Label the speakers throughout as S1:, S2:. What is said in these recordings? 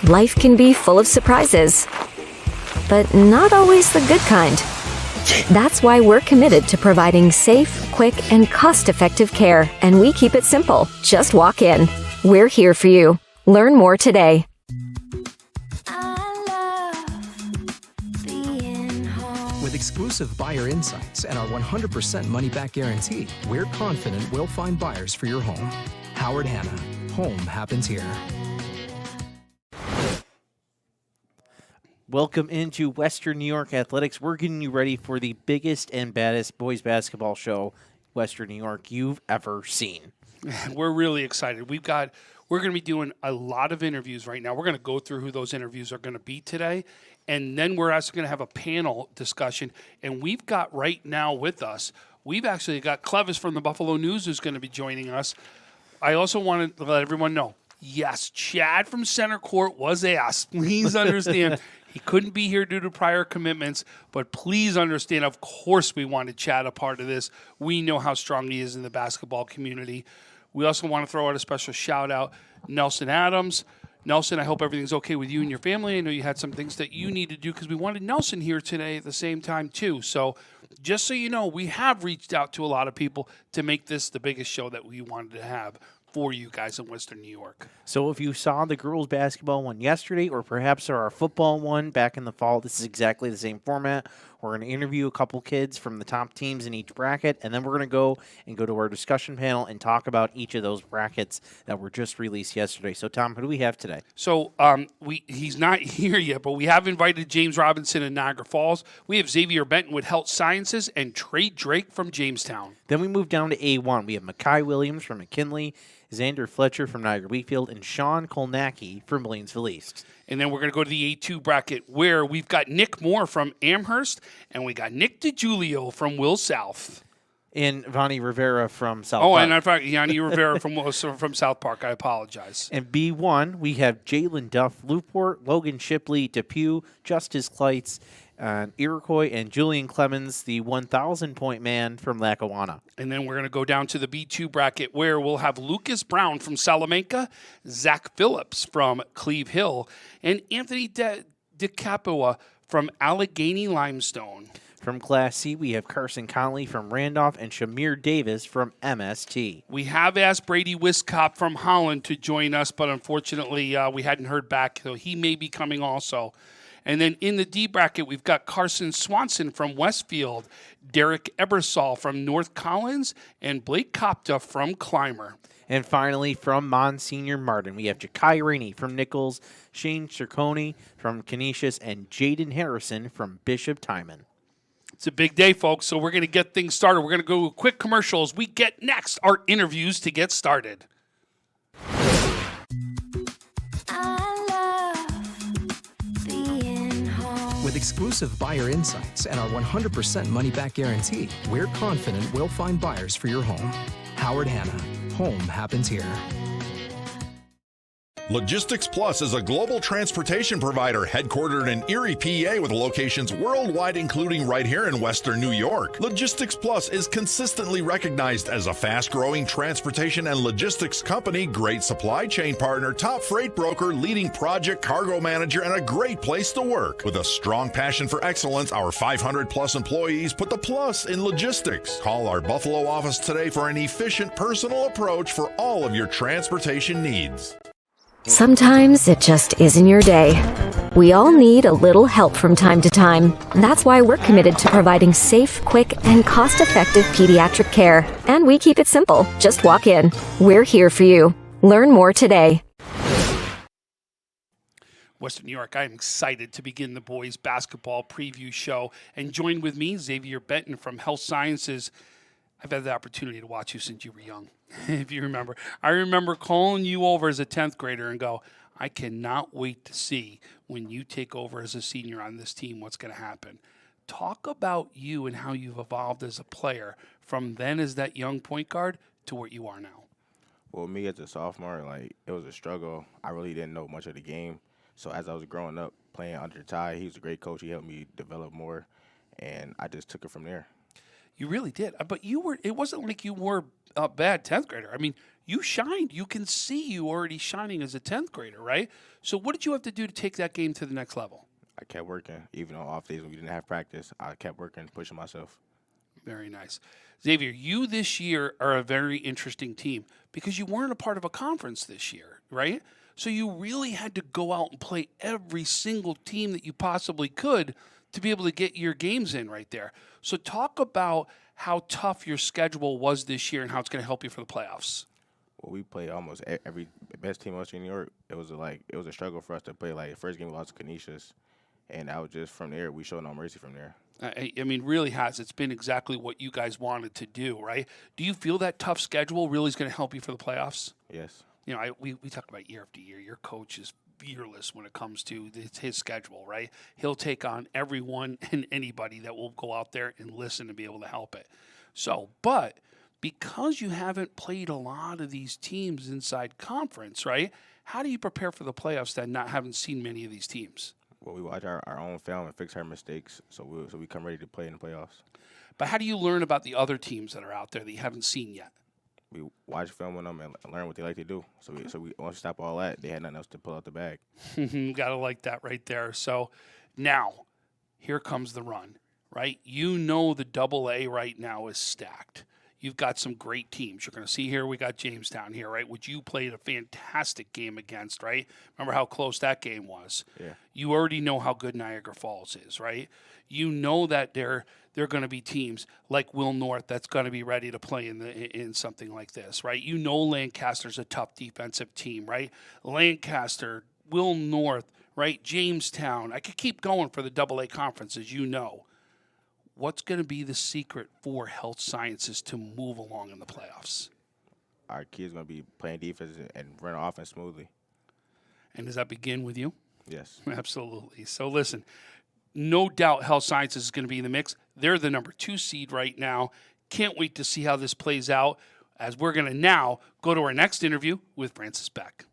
S1: Life can be full of surprises, but not always the good kind. That's why we're committed to providing safe, quick, and cost-effective care, and we keep it simple. Just walk in. We're here for you. Learn more today.
S2: With exclusive buyer insights and our 100% money-back guarantee, we're confident we'll find buyers for your home. Howard Hanna. Home happens here.
S3: Welcome into Western New York Athletics. We're getting you ready for the biggest and baddest boys basketball show Western New York you've ever seen.
S4: We're really excited. We're going to be doing a lot of interviews right now. We're going to go through who those interviews are going to be today, and then we're also going to have a panel discussion. And we've got right now with us, we've actually got Clevis from the Buffalo News who's going to be joining us. I also wanted to let everyone know, yes, Chad from Center Court was asked. Please understand. He couldn't be here due to prior commitments, but please understand, of course we wanted Chad a part of this. We know how strong he is in the basketball community. We also want to throw out a special shout-out, Nelson Adams. Nelson, I hope everything's okay with you and your family. I know you had some things that you need to do because we wanted Nelson here today at the same time, too. So just so you know, we have reached out to a lot of people to make this the biggest show that we wanted to have for you guys in Western New York.
S3: So if you saw the girls basketball one yesterday, or perhaps our football one back in the fall, this is exactly the same format. We're going to interview a couple kids from the top teams in each bracket, and then we're going to go to our discussion panel and talk about each of those brackets that were just released yesterday. So, Tom, who do we have today?
S4: So he's not here yet, but we have invited James Robinson in Niagara Falls. We have Xavier Benton with Health Sciences and Trey Drake from Jamestown.
S3: Then we move down to A1. We have Makai Williams from McKinley, Xander Fletcher from Niagara Wheatfield, and Sean Kolnacki from Williamsville East.
S4: And then we're going to go to the A2 bracket where we've got Nick Moore from Amherst, and we got Nick DiGiulio from Will South.
S3: And Vonnie Rivera from South Park.
S4: Oh, and I forgot Yanni Rivera from South Park. I apologize.
S3: And B1, we have Jalen Duff, Newport, Logan Shipley, Depew, Justice Kleitz, Iroquois, and Julian Clemens, the 1,000-point man from Lackawanna.
S4: And then we're going to go down to the B2 bracket where we'll have Lucas Brown from Salamanca, Zach Phillips from Cleve Hill, and Anthony DeCapua from Allegheny Limestone.
S3: From Class C, we have Carson Conley from Randolph and Shamir Davis from MST.
S4: We have asked Brady Wiscop from Holland to join us, but unfortunately we hadn't heard back, so he may be coming also. And then in the D bracket, we've got Carson Swanson from Westfield, Derek Ebersol from North Collins, and Blake Kopta from Clymer.
S3: And finally, from Monsignor Martin, we have Jakai Rainey from Nichols, Shane Ciccone from Canisius, and Jaden Harrison from Bishop Timon.
S4: It's a big day, folks, so we're going to get things started. We're going to go to a quick commercial as we get next our interviews to get started.
S2: With exclusive buyer insights and our 100% money-back guarantee, we're confident we'll find buyers for your home. Howard Hanna. Home happens here.
S5: Logistics Plus is a global transportation provider headquartered in Erie, PA, with locations worldwide, including right here in Western New York. Logistics Plus is consistently recognized as a fast-growing transportation and logistics company, great supply chain partner, top freight broker, leading project cargo manager, and a great place to work. With a strong passion for excellence, our 500-plus employees put the plus in logistics. Call our Buffalo office today for an efficient, personal approach for all of your transportation needs.
S1: Sometimes it just isn't your day. We all need a little help from time to time. That's why we're committed to providing safe, quick, and cost-effective pediatric care. And we keep it simple. Just walk in. We're here for you. Learn more today.
S4: Western New York, I am excited to begin the boys basketball preview show. And join with me, Xavier Benton from Health Sciences. I've had the opportunity to watch you since you were young, if you remember. I remember calling you over as a 10th grader and go, I cannot wait to see when you take over as a senior on this team what's going to happen. Talk about you and how you've evolved as a player from then as that young point guard to where you are now.
S6: Well, me as a sophomore, it was a struggle. I really didn't know much of the game. So as I was growing up, playing under Ty, he was a great coach. He helped me develop more, and I just took it from there.
S4: You really did. But it wasn't like you were a bad 10th grader. I mean, you shined. You can see you already shining as a 10th grader, right? So what did you have to do to take that game to the next level?
S6: I kept working. Even on off days when we didn't have practice, I kept working, pushing myself.
S4: Very nice. Xavier, you this year are a very interesting team because you weren't a part of a conference this year, right? So you really had to go out and play every single team that you possibly could to be able to get your games in right there. So talk about how tough your schedule was this year and how it's going to help you for the playoffs.
S6: Well, we played almost every best team in Western New York. It was a struggle for us to play. Like the first game we lost to Canisius, and I was just from there. We showed no mercy from there.
S4: I mean, really has. It's been exactly what you guys wanted to do, right? Do you feel that tough schedule really is going to help you for the playoffs?
S6: Yes.
S4: You know, we talk about year after year. Your coach is fearless when it comes to his schedule, right? He'll take on everyone and anybody that will go out there and listen and be able to help it. So, but because you haven't played a lot of these teams inside conference, right? How do you prepare for the playoffs that haven't seen many of these teams?
S6: Well, we watch our own film and fix our mistakes, so we come ready to play in the playoffs.
S4: But how do you learn about the other teams that are out there that you haven't seen yet?
S6: We watch film on them and learn what they like to do. So we once we stop all that, they had nothing else to pull out the bag.
S4: Gotta like that right there. So now, here comes the run, right? You know the AA right now is stacked. You've got some great teams. You're going to see here we got Jamestown here, right, which you played a fantastic game against, right? Remember how close that game was?
S6: Yeah.
S4: You already know how good Niagara Falls is, right? You know that they're going to be teams like Will North that's going to be ready to play in something like this, right? You know Lancaster's a tough defensive team, right? Lancaster, Will North, right? Jamestown. I could keep going for the AA conferences, you know. What's going to be the secret for health sciences to move along in the playoffs?
S6: Our kids going to be playing defense and run offense smoothly.
S4: And does that begin with you?
S6: Yes.
S4: Absolutely. So listen, no doubt health sciences is going to be in the mix. They're the number 2 seed right now. Can't wait to see how this plays out as we're going to now go to our next interview with Francis Beck.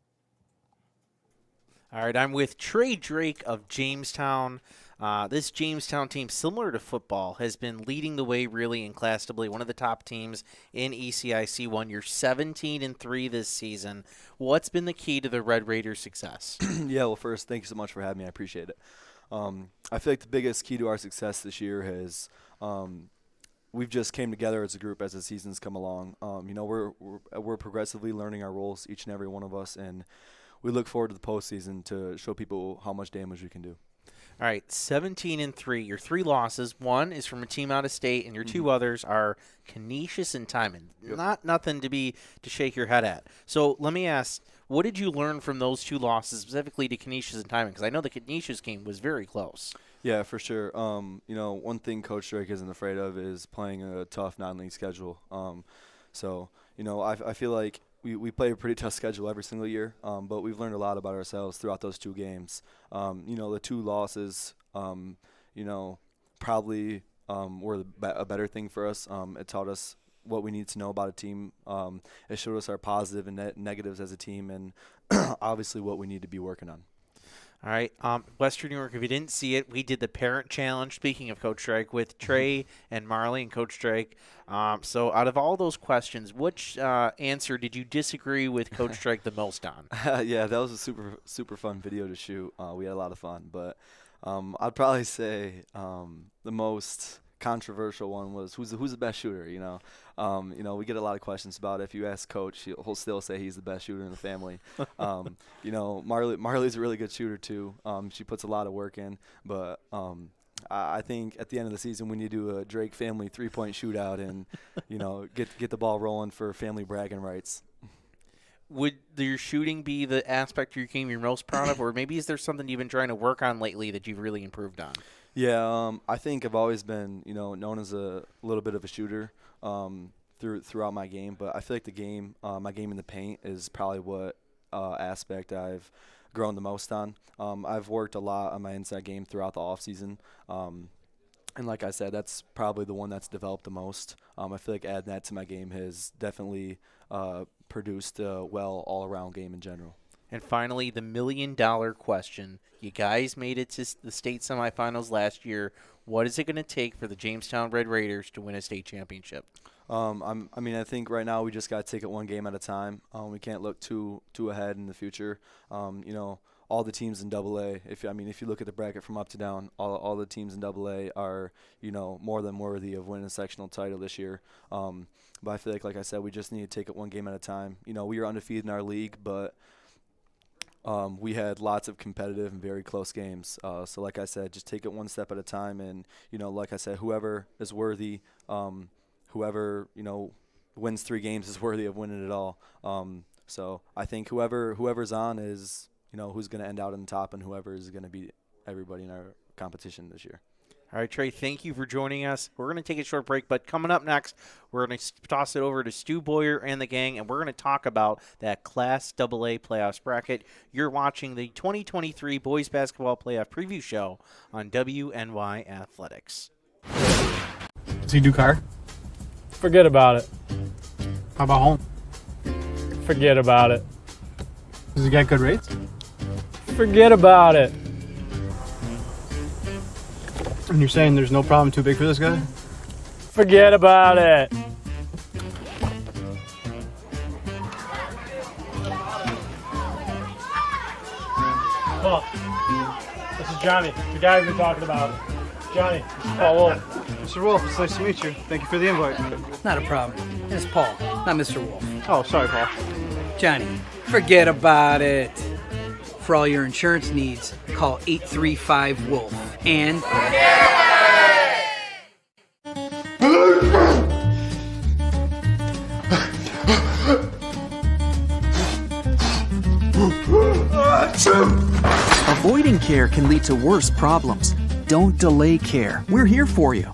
S3: All right, I'm with Trey Drake of Jamestown. This Jamestown team, similar to football, has been leading the way really in Class AA, one of the top teams in ECIC1. You're 17-3 this season. What's been the key to the Red Raiders' success?
S7: Yeah, well, first, thank you so much for having me. I appreciate it. I feel like the biggest key to our success this year has we've just came together as a group as the seasons come along. You know, we're progressively learning our roles, each and every one of us, and we look forward to the postseason to show people how much damage we can do.
S3: All right, 17-3. Your 3 losses. One is from a team out of state, and your 2 others are Canisius and Timon. Yep. Nothing to shake your head at. So let me ask, what did you learn from those 2 losses, specifically to Canisius and Timon? Because I know the Canisius game was very close.
S7: Yeah, for sure. You know, one thing Coach Drake isn't afraid of is playing a tough non-league schedule. So, you know, I feel like we play a pretty tough schedule every single year, but we've learned a lot about ourselves throughout those 2 games. You know, the 2 losses, you know, probably were a better thing for us. It taught us what we need to know about a team. It showed us our positive and negatives as a team, and obviously what we need to be working on.
S3: All right, Western New York, if you didn't see it, we did the Parent Challenge, speaking of Coach Drake, with Trey and Marley and Coach Drake. So out of all those questions, which answer did you disagree with Coach Drake the most on?
S7: Yeah, that was a super fun video to shoot. We had a lot of fun, but I'd probably say the most controversial one was who's the best shooter. You know, we get a lot of questions about it. If you ask Coach, he'll still say he's the best shooter in the family. You know, Marley's a really good shooter too. She puts a lot of work in, but I think at the end of the season we need to do a Drake family 3-point shootout and you know get the ball rolling for family bragging rights.
S3: Would your shooting be the aspect of your game you're most proud of, or maybe is there something you've been trying to work on lately that you've really improved on?
S7: Yeah, I think I've always been, you know, known as a little bit of a shooter throughout my game, but I feel like my game in the paint is probably what aspect I've grown the most on. I've worked a lot on my inside game throughout the off season, and like I said, that's probably the one that's developed the most. I feel like adding that to my game has definitely produced a well all-around game in general.
S3: And finally, the $1 million question. You guys made it to the state semifinals last year. What is it going to take for the Jamestown Red Raiders to win a state championship?
S7: I think right now we just got to take it one game at a time. We can't look too ahead in the future. All the teams in AA. If you look at the bracket from up to down, all the teams in AA are more than worthy of winning a sectional title this year. But I feel like I said, we just need to take it one game at a time. We were undefeated in our league, but we had lots of competitive and very close games. So like I said, just take it one step at a time. And like I said, whoever is worthy. Whoever wins 3 games is worthy of winning it all. So I think whoever's on is who's going to end out on top, and whoever is going to beat everybody in our competition this year.
S3: All right, Trey, thank you for joining us. We're going to take a short break, but coming up next, we're going to toss it over to Stu Boyer and the gang, and we're going to talk about that Class AA playoffs bracket. You're watching the 2023 Boys Basketball Playoff Preview Show on WNY Athletics.
S8: Does he do car?
S9: Forget about it.
S8: How about home?
S9: Forget about it.
S8: Does he get good rates?
S9: Forget about it.
S8: And you're saying there's no problem too big for this guy?
S9: Forget about it. Oh, this is Johnny, the guy we've been talking about. Johnny, Paul Wolf.
S8: Mr. Wolf, it's nice to meet you. Thank you for the invite.
S10: Not a problem. It's Paul, not Mr. Wolf.
S8: Oh, sorry, Paul.
S10: Johnny, forget about it. For all your insurance needs, call 835-WOLF. And...
S11: Avoiding care can lead to worse problems. Don't delay care. We're here for you.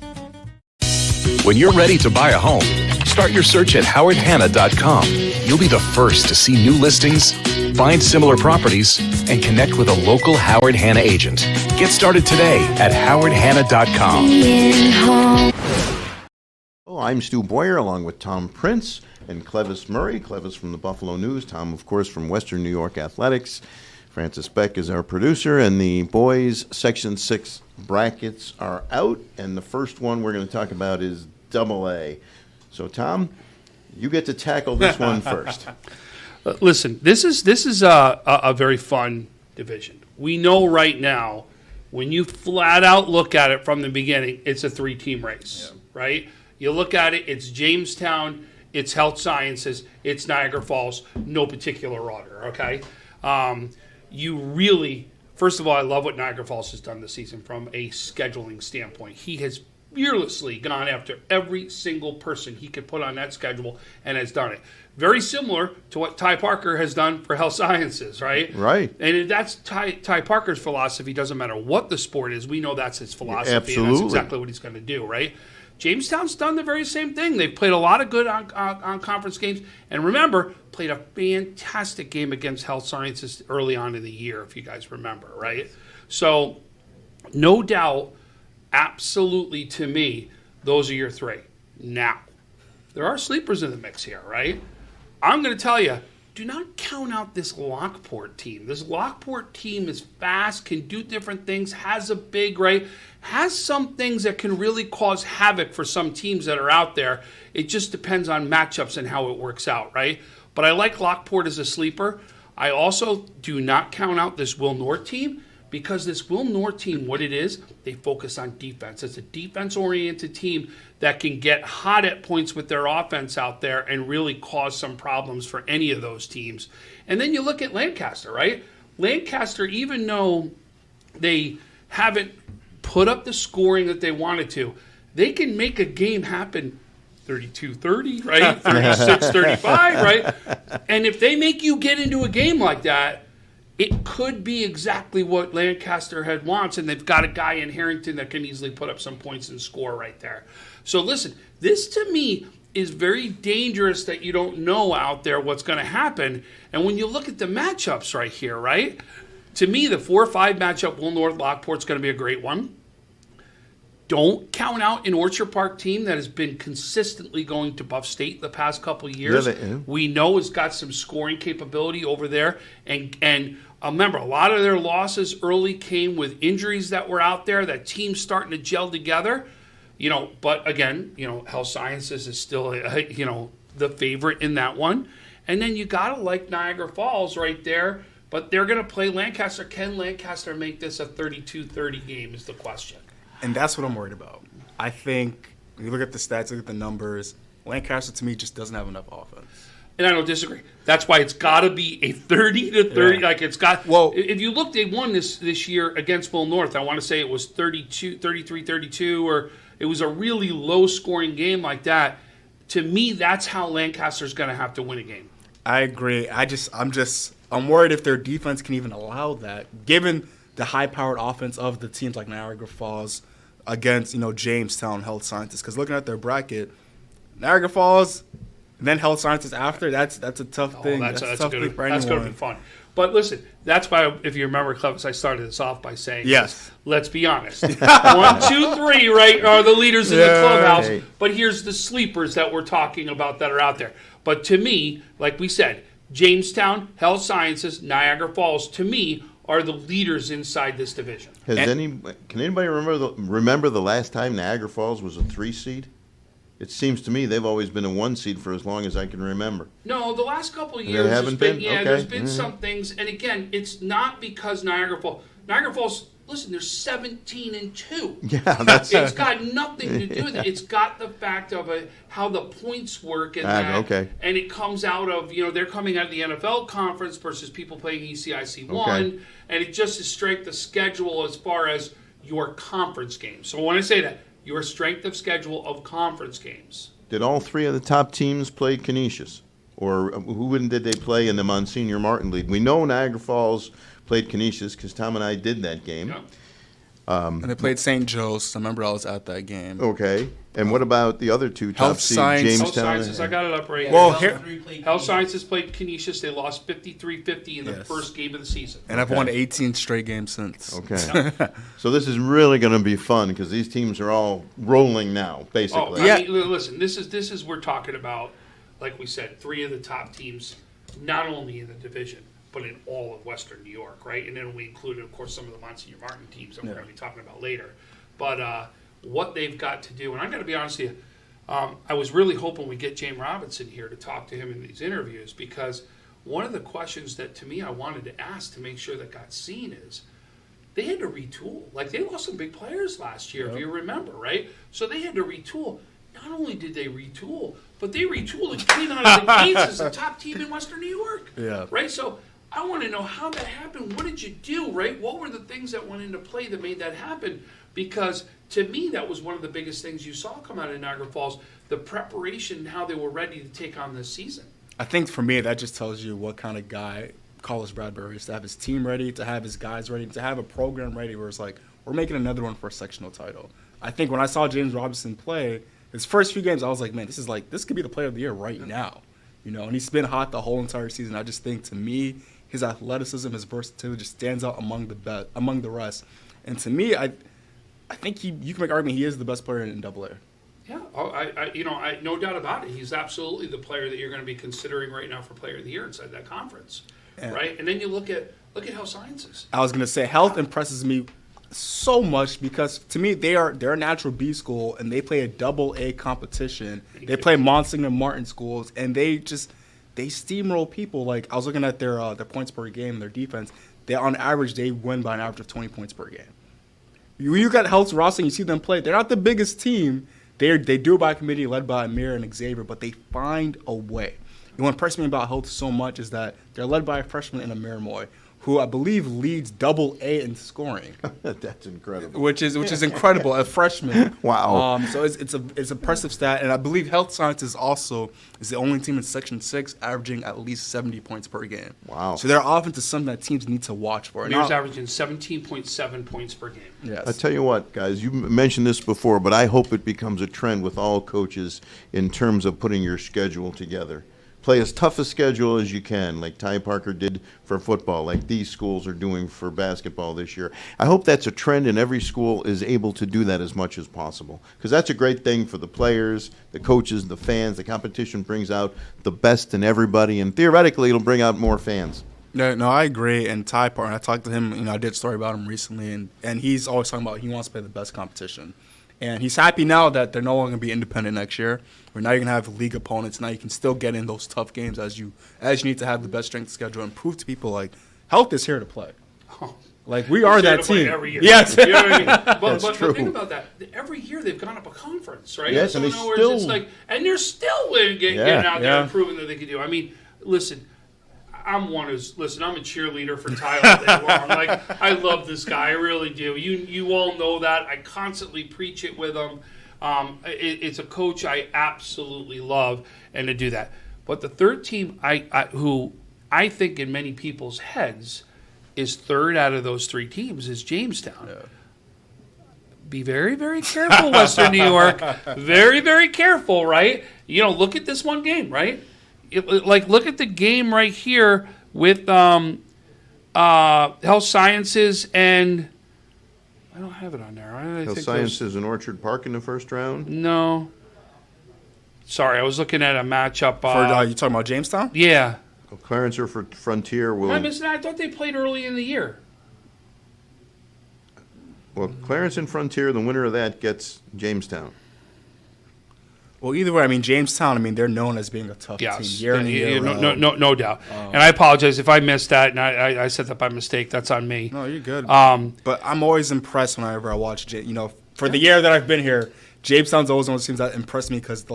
S12: When you're ready to buy a home, start your search at howardhanna.com. You'll be the first to see new listings, find similar properties, and connect with a local Howard Hanna agent. Get started today at howardhanna.com.
S13: Well, I'm Stu Boyer along with Tom Prince and Clevis Murray. Clevis from the Buffalo News, Tom, of course, from Western New York Athletics. Francis Beck is our producer, and the boys' Section 6 brackets are out, and the first one we're going to talk about is AA. So, Tom, you get to tackle this one first.
S4: Listen, this is a very fun division. We know right now, when you flat out look at it from the beginning, it's a 3-team race, right? You look at it, it's Jamestown, it's Health Sciences, it's Niagara Falls, no particular order, okay? You really, first of all, I love what Niagara Falls has done this season from a scheduling standpoint. He has fearlessly gone after every single person he could put on that schedule and has done it. Very similar to what Ty Parker has done for Health Sciences, right?
S13: Right.
S4: And that's Ty Parker's philosophy. Doesn't matter what the sport is. We know that's his philosophy.
S13: Yeah, absolutely.
S4: And that's exactly what he's going to do, right? Jamestown's done the very same thing. They've played a lot of good on conference games. And remember, played a fantastic game against Health Sciences early on in the year, if you guys remember, right? So, no doubt, absolutely, to me, those are your 3. Now, there are sleepers in the mix here, right? I'm going to tell you, do not count out this Lockport team. This Lockport team is fast, can do different things, has a big, right? Has some things that can really cause havoc for some teams that are out there. It just depends on matchups and how it works out, right? But I like Lockport as a sleeper. I also do not count out this Will North team, because this Will North team, what it is, they focus on defense. It's a defense-oriented team that can get hot at points with their offense out there and really cause some problems for any of those teams. And then you look at Lancaster, right? Lancaster, even though they haven't put up the scoring that they wanted to, they can make a game happen 32-30, right? 36-35, right? And if they make you get into a game like that, it could be exactly what Lancaster had wants, and they've got a guy in Harrington that can easily put up some points and score right there. So listen, this to me is very dangerous that you don't know out there what's going to happen. And when you look at the matchups right here, right? To me, the 4-5 matchup, Will North Lockport's going to be a great one. Don't count out an Orchard Park team that has been consistently going to Buff State the past couple of years. We know it's got some scoring capability over there. And Remember, a lot of their losses early came with injuries that were out there, that team's starting to gel together. But again, Health Sciences is still, the favorite in that one. And then you got to like Niagara Falls right there, but they're going to play Lancaster. Can Lancaster make this a 32-30 game is the question.
S14: And that's what I'm worried about. I think, when you look at the stats, look at the numbers, Lancaster, to me, just doesn't have enough offense.
S4: And I don't disagree. That's why it's got to be a 30-30. Yeah. Like it's got. Well, if you look, they won this year against Full North. I want to say it was 33-32, or it was a really low-scoring game like that. To me, that's how Lancaster's going to have to win a game.
S14: I agree. I'm worried if their defense can even allow that, given the high-powered offense of the teams like Niagara Falls against Jamestown Health Sciences. Because looking at their bracket, Niagara Falls. And then Health Sciences after, that's a tough thing. That's a tough thing for anyone.
S4: That's going to be fun. But listen, that's why, if you remember, Clevis, I started this off by saying,
S14: yes.
S4: Let's be honest. 1, 2, 3, right, are the leaders in the clubhouse. Right. But here's the sleepers that we're talking about that are out there. But to me, like we said, Jamestown, Health Sciences, Niagara Falls, to me, are the leaders inside this division.
S13: Can anybody remember the last time Niagara Falls was a 3 seed? It seems to me they've always been a 1 seed for as long as I can remember.
S4: No, the last couple of years there's been some things, and again, it's not because Niagara Falls, listen, they're 17-2.
S13: Yeah,
S4: it's got nothing to do with it. It's got the fact of how the points work, and and it comes out of they're coming out of the NFL conference versus people playing ECIC 1, and it just is strength of schedule as far as your conference games. So when I say that, your strength of schedule of conference games.
S13: Did all 3 of the top teams play Canisius? Or who did they play in the Monsignor Martin League? We know Niagara Falls played Canisius because Tom and I did that game.
S4: Yeah.
S14: And they played St. Joe's. I remember I was at that game.
S13: Okay. And what about the other 2 top seeds, Jamestown?
S4: Health Sciences, I got it up right
S14: well,
S4: here. Health Sciences played Canisius. They lost 53-50 in the first game of the season.
S14: And I've won 18 straight games since.
S13: Okay. So this is really going to be fun because these teams are all rolling now, basically.
S4: I mean, listen, this is we're talking about, like we said, 3 of the top teams, not only in the division, but in all of Western New York, right? And then we included, of course, some of the Monsignor Martin teams that we're going to be talking about later. But what they've got to do, and I'm going to be honest with you, I was really hoping we get James Robinson here to talk to him in these interviews, because one of the questions that, to me, I wanted to ask to make sure that got seen is they had to retool. Like, they lost some big players last year, if you remember, right? So they had to retool. Not only did they retool, but they retooled and came out of the gates as the top team in Western New York.
S14: Yeah.
S4: Right? So I want to know how that happened. What did you do, right? What were the things that went into play that made that happen? Because to me, that was one of the biggest things you saw come out of Niagara Falls, the preparation and how they were ready to take on this season.
S14: I think for me, that just tells you what kind of guy Carlos Bradbury is, to have his team ready, to have his guys ready, to have a program ready where it's like, we're making another one for a sectional title. I think when I saw James Robinson play, his first few games, I was like, man, this could be the player of the year right now. And he's been hot the whole entire season. I just think, to me, his athleticism, his versatility just stands out among the rest. And to me, I think you can make an argument he is the best player in AA.
S4: Yeah, I no doubt about it. He's absolutely the player that you're going to be considering right now for player of the year inside that conference, right? And then you look at Health Sciences.
S14: I was going to say Health impresses me so much because to me they're a natural B school and they play a AA competition. They play Monsignor Martin schools and they steamroll people. Like, I was looking at their points per game, their defense. They on average they win by an average of 20 points per game. You got Health's roster and you see them play. They're not the biggest team. They do it by committee led by Amir and Xavier, but they find a way. And what impressed me about Health so much is that they're led by a freshman in Amir Moy, who I believe leads AA in scoring.
S13: That's incredible.
S14: Which is incredible, a freshman.
S13: Wow.
S14: So it's an impressive stat, and I believe Health Sciences also is the only team in Section 6 averaging at least 70 points per game.
S13: Wow.
S14: So their offense is something that teams need to watch for.
S4: Amir's averaging 17.7 points per game.
S14: Yes.
S13: I tell you what, guys, you mentioned this before, but I hope it becomes a trend with all coaches in terms of putting your schedule together. Play as tough a schedule as you can, like Ty Parker did for football, like these schools are doing for basketball this year. I hope that's a trend and every school is able to do that as much as possible, because that's a great thing for the players, the coaches, the fans. The competition brings out the best in everybody, and theoretically it'll bring out more fans.
S14: No, I agree. And Ty Parton, I talked to him. I did a story about him recently, and he's always talking about he wants to play the best competition. And he's happy now that they're no longer going to be independent next year. Where now you're going to have league opponents. Now you can still get in those tough games as you need to have the best strength schedule and prove to people like health is here to play. Like we are that team.
S4: Every year.
S14: Yes,
S4: you know what I mean?
S13: That's
S4: but
S13: true.
S4: think about that. Every year they've gone up a conference, right?
S13: Yes,
S4: so
S13: and
S4: in
S13: they
S4: other words,
S13: still-
S4: it's like, and they're still getting out there and proving that they can do. I mean, listen. I'm a cheerleader for Ty all day long. Like, I love this guy, I really do. You all know that. I constantly preach it with him. It's a coach I absolutely love, and to do that. But the third team, who I think in many people's heads is third out of those three teams, is Jamestown. Yeah. Be very, very careful, Western New York. Very, very careful, right? Look at this one game, right? Look at the game right here with health sciences and I don't have it on there.
S13: Health sciences in Orchard Park in the first round?
S4: No. Sorry, I was looking at a matchup.
S14: You talking about Jamestown?
S4: Yeah.
S13: Clarence or Frontier will.
S4: I missed that. I thought they played early in the year.
S13: Well, Clarence and Frontier, the winner of that gets Jamestown.
S14: Well, either way, Jamestown, they're known as being a tough team. Year in, year out.
S4: No doubt. And I apologize if I missed that and I said that by mistake. That's on me.
S14: No, you're good. But I'm always impressed whenever I watch, for the year that I've been here, Jamestown's always one of those teams that impress me because,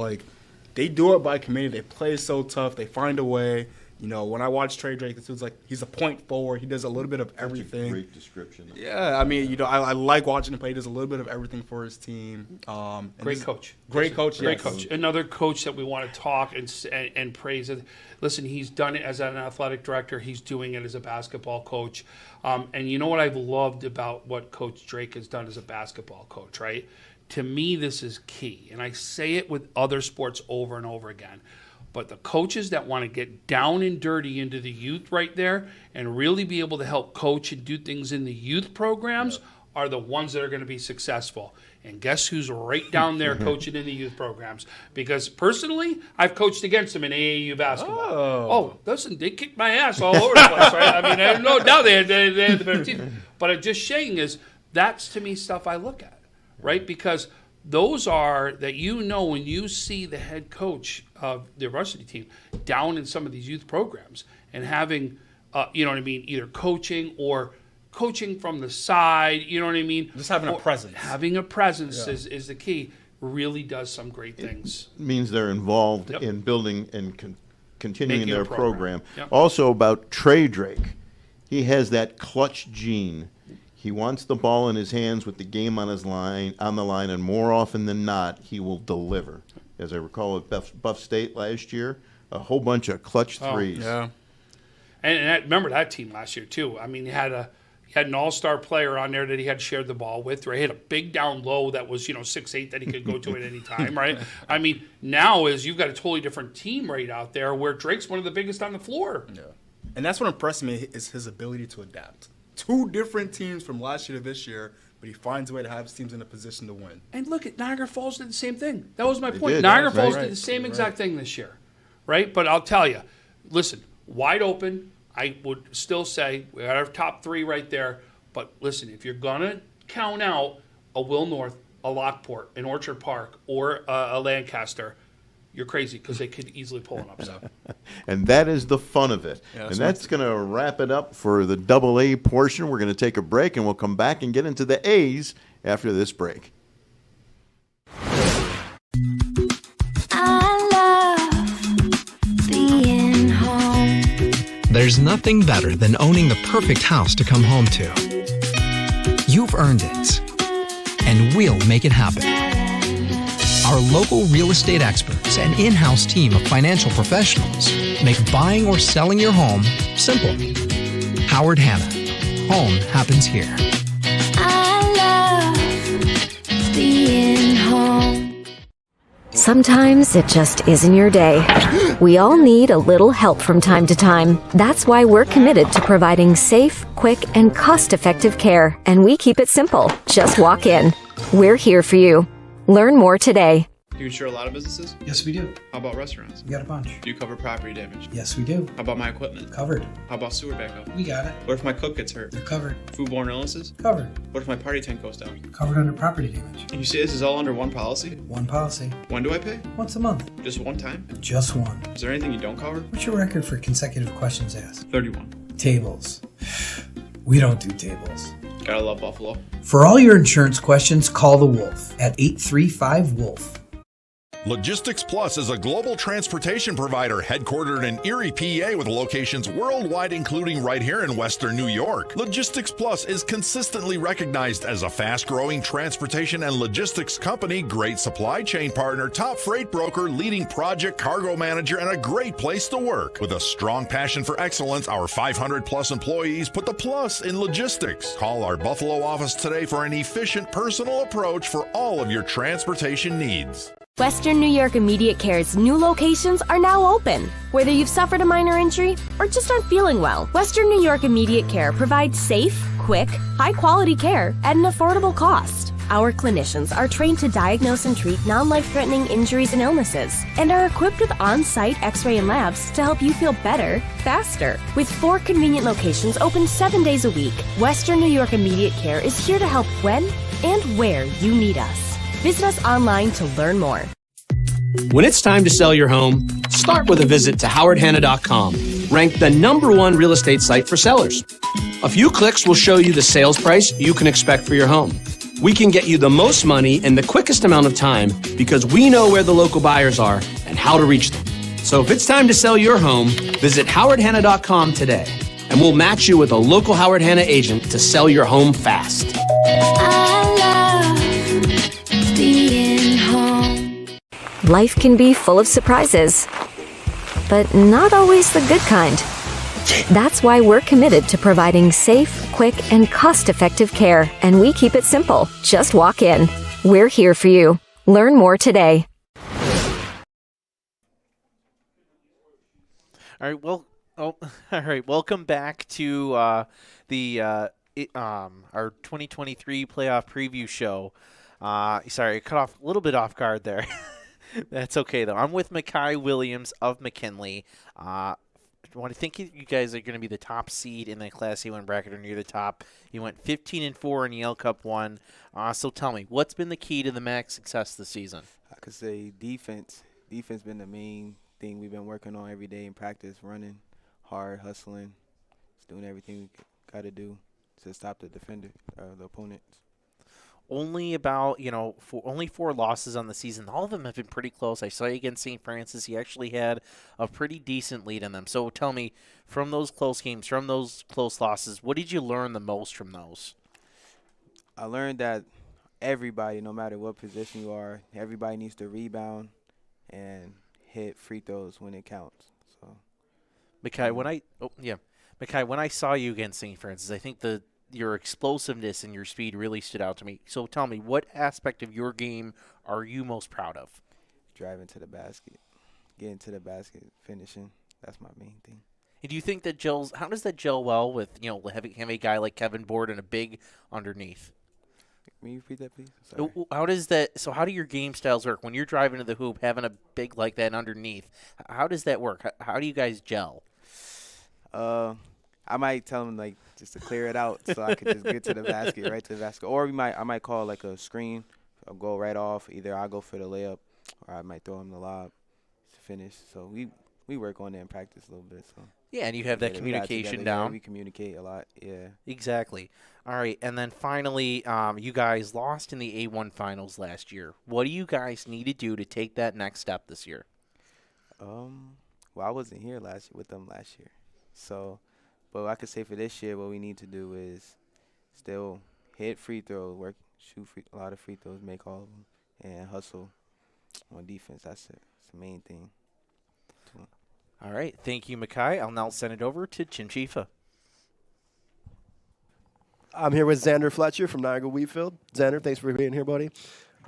S14: they do it by committee. They play so tough. They find a way. When I watch Trey Drake, it feels like he's a point forward. He does a little bit of everything.
S13: That's a great description.
S14: Yeah, I like watching him play. He does a little bit of everything for his team.
S4: Great coach.
S14: Great coach.
S4: Great coach. Another coach that we want to talk and praise. Listen, he's done it as an athletic director. He's doing it as a basketball coach. And you know what I've loved about what Coach Drake has done as a basketball coach, right? To me, this is key. And I say it with other sports over and over again. But the coaches that want to get down and dirty into the youth right there and really be able to help coach and do things in the youth programs are the ones that are going to be successful. And guess who's right down there coaching in the youth programs? Because personally, I've coached against them in AAU basketball. Oh, listen, they kicked my ass all over the place, right? I had no doubt they had the better team. But I'm just saying that's to me stuff I look at, right? Because those are that when you see the head coach of the varsity team down in some of these youth programs and having, either coaching or coaching from the side,
S14: Just having a presence.
S4: Having a presence is the key. Really does some great things.
S13: It means they're involved in building and continuing
S4: Making
S13: their
S4: a program.
S13: program. Also about Trey Drake, he has that clutch gene. He wants the ball in his hands with the game on the line, and more often than not, he will deliver. As I recall at Buff State last year, a whole bunch of clutch threes.
S14: Yeah.
S4: And I remember that team last year too. He had an all-star player on there that he had shared the ball with. Right, he had a big down low that was 6'8" that he could go to at any time. Right. Now you've got a totally different team right out there where Drake's one of the biggest on the floor.
S14: Yeah. And that's what impressed me is his ability to adapt. 2 different teams from last year to this year, but he finds a way to have his teams in a position to win.
S4: And look at Niagara Falls did the same thing. That was my point. Niagara Falls did the same exact thing this year, right? But I'll tell you, listen, wide open. I would still say we got our top 3 right there. But listen, if you're gonna count out a Will North, a Lockport, an Orchard Park, or a Lancaster, you're crazy because they could easily pull an upset.
S13: And that is the fun of it.
S14: Yeah,
S13: and that's going to wrap it up for the AA portion. We're going to take a break, and we'll come back and get into the A's after this break.
S15: I love being home.
S2: There's nothing better than owning the perfect house to come home to. You've earned it, and we'll make it happen. Our local real estate experts and in-house team of financial professionals make buying or selling your home simple. Howard Hanna. Home happens here.
S15: I love being home.
S1: Sometimes it just isn't your day. We all need a little help from time to time. That's why we're committed to providing safe, quick, and cost-effective care. And we keep it simple. Just walk in. We're here for you. Learn more today.
S16: Do you insure a lot of businesses?
S17: Yes, we do.
S16: How about restaurants?
S17: We got a bunch.
S16: Do you cover property damage?
S17: Yes, we do.
S16: How about my equipment?
S17: Covered.
S16: How about sewer backup?
S17: We got it.
S16: What if my cook gets hurt?
S17: You're covered.
S16: Foodborne illnesses?
S17: Covered.
S16: What if my party tent goes down?
S17: Covered under property damage.
S16: And you say this is all under one policy?
S17: One policy.
S16: When do I pay?
S17: Once a month.
S16: Just one time?
S17: Just one.
S16: Is there anything you don't cover?
S17: What's your record for consecutive questions asked?
S16: 31.
S17: Tables. We don't do tables.
S16: Gotta love Buffalo.
S17: For all your insurance questions, call the Wolf at 835-WOLF.
S5: Logistics Plus is a global transportation provider headquartered in Erie, PA, with locations worldwide, including right here in Western New York. Logistics Plus is consistently recognized as a fast-growing transportation and logistics company, great supply chain partner, top freight broker, leading project cargo manager, and a great place to work. With a strong passion for excellence, our 500-plus employees put the plus in logistics. Call our Buffalo office today for an efficient, personal approach for all of your transportation needs.
S18: Western New York Immediate Care's new locations are now open. Whether you've suffered a minor injury or just aren't feeling well, Western New York Immediate Care provides safe, quick, high-quality care at an affordable cost. Our clinicians are trained to diagnose and treat non-life-threatening injuries and illnesses and are equipped with on-site x-ray and labs to help you feel better, faster. With 4 convenient locations open 7 days a week, Western New York Immediate Care is here to help when and where you need us. Visit us online to learn more.
S19: When it's time to sell your home, start with a visit to howardhanna.com, ranked the #1 real estate site for sellers. A few clicks will show you the sales price you can expect for your home. We can get you the most money in the quickest amount of time because we know where the local buyers are and how to reach them. So if it's time to sell your home, visit howardhanna.com today, and we'll match you with a local Howard Hanna agent to sell your home fast.
S15: Being home.
S1: Life can be full of surprises, but not always the good kind. That's why we're committed to providing safe, quick, and cost-effective care, and we keep it simple. Just walk in. We're here for you. Learn more today.
S3: All right, well, all right. Welcome back to our 2023 playoff preview show. Sorry, I cut off a little bit off guard there. That's okay, though. I'm with Mekhi Williams of McKinley. I think you guys are going to be the top seed in the Class A1 bracket, or near the top. You went 15-4 in Yale Cup 1. So tell me, what's been the key to the MAC success this season?
S6: I could say defense. Defense been the main thing we've been working on every day in practice, running hard, hustling, just doing everything we got to do to stop the defender, the opponents.
S3: Only about, only 4 losses on the season. All of them have been pretty close. I saw you against St. Francis. You actually had a pretty decent lead in them. So tell me, from those close games, from those close losses, what did you learn the most from those?
S6: I learned that everybody, no matter what position you are, everybody needs to rebound and hit free throws when it counts. So,
S3: Mekhi, when I saw you against St. Francis, I think your explosiveness and your speed really stood out to me. So tell me, what aspect of your game are you most proud of?
S6: Driving to the basket, getting to the basket, finishing. That's my main thing.
S3: And do you think that how does that gel well with, having a guy like Kevin Board and a big underneath?
S6: Can you repeat that, please? Sorry.
S3: How do your game styles work? When you're driving to the hoop, having a big like that underneath, how does that work? How do you guys gel?
S6: I might tell him just to clear it out so I could just get to the basket, right to the basket. Or I might call like a screen. I'll go right off. Either I'll go for the layup, or I might throw him the lob to finish. So we work on that in practice a little bit. So
S3: yeah, and you have that communication down.
S6: Yeah, we communicate a lot. Yeah,
S3: exactly. All right, and then finally, you guys lost in the A1 finals last year. What do you guys need to do to take that next step this year?
S6: Well, I wasn't here with them last year, so. But I could say for this year, what we need to do is still hit free throws, shoot a lot of free throws, make all of them, and hustle on defense. That's it. That's the main thing.
S3: All right. Thank you, Mekhi. I'll now send it over to Chin Chifa.
S20: I'm here with Xander Fletcher from Niagara Wheatfield. Xander, thanks for being here, buddy.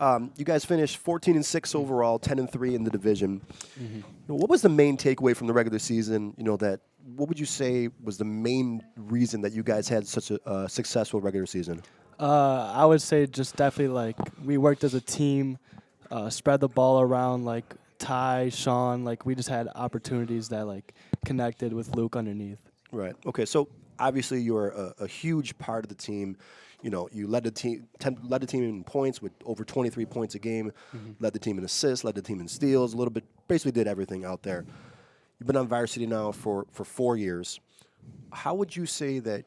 S20: You guys finished 14-6 overall, 10-3 in the division. Mm-hmm. What was the main takeaway from the regular season? What would you say was the main reason that you guys had such a successful regular season?
S21: I would say just definitely we worked as a team. spread the ball around, like Ty, Sean, like we just had opportunities that like connected with Luke underneath.
S20: Right. Okay. So obviously you're a huge part of the team. You know, you led the team in points with over 23 points a game. Led the team in assists, led the team in steals, a little bit. Basically, did everything out there. You've been on varsity now for 4 years. How would you say that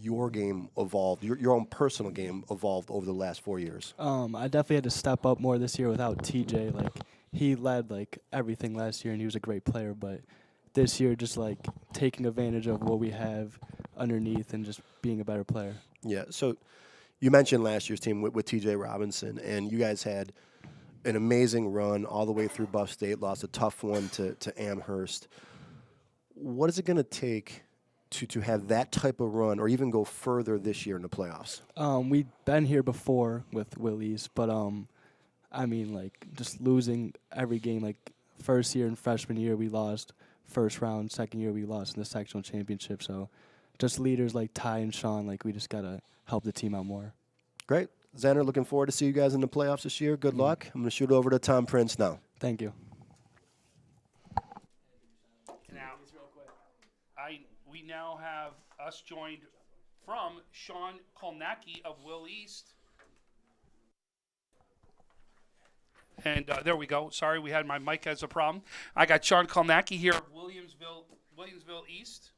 S20: your game evolved, your own personal game evolved over the last 4 years?
S21: I definitely had to step up more this year without TJ. Like he led like everything last year, and he was a great player. But this year, just like taking advantage of what we have underneath and just being a better player.
S20: Yeah. So you mentioned last year's team with TJ Robinson, and you guys had an amazing run all the way through Buff State. Lost a tough one to Amherst. What is it going to take to have that type of run, or even go further this year in the playoffs?
S21: We've been here before with Willie's, but I mean, like just losing every game. Like first year and freshman year, we lost first round. Second year, we lost in the sectional championship. So just leaders like Ty and Sean, like we just gotta help the team out more.
S20: Great. Xander, looking forward to see you guys in the playoffs this year. Good luck. I'm going to shoot over to Tom Prince now.
S21: Thank you.
S4: Now, we now have us joined from Sean Kolnacki of Will East. And there we go. Sorry, we had my mic has a problem. I got Sean Kolnacki here of Williamsville East.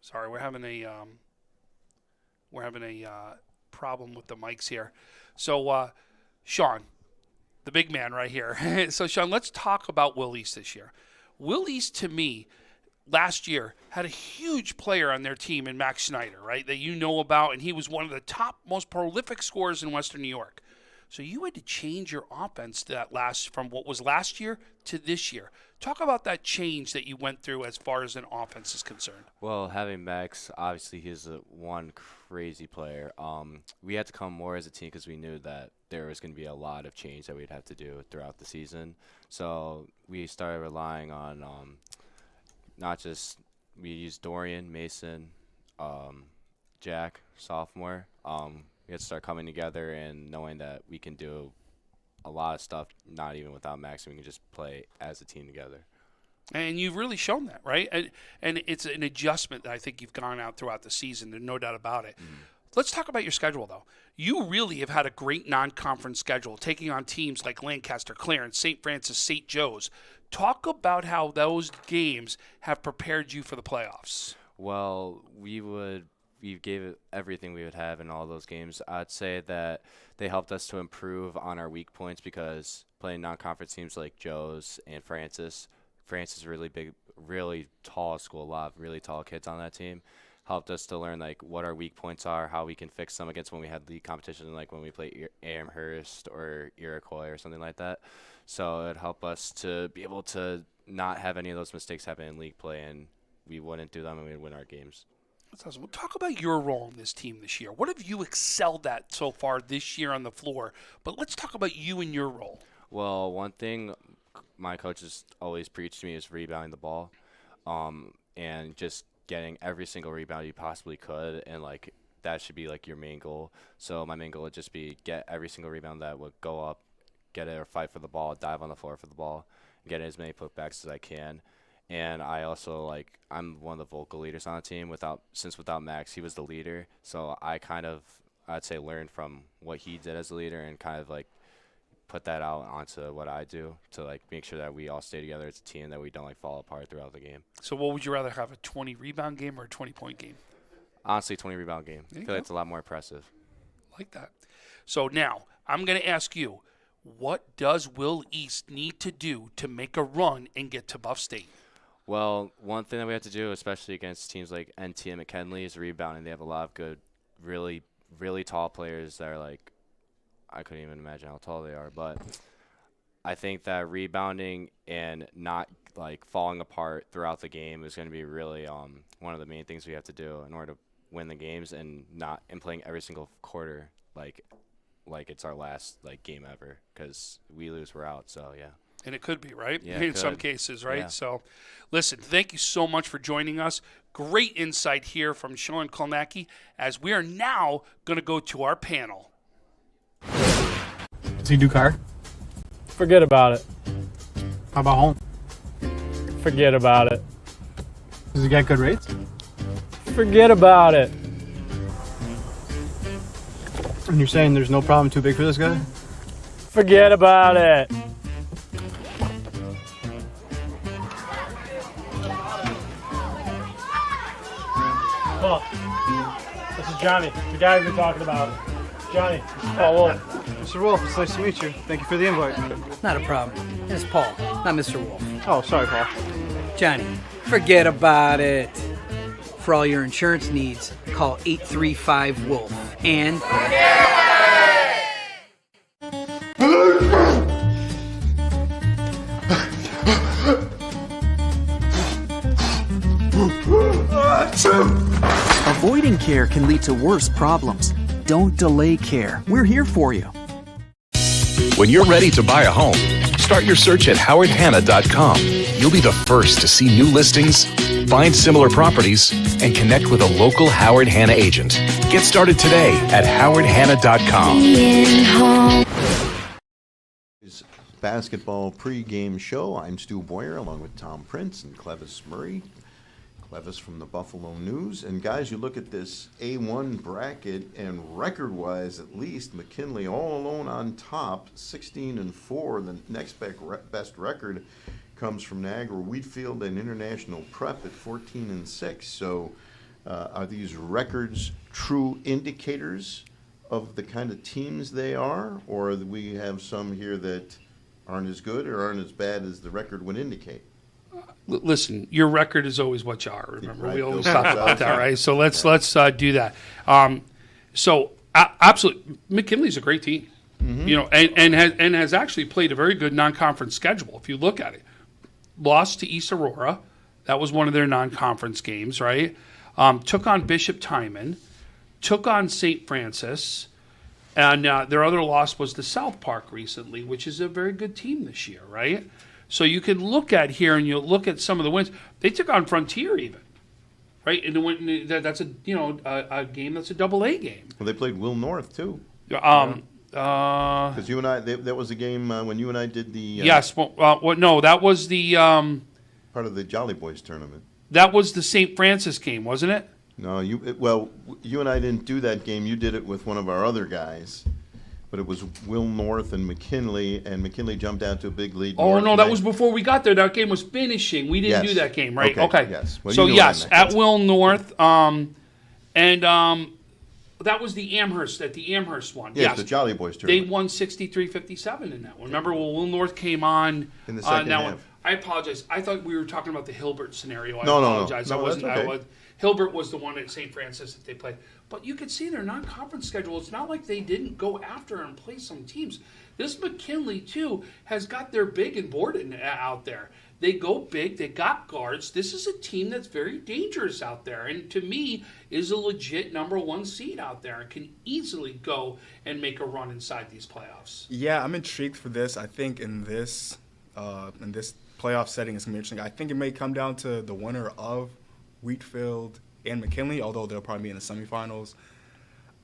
S4: Sorry, we're having a problem with the mics here. So, Sean, the big man right here. So, Sean, let's talk about Will East this year. Will East, to me, last year had a huge player on their team in Max Schneider, right, that you know about, and he was one of the top, most prolific scorers in Western New York. So you had to change your offense from what was last year to this year. Talk about that change that you went through as far as an offense is concerned.
S22: Well, having Max, obviously he's one crazy player. We had to come more as a team because we knew that there was going to be a lot of change that we'd have to do throughout the season. So we started relying on not just – we used Dorian, Mason, Jack, sophomore. We had to start coming together and knowing that we can do a lot of stuff, not even without Max, and we can just play as a team together.
S4: And you've really shown that, right? And it's an adjustment that I think you've gone out throughout the season. There's no doubt about it. Let's talk about your schedule, though. You really have had a great non-conference schedule, taking on teams like Lancaster, Clarence, St. Francis, St. Joe's. Talk about how those games have prepared you for the playoffs.
S22: Well, we gave it everything we would have in all those games. I'd say that they helped us to improve on our weak points because playing non-conference teams like Joe's and Francis is really big, really tall school, a lot of really tall kids on that team. Helped us to learn like what our weak points are, how we can fix them against when we had league competition, like when we play Amherst or Iroquois or something like that. So it helped us to be able to not have any of those mistakes happen in league play, and we wouldn't do them and we'd win our games.
S4: That's awesome. Well, talk about your role in this team this year. What have you excelled at so far this year on the floor? But let's talk about you and your role.
S22: Well, one thing my coaches always preached to me is rebounding the ball, and just getting every single rebound you possibly could, and like that should be like your main goal. So my main goal would just be get every single rebound that would go up, get it or fight for the ball, dive on the floor for the ball, and get as many putbacks as I can. And I also I'm one of the vocal leaders on the team. Without Max, he was the leader. So I I'd say learned from what he did as a leader and kind of like put that out onto what I do to like make sure that we all stay together as a team, that we don't fall apart throughout the game.
S4: So what would you rather have, a 20 rebound game or a 20-point game?
S22: Honestly, 20 rebound game. I feel like it's a lot more impressive.
S4: Like that. So now I'm going to ask you, what does Will East need to do to make a run and get to Buff State?
S22: Well, one thing that we have to do, especially against teams like NT and McKinley, is rebounding. They have a lot of good, really, really tall players that are like, I couldn't even imagine how tall they are. But I think that rebounding and not like falling apart throughout the game is going to be really one of the main things we have to do in order to win the games, and playing every single quarter like it's our last game ever, because we lose, we're out. So yeah.
S4: And it could be, right?
S22: Yeah,
S4: in some cases, right?
S22: Yeah.
S4: So, listen, thank you so much for joining us. Great insight here from Sean Kolnacki, as we are now going to go to our panel.
S8: Does he do car?
S7: Forget about it.
S8: How about home?
S7: Forget about it.
S8: Does he get good rates?
S7: Forget about it.
S8: And you're saying there's no problem too big for this guy?
S7: Forget about it. Look, this is Johnny, the guy we've been talking about. Johnny, this is Paul Wolf.
S8: Mr. Wolf, it's nice to meet you. Thank you for the invite.
S10: Not a problem. It's Paul, not Mr. Wolf.
S8: Oh, sorry, Paul.
S10: Johnny, forget about it. For all your insurance needs, call 835-WOLF. And...
S11: Avoiding care can lead to worse problems. Don't delay care. We're here for you.
S12: When you're ready to buy a home, start your search at howardhanna.com. You'll be the first to see new listings, find similar properties, and connect with a local Howard Hanna agent. Get started today at howardhanna.com.
S13: Basketball pregame show. I'm Stu Boyer along with Tom Prince and Clevis Murray. Clevis from the Buffalo News. And guys, you look at this A1 bracket, and record-wise at least, McKinley all alone on top, 16-4. The next best record comes from Niagara Wheatfield and International Prep at 14-6. So are these records true indicators of the kind of teams they are, or do we have some here that aren't as good or aren't as bad as the record would indicate?
S4: Listen, your record is always what you are. Remember,
S13: Right.
S4: we always
S13: Those
S4: talk
S13: are
S4: about that,
S13: right.
S4: right? So let's do that. Absolutely, McKinley's a great team, you know, and has actually played a very good non-conference schedule. If you look at it, lost to East Aurora, that was one of their non-conference games, right? Took on Bishop Timon, took on St. Francis, and their other loss was to South Park recently, which is a very good team this year, right? So you can look at here and you'll look at some of the wins. They took on Frontier even, right? And that's a game that's a AA game.
S13: Well, they played Will North too.
S4: Because
S13: you and I, that was a game when you and I did the
S4: yes. No, that was the
S13: part of the Jolly Boys tournament.
S4: That was the St. Francis game, wasn't it?
S13: No, you and I didn't do that game. You did it with one of our other guys. But it was Will North and McKinley jumped out to a big lead.
S4: Oh, no, that was before we got there. That game was finishing. We didn't do that game, right? Okay.
S13: Yes. Well,
S4: so, yes, at Will North. And that was the Amherst one.
S13: Yes, the Jolly Boys tournament.
S4: They won 63-57 in that one. Remember, Will North came on
S13: in the second
S4: that
S13: half.
S4: one. I apologize. I thought we were talking about the Hilbert scenario. I
S13: No.
S4: apologize.
S13: No,
S4: I wasn't.
S13: that's okay.
S4: Hilbert was the one at St. Francis that they played. But you could see their non-conference schedule. It's not like they didn't go after and play some teams. This McKinley, too, has got their big and Borden out there. They go big. They got guards. This is a team that's very dangerous out there. And to me, is a legit number one seed out there and can easily go and make a run inside these playoffs.
S14: Yeah, I'm intrigued for this. I think in this playoff setting, it's going to be interesting. I think it may come down to the winner of Wheatfield and McKinley, although they'll probably be in the semifinals.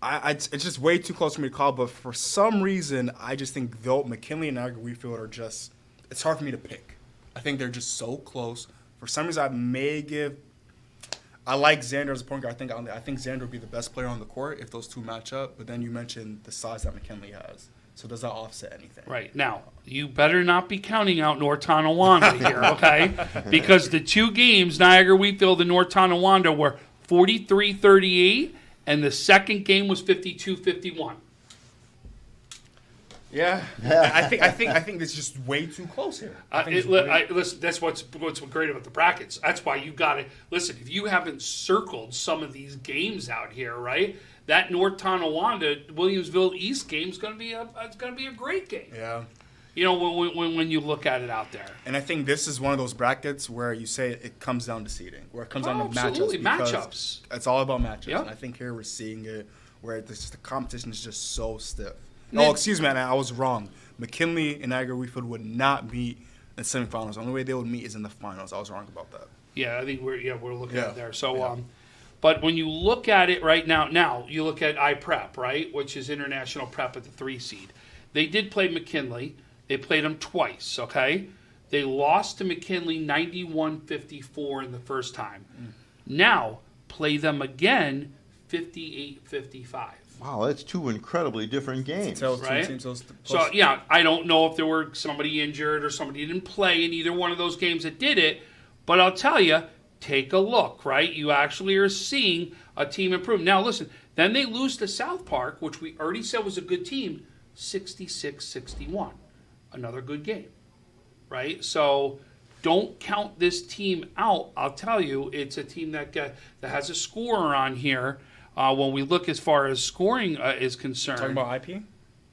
S14: It's just way too close for me to call, but for some reason, I just think though McKinley and Niagara Wheatfield are just, it's hard for me to pick. I think they're just so close. For some reason, I like Xander as a point guard. I think Xander would be the best player on the court if those two match up, but then you mentioned the size that McKinley has. So does that offset anything?
S4: Right. Now, you better not be counting out North Tonawanda here, okay? Because the two games, Niagara Wheatfield and North Tonawanda, were 43-38, and the second game was 52-51.
S14: Yeah. I think it's just way too close here.
S4: Listen, that's what's great about the brackets. That's why you got to listen. If you haven't circled some of these games out here, right? That North Tonawanda Williamsville East game is going to be a great game.
S14: Yeah.
S4: You know, when you look at it out there.
S14: And I think this is one of those brackets where you say it comes down to seeding, where it comes down to matchups. It's all about matchups.
S4: Yep.
S14: And I think here we're seeing it where the competition is just so stiff. Oh, excuse me, I was wrong. McKinley and Niagara Wheatfield would not meet in the semifinals. The only way they would meet is in the finals. I was wrong about that.
S4: Yeah, I think we're looking at it there. So, but when you look at it right now you look at IPrep, right, which is International Prep at the 3 seed. they did play McKinley. They played them twice, okay? They lost to McKinley 91-54 in the first time. Now, play them again 58-55.
S13: Wow, that's two incredibly different games.
S4: Right? So, yeah, I don't know if there were somebody injured or somebody didn't play in either one of those games that did it, but I'll tell you, take a look, right? You actually are seeing a team improve. Now, listen, then they lose to South Park, which we already said was a good team, 66-61. Another good game, right? So don't count this team out. I'll tell you, it's a team that has a scorer on here. When we look as far as scoring is concerned.
S14: Talking about IP?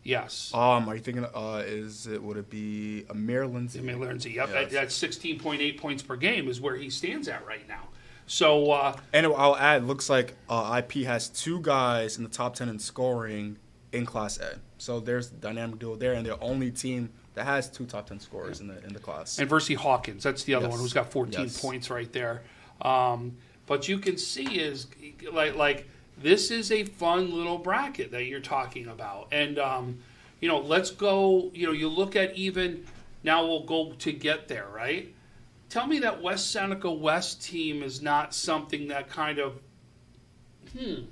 S4: Yes.
S14: Are you thinking? Would it be Amir Lindsay?
S4: Amir Lindsay. Yep. Yes. That's 16.8 points per game is where he stands at right now. So.
S14: And I'll add. Looks like IP has two guys in the top 10 in scoring in Class A. So there's a dynamic duo there, and they're the only team that has two top 10 scorers in the class.
S4: And Versi Hawkins, that's the other one who's got 14 points right there. But you can see is like this is a fun little bracket that you're talking about. And, let's go, you look at even, now we'll go to get there, right? Tell me that West Seneca West team is not something that kind of, The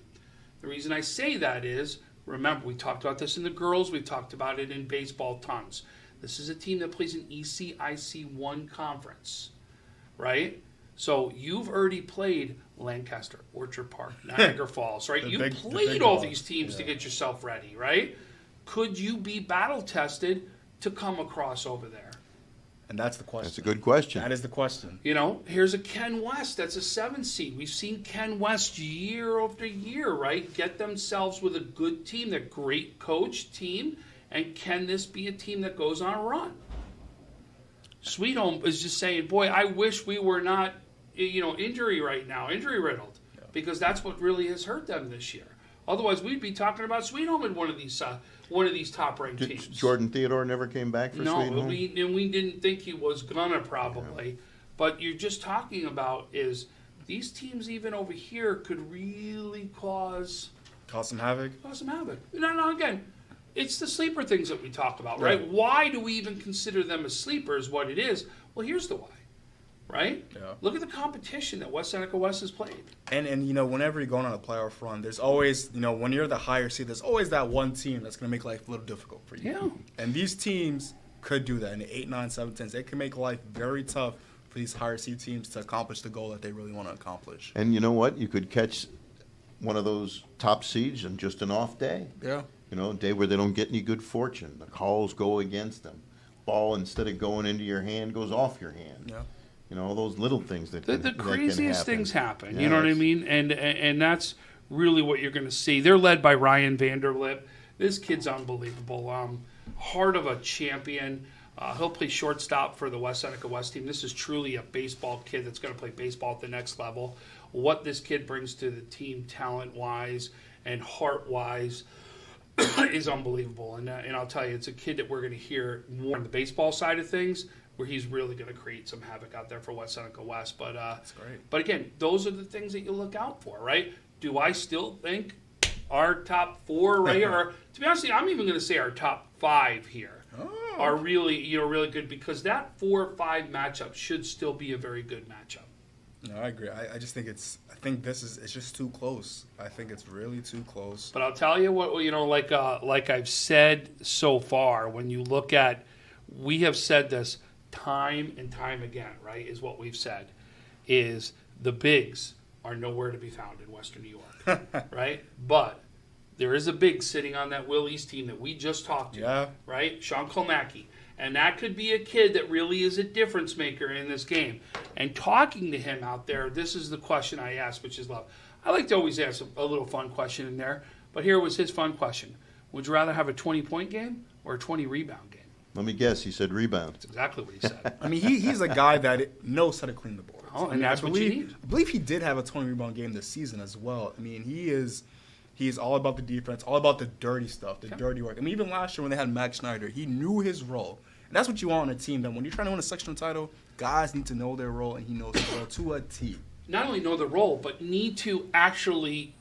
S4: reason I say that is, remember, we talked about this in the girls, we've talked about it in baseball tons. This is a team that plays an ECIC1 conference, right? So you've already played Lancaster, Orchard Park, Niagara Falls, right? You played all these teams to get yourself ready, right? Could you be battle tested to come across over there?
S14: And that's the question.
S13: That's a good question.
S14: That is the question.
S4: Here's a Ken West. That's a 7 seed. We've seen Ken West year after year, right? Get themselves with a good team, that great coach team. And can this be a team that goes on a run? Sweet Home is just saying, boy, I wish we were not, injury riddled, because that's what really has hurt them this year. Otherwise, we'd be talking about Sweet Home in one of these top-ranked teams.
S13: Jordan Theodore never came back for Sweet Home?
S4: No, we didn't think he was gonna probably. Yeah. But you're just talking about is these teams even over here could really cause
S14: some havoc.
S4: No, again, it's the sleeper things that we talk about, right? Yeah. Why do we even consider them as sleepers? What it is? Well, here's the why. Right? Yeah. Look at the competition that West Seneca West has played.
S14: And whenever you're going on a playoff run, there's always, when you're the higher seed, there's always that one team that's going to make life a little difficult for you.
S4: Yeah.
S14: And these teams could do that in the 8, 9, 7, 10s. They can make life very tough for these higher seed teams to accomplish the goal that they really want to accomplish.
S13: And you know what? You could catch one of those top seeds on just an off day.
S14: Yeah.
S13: A day where they don't get any good fortune. The calls go against them. Ball, instead of going into your hand, goes off your hand.
S14: Yeah.
S13: All those little things that
S4: the craziest things happen.
S13: Yeah,
S4: you know what I mean? And that's really what you're going to see. They're led by Ryan Vanderlip. This kid's unbelievable. Heart of a champion. He'll play shortstop for the West Seneca West team. This is truly a baseball kid that's going to play baseball at the next level. What this kid brings to the team, talent-wise and heart-wise, is unbelievable. And I'll tell you, it's a kid that we're going to hear more on the baseball side of things, where he's really going to create some havoc out there for West Seneca West. But
S14: that's great.
S4: But again, those are the things that you look out for, right? Do I still think our top 4 right here, or to be honest with you, I'm even going to say our top 5 here are really, really good, because that 4-5 matchup should still be a very good matchup.
S14: No, I agree. I just think it's just too close. I think it's really too close.
S4: But I'll tell you what, like I've said so far, when you look at, we have said this time and time again, right, is what we've said, is the bigs are nowhere to be found in Western New York, right? But there is a big sitting on that Will East team that we just talked to, right? Sean Kolmacki. And that could be a kid that really is a difference maker in this game. And talking to him out there, this is the question I asked, which is love. I like to always ask a little fun question in there, but here was his fun question. Would you rather have a 20-point game or a 20-rebound game?
S13: Let me guess, he said rebound.
S4: That's exactly what he said.
S14: I mean, he's a guy that knows how to clean the boards.
S4: Oh, and that's what you need.
S14: I believe he did have a 20-rebound game this season as well. I mean, he is all about the defense, all about the dirty stuff, the dirty work. I mean, even last year when they had Max Schneider, he knew his role. And that's what you want on a team, that when you're trying to win a sectional title, guys need to know their role, and he knows his role to a T.
S4: Not only know the role, but need to actually,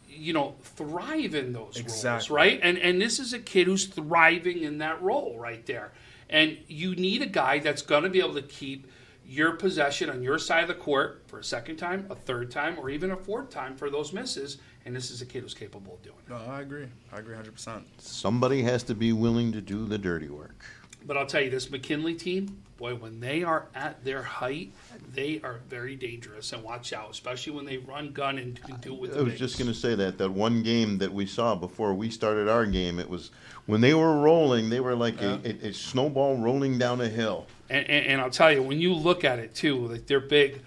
S4: thrive in those roles,
S14: Exactly.
S4: right? And this is a kid who's thriving in that role right there. And you need a guy that's going to be able to keep your possession on your side of the court for a second time, a third time, or even a fourth time for those misses. And this is a kid who's capable of doing it.
S14: No, I agree 100%.
S13: Somebody has to be willing to do the dirty work.
S4: But I'll tell you, this McKinley team, boy, when they are at their height, they are very dangerous. And watch out, especially when they run gun and can do it with the
S13: I was
S4: bigs.
S13: just going to say that one game that we saw before we started our game, it was when they were rolling, they were like a snowball rolling down a hill.
S4: And I'll tell you, when you look at it, too, like they're big.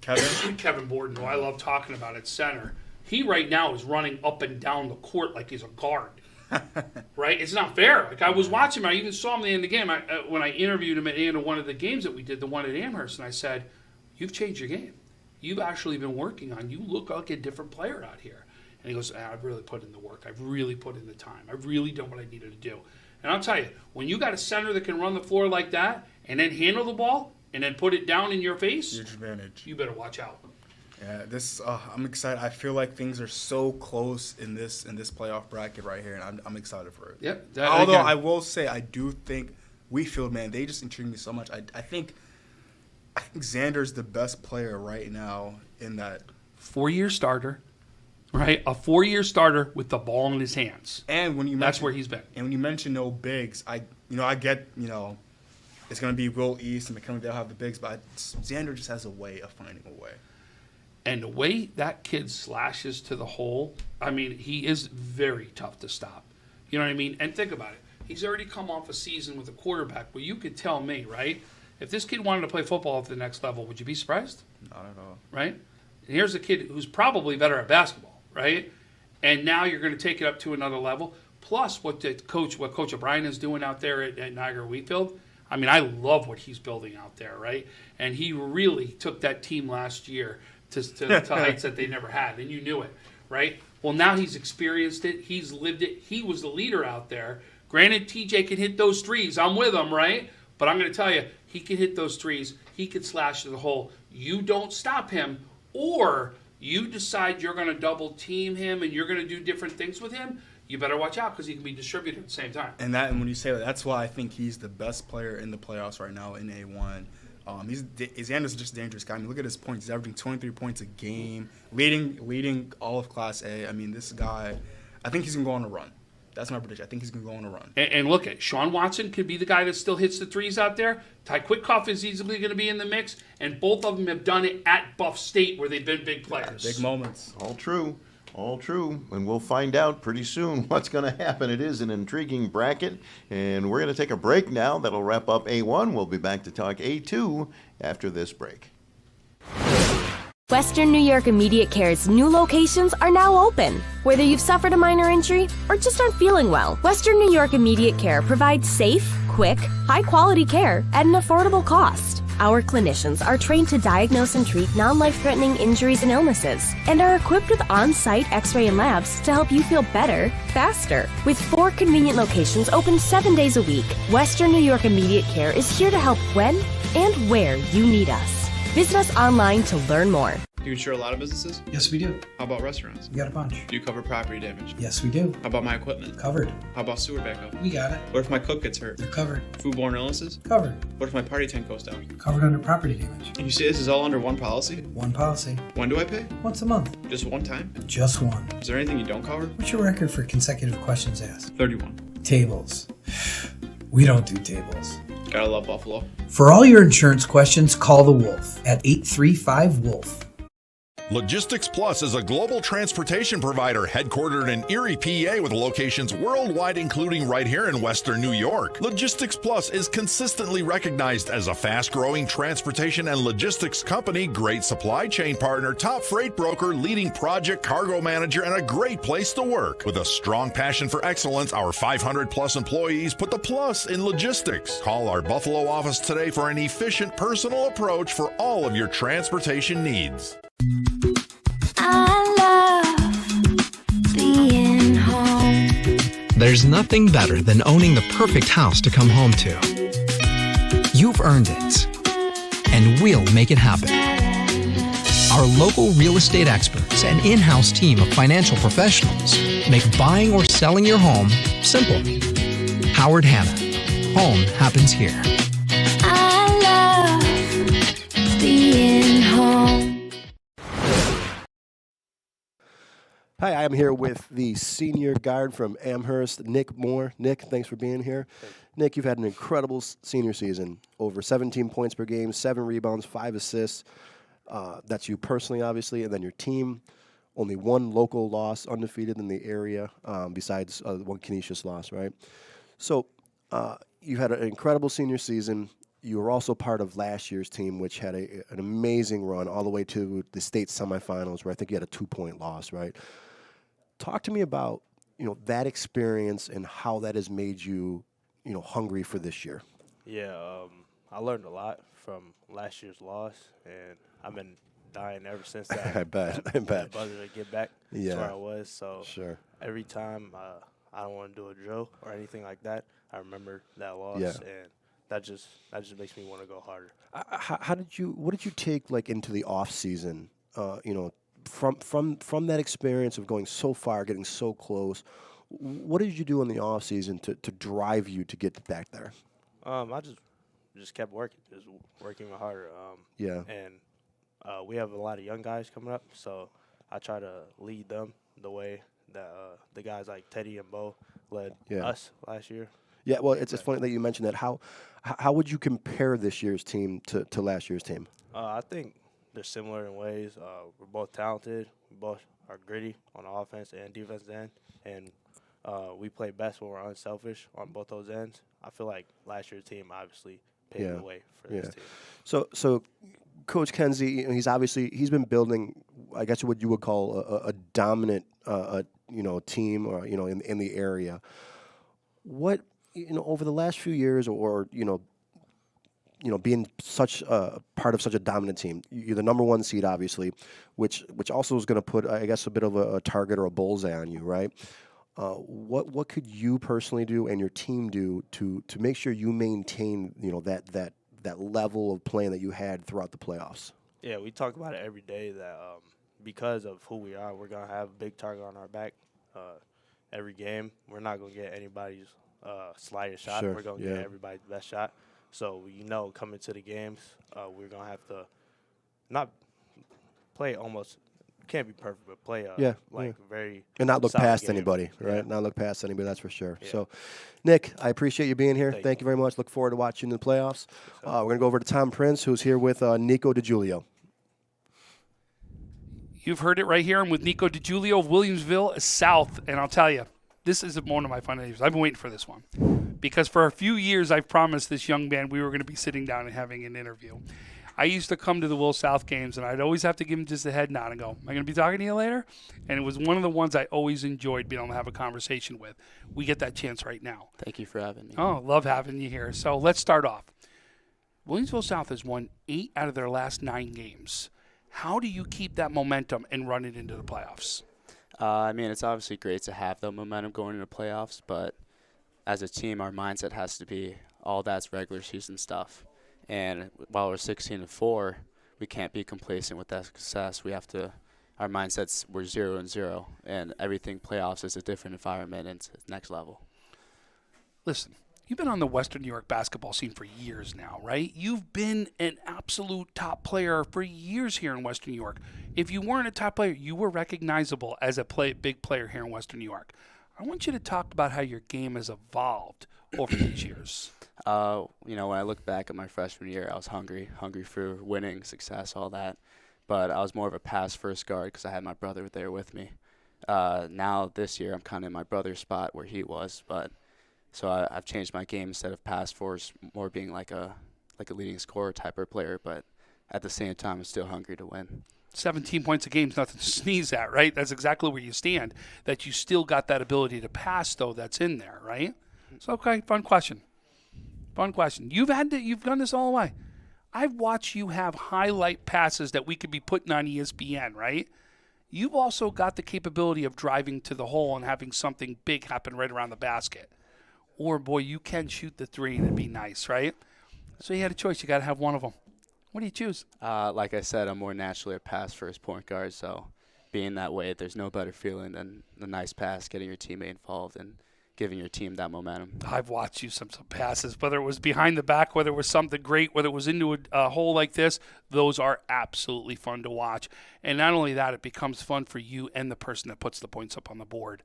S4: Kevin Borden, who I love talking about at center, he right now is running up and down the court like he's a guard. Right? It's not fair. Like I was watching him. I even saw him at the end of the game. When I interviewed him at the end of one of the games that we did, the one at Amherst, and I said, "You've changed your game. You've actually been working on. You look like a different player out here." And he goes, "I've really put in the work. I've really put in the time. I've really done what I needed to do." And I'll tell you, when you got a center that can run the floor like that and then handle the ball and then put it down in your face,
S14: huge advantage.
S4: You better watch out.
S14: Yeah, I'm excited. I feel like things are so close in this playoff bracket right here, and I'm excited for it.
S4: Yep.
S14: Although I will say, I do think Wheatfield, man, they just intrigue me so much. I think Xander's the best player right now in that
S4: 4-year starter, right? A 4-year starter with the ball in his hands.
S14: And when you
S4: that's where he's been.
S14: And when you mention no bigs, I get it's going to be Will East and McKinley. They'll have the bigs, but Xander just has a way of finding a way.
S4: And the way that kid slashes to the hole, I mean, he is very tough to stop. You know what I mean? And think about it. He's already come off a season with a quarterback. Well, you could tell me, right? If this kid wanted to play football at the next level, would you be surprised?
S14: Not at all.
S4: Right? And here's a kid who's probably better at basketball, right? And now you're going to take it up to another level. Plus, what Coach O'Brien is doing out there at Niagara Wheatfield, I mean, I love what he's building out there, right? And he really took that team last year to heights that they never had, and you knew it, right? Well, now he's experienced it. He's lived it. He was the leader out there. Granted, TJ can hit those threes. I'm with him, right? But I'm going to tell you, he can hit those threes. He can slash to the hole. You don't stop him, or you decide you're going to double team him and you're going to do different things with him, you better watch out because he can be distributed at the same time.
S14: And when you say that, that's why I think he's the best player in the playoffs right now in A1. Xander's just a dangerous guy. I mean, look at his points. He's averaging 23 points a game, leading all of Class A. I mean, this guy, I think he's going to go on a run. That's my prediction. I think he's going to go on a run.
S4: And look at Sean Watson could be the guy that still hits the threes out there. Ty Quitkoff is easily going to be in the mix, and both of them have done it at Buff State where they've been big players.
S14: Big moments.
S13: All true. And we'll find out pretty soon what's going to happen. It is an intriguing bracket, and we're going to take a break now. That'll wrap up A1. We'll be back to talk A2 after this break.
S18: Western New York Immediate Care's new locations are now open. Whether you've suffered a minor injury or just aren't feeling well, Western New York Immediate Care provides safe, quick, high-quality care at an affordable cost. Our clinicians are trained to diagnose and treat non-life-threatening injuries and illnesses and are equipped with on-site x-ray and labs to help you feel better, faster. With 4 convenient locations open 7 days a week, Western New York Immediate Care is here to help when and where you need us. Visit us online to learn more.
S16: Do you insure a lot of businesses?
S17: Yes, we do.
S16: How about restaurants?
S17: We got a bunch.
S16: Do you cover property damage?
S17: Yes, we do.
S16: How about my equipment?
S17: Covered.
S16: How about sewer backup?
S17: We got it.
S16: What if my cook gets hurt?
S17: You're covered.
S16: Foodborne illnesses?
S17: Covered.
S16: What if my party tent goes down?
S17: Covered under property damage.
S16: And you say this is all under one policy?
S17: One policy.
S16: When do I pay?
S17: Once a month.
S16: Just one time?
S17: Just one.
S16: Is there anything you don't cover?
S17: What's your record for consecutive questions asked?
S16: 31.
S17: Tables. We don't do tables.
S16: Gotta love Buffalo.
S17: For all your insurance questions, call the Wolf at 835-WOLF.
S5: Logistics Plus is a global transportation provider headquartered in Erie, PA with locations worldwide, including right here in Western New York. Logistics Plus is consistently recognized as a fast-growing transportation and logistics company, great supply chain partner, top freight broker, leading project cargo manager, and a great place to work. With a strong passion for excellence, our 500-plus employees put the plus in logistics. Call our Buffalo office today for an efficient, personal approach for all of your transportation needs.
S15: I love being home.
S2: There's nothing better than owning the perfect house to come home to. You've earned it, and we'll make it happen. Our local real estate experts and in-house team of financial professionals make buying or selling your home simple. Howard Hanna. Home happens here.
S15: I love being home.
S20: Hi, I am here with the senior guard from Amherst, Nick Moore. Nick, thanks for being here. Nick, you've had an incredible senior season. Over 17 points per game, 7 rebounds, 5 assists. That's you personally, obviously, and then your team. Only one local loss, undefeated in the area, besides one Canisius loss, right? So you had an incredible senior season. You were also part of last year's team, which had an amazing run all the way to the state semifinals, where I think you had a 2-point loss, right? Talk to me about that experience and how that has made you hungry for this year.
S9: Yeah, I learned a lot from last year's loss, and I've been dying ever since that.
S20: I bet.
S9: Buzzer to get back to
S20: Yeah.
S9: where I was. So
S20: Sure.
S9: every time I don't want to do a drill or anything like that, I remember that loss,
S20: Yeah.
S9: and that just makes me want to go harder.
S20: What did you take into the off season? From that experience of going so far, getting so close. What did you do in the off season to drive you to get back there?
S9: I just kept working, harder.
S20: Yeah.
S9: And we have a lot of young guys coming up, so I try to lead them the way that the guys like Teddy and Bo led us last year.
S20: Yeah, well, it's funny that you mentioned that. How would you compare this year's team to last year's team?
S9: I think they're similar in ways. We're both talented. We both are gritty on the offense and defense end, and we play best when we're unselfish on both those ends. I feel like last year's team obviously paved the way for this team.
S20: So Coach Kenzie, he's been building, I guess what you would call a dominant team or in the area. What over the last few years, or being such a part of such a dominant team, you're the number 1 seed, obviously, which also is going to put, I guess, a bit of a target or a bullseye on you, right? What could you personally do and your team do to make sure you maintain that level of playing that you had throughout the playoffs?
S9: Yeah, we talk about it every day that because of who we are, we're going to have a big target on our back every game. We're not going to get anybody's slightest shot.
S20: Sure,
S9: We're going to get everybody's best shot. So, coming to the games, we're going to have to not play almost – can't be perfect, but play very
S20: and not look
S9: solid
S20: past
S9: game.
S20: anybody, right?
S9: Yeah.
S20: Not look past anybody, that's for sure. Yeah. So, Nick, I appreciate you being here. Thank you very much. Look forward to watching you in the playoffs. We're going to go over to Tom Prince, who's here with Nico DiGiulio.
S4: You've heard it right here. I'm with Nico DiGiulio of Williamsville South, and I'll tell you, this is one of my fun days. I've been waiting for this one because for a few years I've promised this young man we were going to be sitting down and having an interview. I used to come to the Will South games, and I'd always have to give him just a head nod and go, am I going to be talking to you later? And it was one of the ones I always enjoyed being able to have a conversation with. We get that chance right now.
S19: Thank you for having me.
S4: Oh, love having you here. So let's start off. Williamsville South has won 8 out of their last 9 games. How do you keep that momentum and run it into the playoffs?
S19: It's obviously great to have the momentum going into playoffs, but as a team, our mindset has to be all that's regular season stuff. And while we're 16-4, we can't be complacent with that success. We have to. Our mindsets we're 0-0, and everything playoffs is a different environment and it's next level.
S4: Listen, you've been on the Western New York basketball scene for years now, right? You've been an absolute top player for years here in Western New York. If you weren't a top player, you were recognizable as a big player here in Western New York. I want you to talk about how your game has evolved over these years.
S19: When I look back at my freshman year, I was hungry for winning, success, all that. But I was more of a pass-first guard because I had my brother there with me. Now this year, I'm kind of in my brother's spot where he was. So I've changed my game instead of pass-first, more being like a leading scorer type of player. But at the same time, I'm still hungry to win.
S4: 17 points a game is nothing to sneeze at, right? That's exactly where you stand. That you still got that ability to pass, though, that's in there, right? So, okay, fun question. You've done this all the way. I've watched you have highlight passes that we could be putting on ESPN, right? You've also got the capability of driving to the hole and having something big happen right around the basket. Or, boy, you can shoot the three and it'd be nice, right? So you had a choice. You got to have one of them. What do you choose?
S19: Like I said, I'm more naturally a pass-first point guard, so being that way, there's no better feeling than a nice pass, getting your teammate involved, and giving your team that momentum.
S4: I've watched you some passes, whether it was behind the back, whether it was something great, whether it was into a hole like this. Those are absolutely fun to watch. And not only that, it becomes fun for you and the person that puts the points up on the board.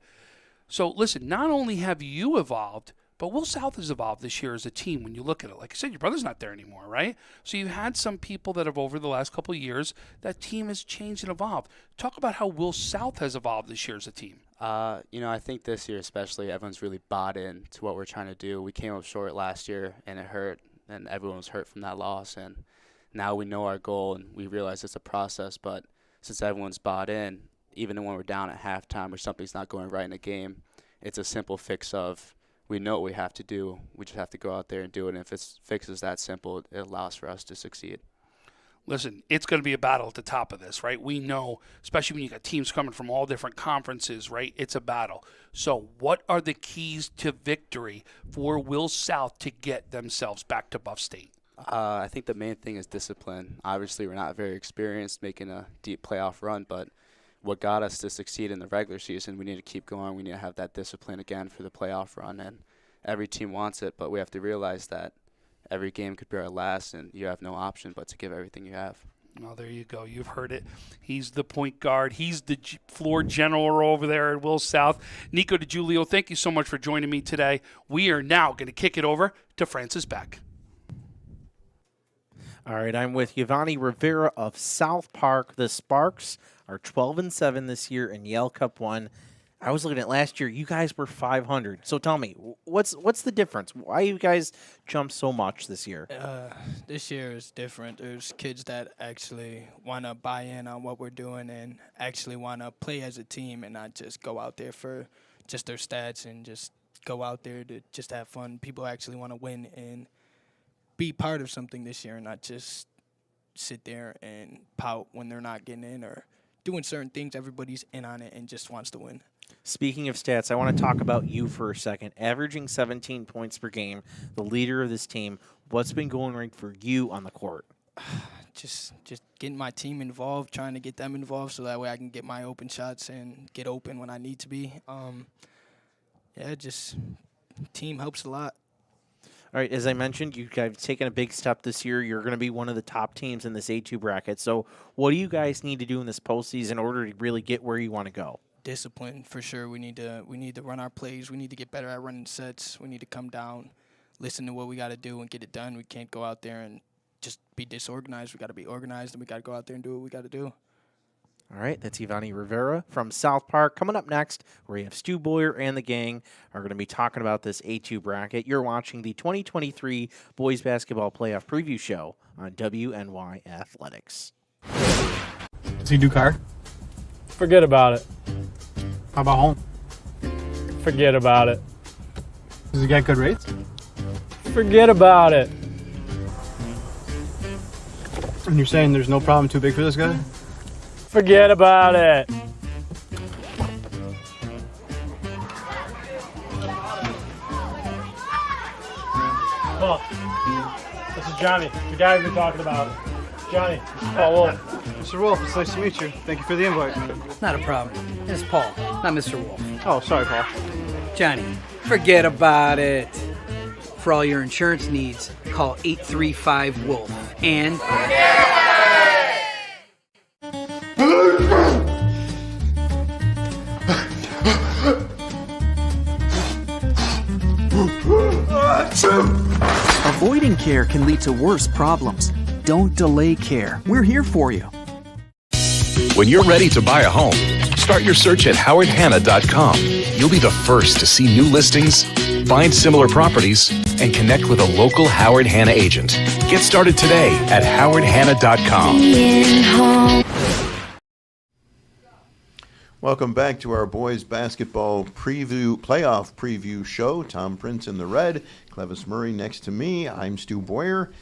S4: So listen, not only have you evolved, but Will South has evolved this year as a team when you look at it. Like I said, your brother's not there anymore, right? So you've had some people that have, over the last couple of years, that team has changed and evolved. Talk about how Will South has evolved this year as a team.
S19: I think this year especially, everyone's really bought in to what we're trying to do. We came up short last year, and it hurt, and everyone was hurt from that loss. And now we know our goal, and we realize it's a process. But since everyone's bought in, even when we're down at halftime or something's not going right in a game, it's a simple fix of we know what we have to do. We just have to go out there and do it. And if it's fixes that simple, it allows for us to succeed.
S4: Listen, it's going to be a battle at the top of this, right? We know, especially when you got teams coming from all different conferences, right? It's a battle. So what are the keys to victory for Will South to get themselves back to Buff State?
S19: I think the main thing is discipline. Obviously, we're not very experienced making a deep playoff run, but what got us to succeed in the regular season, we need to keep going. We need to have that discipline again for the playoff run, and every team wants it, but we have to realize that every game could be our last, and you have no option but to give everything you have.
S4: Well, there you go. You've heard it. He's the point guard. He's the floor general over there at Will South. Nico DiGiulio, thank you so much for joining me today. We are now going to kick it over to Francis Beck.
S3: All right, I'm with Giovanni Rivera of South Park. The Sparks are 12-7 this year in Yale Cup 1. I was looking at last year. You guys were 500. So tell me, what's the difference? Why you guys jumped so much this year?
S1: This year is different. There's kids that actually want to buy in on what we're doing and actually want to play as a team and not just go out there for just their stats and just go out there to just have fun. People actually want to win and be part of something this year and not just sit there and pout when they're not getting in or doing certain things. Everybody's in on it and just wants to win.
S3: Speaking of stats, I want to talk about you for a second. Averaging 17 points per game, the leader of this team. What's been going right for you on the court?
S1: Just getting my team involved, trying to get them involved so that way I can get my open shots and get open when I need to be. Just team helps a lot.
S3: All right, as I mentioned, you guys have taken a big step this year. You're going to be one of the top teams in this A2 bracket. So what do you guys need to do in this postseason in order to really get where you want to go?
S1: Discipline, for sure. We need to run our plays. We need to get better at running sets. We need to come down, listen to what we got to do, and get it done. We can't go out there and just be disorganized. We got to be organized, and we got to go out there and do what we got to do.
S3: All right, that's Giovanni Rivera from South Park. Coming up next, we have Stu Boyer and the gang are going to be talking about this A2 bracket. You're watching the 2023 Boys Basketball Playoff Preview Show on WNY Athletics.
S8: Does he do car?
S7: Forget about it.
S8: How about home?
S7: Forget about it.
S8: Does he get good rates?
S7: Forget about it.
S8: And you're saying there's no problem too big for this guy?
S7: Forget about it. Oh, this is Johnny, the guy we've been talking about. Johnny, Paul Wolf.
S8: Mr. Wolf, it's nice to meet you. Thank you for the invite.
S10: Not a problem. It's Paul, not Mr. Wolf.
S8: Oh, sorry, Paul.
S10: Johnny, forget about it. For all your insurance needs, call 835-WOLF. And...
S11: Avoiding care can lead to worse problems. Don't delay care. We're here for you.
S12: When you're ready to buy a home, start your search at howardhanna.com. You'll be the first to see new listings, find similar properties, and connect with a local Howard Hanna agent. Get started today at howardhanna.com.
S13: Welcome back to our boys basketball playoff preview show. Tom Prince in the red, Clevis Murray next to me. I'm Stu Boyer.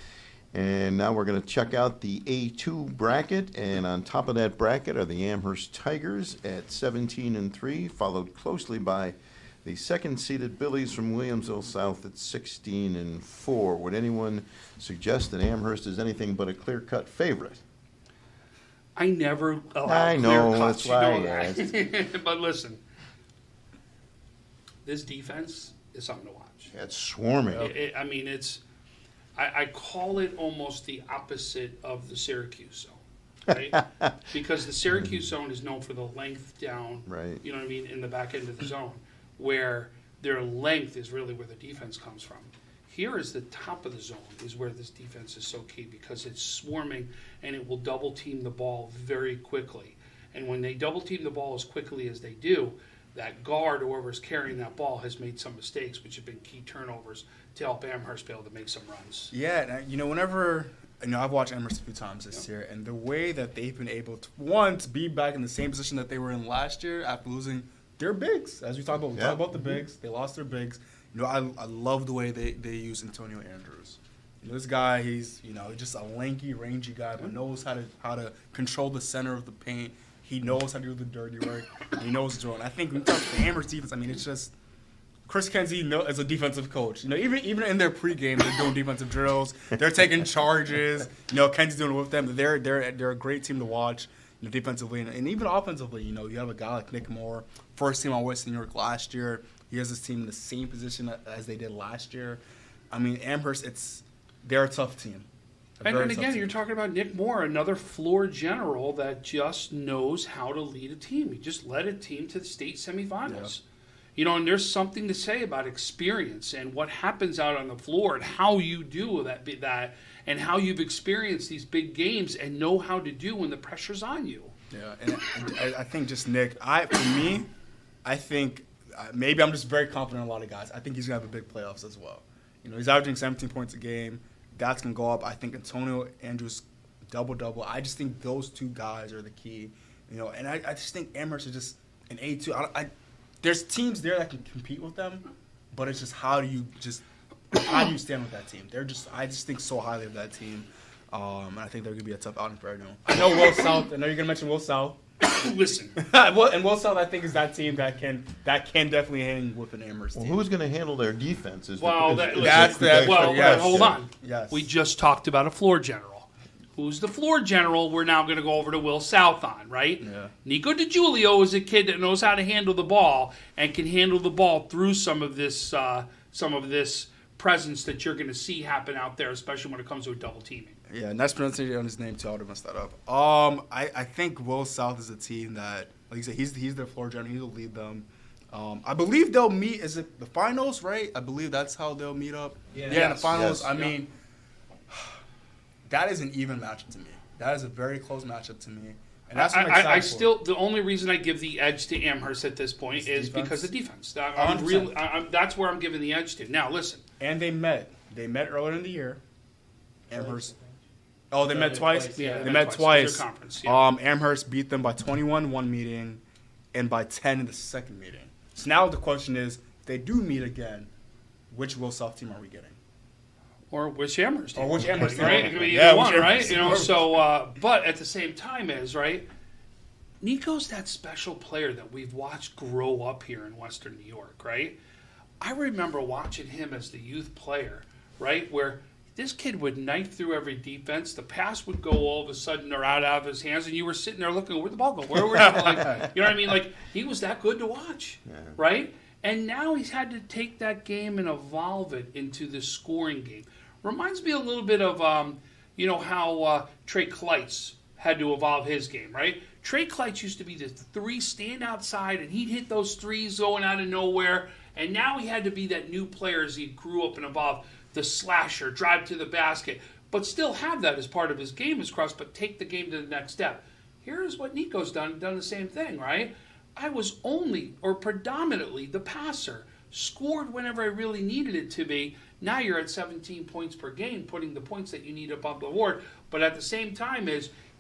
S13: And now we're going to check out the A2 bracket. And on top of that bracket are the Amherst Tigers at 17-3, followed closely by The second-seeded Billies from Williamsville South at 16-4. Would anyone suggest that Amherst is anything but a clear-cut favorite?
S4: I never allow
S13: I know,
S4: clear cuts.
S13: that's why
S4: You know
S13: I
S4: that. But listen, this defense is something to watch.
S13: Yeah, it's swarming.
S4: I mean, I call it almost the opposite of the Syracuse zone, right? Because the Syracuse zone is known for the length down,
S13: right?
S4: You know what I mean, in the back end of the zone, where their length is really where the defense comes from. Here is the top of the zone is where this defense is so key because it's swarming and it will double team the ball very quickly. And when they double team the ball as quickly as they do, that guard, whoever's carrying that ball, has made some mistakes, which have been key turnovers to help Amherst be able to make some runs.
S14: Yeah, whenever I've watched Amherst a few times this year, and the way that they've been able to be back in the same position that they were in last year after losing their bigs, as we talked about. We talked about the bigs. They lost their bigs. I love the way they use Antonio Andrews. This guy, he's just a lanky, rangy guy, but knows how to control the center of the paint. He knows how to do the dirty work. He knows the drill. And I think when you talk about the Amherst defense, it's just Chris Kenzie as a defensive coach. Even in their pregame, they're doing defensive drills. They're taking charges. Kenzie's doing it with them. They're a great team to watch. Defensively and even offensively. You have a guy like Nick Moore, first team on Western New York last year. He has his team in the same position as they did last year. Amherst, they're a tough team.
S4: And again, you're talking about Nick Moore, another floor general that just knows how to lead a team. He just led a team to the state semifinals. Yeah. And there's something to say about experience and what happens out on the floor and how you do that and how you've experienced these big games and know how to do when the pressure's on you.
S14: Yeah, and I think just Nick, I think maybe I'm just very confident in a lot of guys. I think he's going to have a big playoffs as well. He's averaging 17 points a game. That's going to go up. I think Antonio Andrews double-double. I just think those two guys are the key. And I just think Amherst is just an A2. There's teams there that can compete with them, but it's just how do you stand with that team? I just think so highly of that team. And I think they're going to be a tough outing for everyone. I know Will South. I know you're going to mention Will South.
S4: Listen,
S14: and Will South, I think, is that team that can definitely hang with an Amherst team.
S13: Well, who's going to handle their defense?
S4: Hold on.
S14: Yes.
S4: We just talked about a floor general. Who's the floor general? We're now going to go over to Will South on, right?
S14: Yeah.
S4: Nico DiGiulio is a kid that knows how to handle the ball and can handle the ball through some of this presence that you're going to see happen out there, especially when it comes to a double teaming.
S14: Yeah, nice pronunciation on his name too. I would have messed that up. I think Will South is a team that, like you said, he's their floor general. He'll lead them. I believe they'll meet. Is it the finals? Right? I believe that's how they'll meet up. Yeah, in the finals. Yes. That is an even matchup to me. That is a very close matchup to me. And that's what I'm excited for.
S4: The only reason I give the edge to Amherst at this point is because of defense. That's where I'm giving the edge to. Now, listen.
S14: And they met. They met earlier in the year. Amherst. Oh, they met twice?
S4: Yeah,
S14: they met twice.
S4: Conference, yeah.
S14: Amherst beat them by 21 in one meeting and by 10 in the second meeting. So now the question is, if they do meet again, which Will South team are we getting?
S4: Or which Amherst team?
S14: Or which Amherst team?
S4: Right? It could be either one, right? But at the same time right? Nico's that special player that we've watched grow up here in Western New York, right? I remember watching him as the youth player, right, where this kid would knife through every defense. The pass would go all of a sudden or out of his hands, and you were sitting there looking, where'd the ball go? You know what I mean? Like, he was that good to watch, right? And now he's had to take that game and evolve it into the scoring game. Reminds me a little bit of, how Trey Kleitz had to evolve his game, right? Trey Kleitz used to be the three stand outside, and he'd hit those threes going out of nowhere. And now he had to be that new player as he grew up and evolved, the slasher, drive to the basket, but still have that as part of his game as cross, but take the game to the next step. Here's what Nico's done the same thing, right? I was only or predominantly the passer, scored whenever I really needed it to be. Now you're at 17 points per game, putting the points that you need up on the board. But at the same time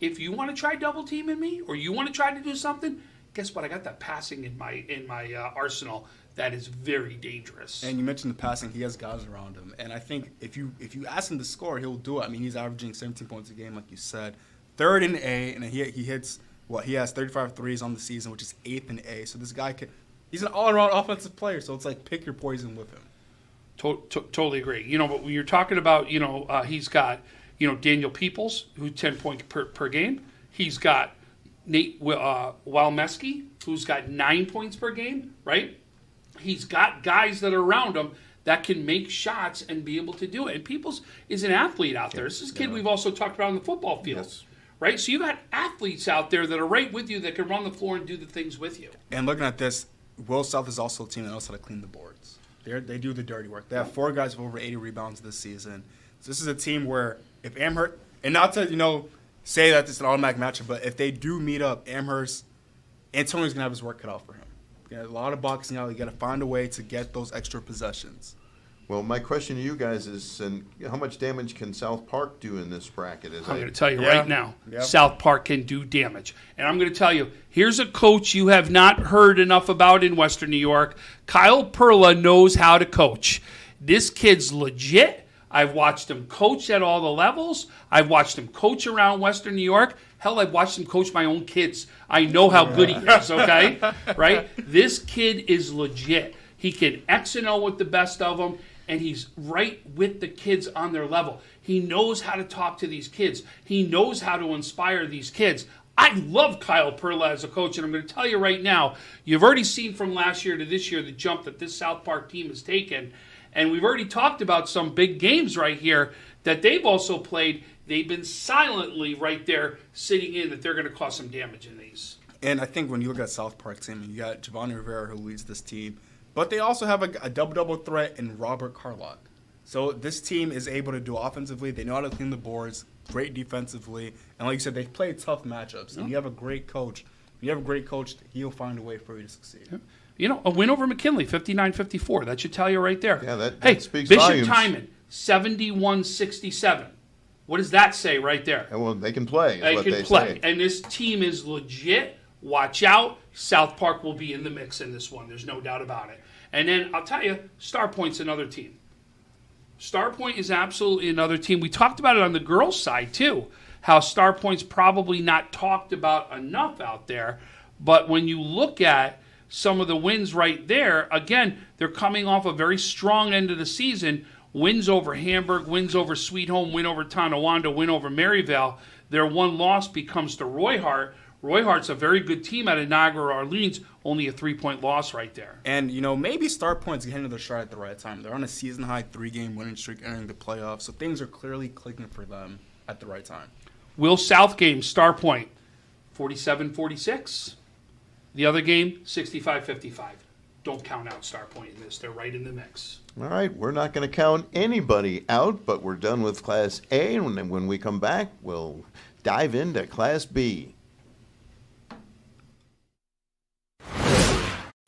S4: if you want to try double teaming me or you want to try to do something, guess what? I got that passing in my arsenal. That is very dangerous.
S14: And you mentioned the passing. He has guys around him. And I think if you ask him to score, he'll do it. He's averaging 17 points a game, like you said. Third in A, and he hits, he has 35 threes on the season, which is eighth in A. So this guy He's an all-around offensive player, so it's like pick your poison with him.
S4: Totally agree. But when you're talking about, he's got, Daniel Peoples, who's 10 points per game. He's got Nate Walmeski, who's got 9 points per game, right? He's got guys that are around him that can make shots and be able to do it. And Peoples is an athlete out there. This is a kid we've also talked about on the football field, right? So you got athletes out there that are right with you that can run the floor and do the things with you.
S14: And looking at this, Will South is also a team that knows how to clean the boards. They do the dirty work. They have 4 guys with over 80 rebounds this season. So this is a team where if Amherst, and not to, say that it's an automatic matchup, but if they do meet up, Amherst, Antonio's going to have his work cut out for him. You got a lot of boxing out. You got to find a way to get those extra possessions.
S13: Well, my question to you guys is, how much damage can South Park do in this bracket?
S4: I'm going to tell you right now, South Park can do damage. And I'm going to tell you, here's a coach you have not heard enough about in Western New York. Kyle Perla knows how to coach. This kid's legit. I've watched him coach at all the levels. I've watched him coach around Western New York. Hell, I've watched him coach my own kids. I know how good he is, okay? Right? This kid is legit. He can X and O with the best of them, and he's right with the kids on their level. He knows how to talk to these kids. He knows how to inspire these kids. I love Kyle Perla as a coach, and I'm going to tell you right now, you've already seen from last year to this year the jump that this South Park team has taken, and we've already talked about some big games right here that they've also played. They've been silently right there sitting in that they're going to cause some damage in these.
S14: And I think when you look at South Park's team, you got Giovanni Rivera who leads this team, but they also have a double-double threat in Robert Carlock. So this team is able to do offensively. They know how to clean the boards, great defensively. And like you said, they play tough matchups. And you have a great coach. When you have a great coach, he'll find a way for you to succeed.
S4: A win over McKinley, 59-54. That should tell you right there.
S13: Yeah, that speaks
S4: Bishop
S13: volumes.
S4: Timon, 71-67. What does that say right there?
S13: Well, they can play.
S4: They can play. And this team is legit. Watch out. South Park will be in the mix in this one. There's no doubt about it. And then I'll tell you, Star Point's another team. Star Point is absolutely another team. We talked about it on the girls' side, too, how Star Point's probably not talked about enough out there. But when you look at some of the wins right there, again, they're coming off a very strong end of the season. Wins over Hamburg, wins over Sweet Home, win over Tonawanda, win over Maryvale. Their one loss becomes to Roy Hart. Roy Hart's a very good team out of Niagara Orleans, only a 3-point loss right there.
S14: And, maybe Star Point's getting to their stride at the right time. They're on a season-high 3-game winning streak entering the playoffs, so things are clearly clicking for them at the right time.
S4: Will South game, Star Point, 47-46. The other game, 65-55. Don't count out Star Point in this. They're right in the mix.
S13: All right, we're not going to count anybody out, but we're done with Class A, and when we come back, we'll dive into Class B.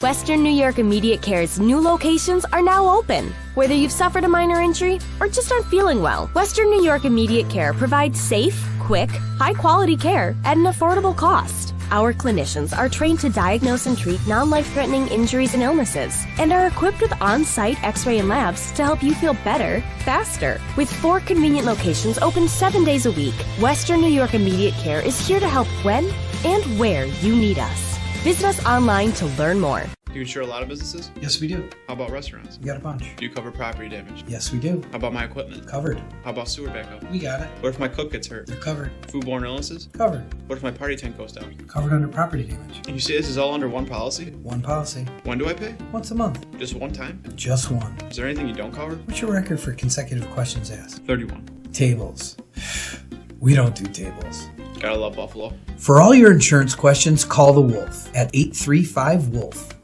S18: Western New York Immediate Care's new locations are now open. Whether you've suffered a minor injury or just aren't feeling well, Western New York Immediate Care provides safe, quick, high-quality care at an affordable cost. Our clinicians are trained to diagnose and treat non-life-threatening injuries and illnesses and are equipped with on-site x-ray and labs to help you feel better, faster. With 4 convenient locations open 7 days a week, Western New York Immediate Care is here to help when and where you need us. Visit us online to learn more.
S16: Do you insure a lot of businesses?
S17: Yes, we do.
S16: How about restaurants?
S17: We got a bunch.
S16: Do you cover property damage?
S17: Yes, we do.
S16: How about my equipment?
S17: Covered.
S16: How about sewer backup?
S17: We got it.
S16: What if my cook gets hurt?
S17: They're covered.
S16: Foodborne illnesses?
S17: Covered.
S16: What if my party tent goes down?
S17: Covered under property damage.
S16: And you say this is all under one policy?
S17: One policy.
S16: When do I pay?
S17: Once a month.
S16: Just one time?
S17: Just one.
S16: Is there anything you don't cover?
S17: What's your record for consecutive questions asked?
S16: 31.
S17: Tables. We don't do tables.
S16: Gotta love Buffalo.
S17: For all your insurance questions, call the Wolf at 835-WOLF.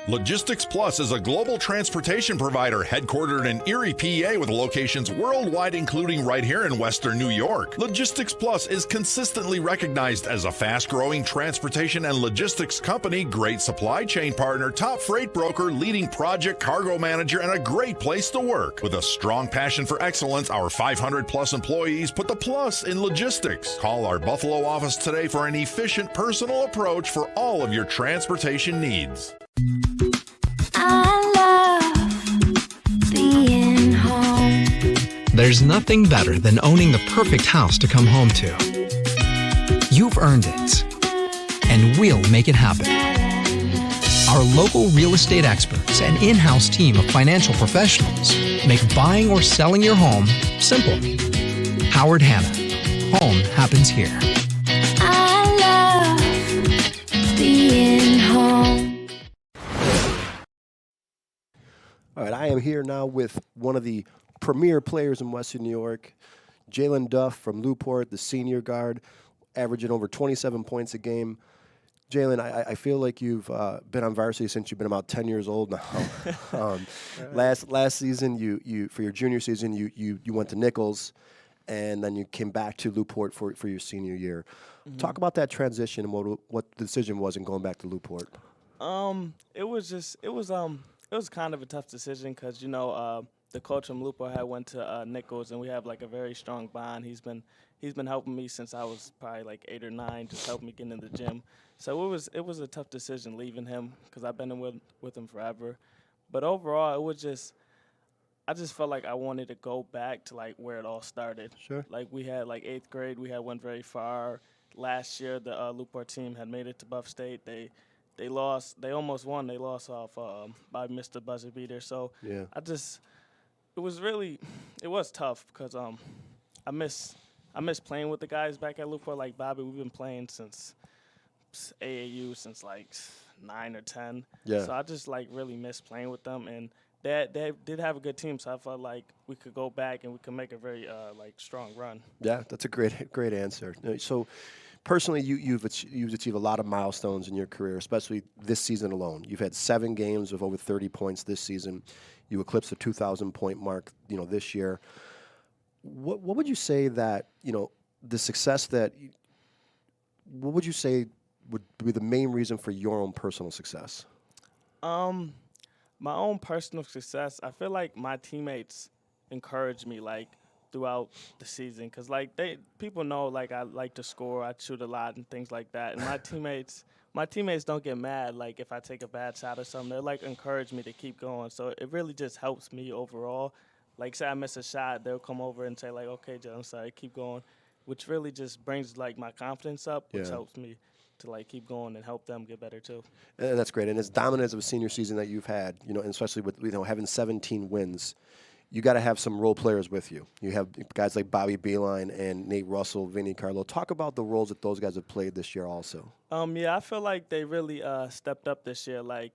S5: Logistics Plus is a global transportation provider headquartered in Erie, PA with locations worldwide, including right here in Western New York. Logistics Plus is consistently recognized as a fast-growing transportation and logistics company, great supply chain partner, top freight broker, leading project cargo manager, and a great place to work. With a strong passion for excellence, our 500-plus employees put the plus in logistics. Call our Buffalo office today for an efficient, personal approach for all of your transportation needs.
S15: I love being home.
S2: There's nothing better than owning the perfect house to come home to. You've earned it, and we'll make it happen. Our local real estate experts and in-house team of financial professionals make buying or selling your home simple. Howard Hanna. Home happens here.
S15: I love being home.
S20: All right, I am here now with one of the premier players in Western New York, Jalen Duff from Newport, the senior guard, averaging over 27 points a game. Jalen, I feel like you've been on varsity since you've been about 10 years old now. Last season, you for your junior season, you went to Nichols, and then you came back to Newport for your senior year.
S6: Mm-hmm.
S20: Talk about that transition and what the decision was in going back to Newport.
S6: It was kind of a tough decision because the coach from Lupo had went to Nichols, and we have like a very strong bond. He's been helping me since I was probably like 8 or 9, just helping me get in the gym. So it was a tough decision leaving him because I've been with him forever. But overall, I just felt like I wanted to go back to like where it all started.
S20: Sure.
S6: Like we had like 8th grade, we had went very far. Last year, the Newport team had made it to Buff State. They lost. They almost won. They lost off by Mr. Buzzer Beater. So
S20: yeah.
S6: It was tough because I miss playing with the guys back at Newport. Like Bobby, we've been playing since AAU since like 9 or 10.
S20: Yeah.
S6: So I just like really miss playing with them, and they did have a good team. So I felt like we could go back and we could make a very like strong run.
S20: Yeah, that's a great answer. So, personally, you've achieved a lot of milestones in your career, especially this season alone. You've had 7 games of over 30 points this season. You eclipsed the 2,000-point mark, this year. What would you say that the success that? What would you say would be the main reason for your own personal success?
S6: My own personal success, I feel like my teammates encouraged me like throughout the season because like people know like I like to score, I shoot a lot and things like that, and my teammates don't get mad like if I take a bad shot or something. They like encourage me to keep going, so it really just helps me overall. Like say I miss a shot, they'll come over and say like, okay, Joe, I'm sorry, keep going, which really just brings like my confidence up, which helps me to like keep going and help them get better too.
S20: And that's great. And as dominant of a senior season that you've had, and especially with having 17 wins, you got to have some role players with you. You have guys like Bobby Beeline and Nate Russell, Vinny Carlo. Talk about the roles that those guys have played this year also.
S6: Yeah, I feel like they really stepped up this year. Like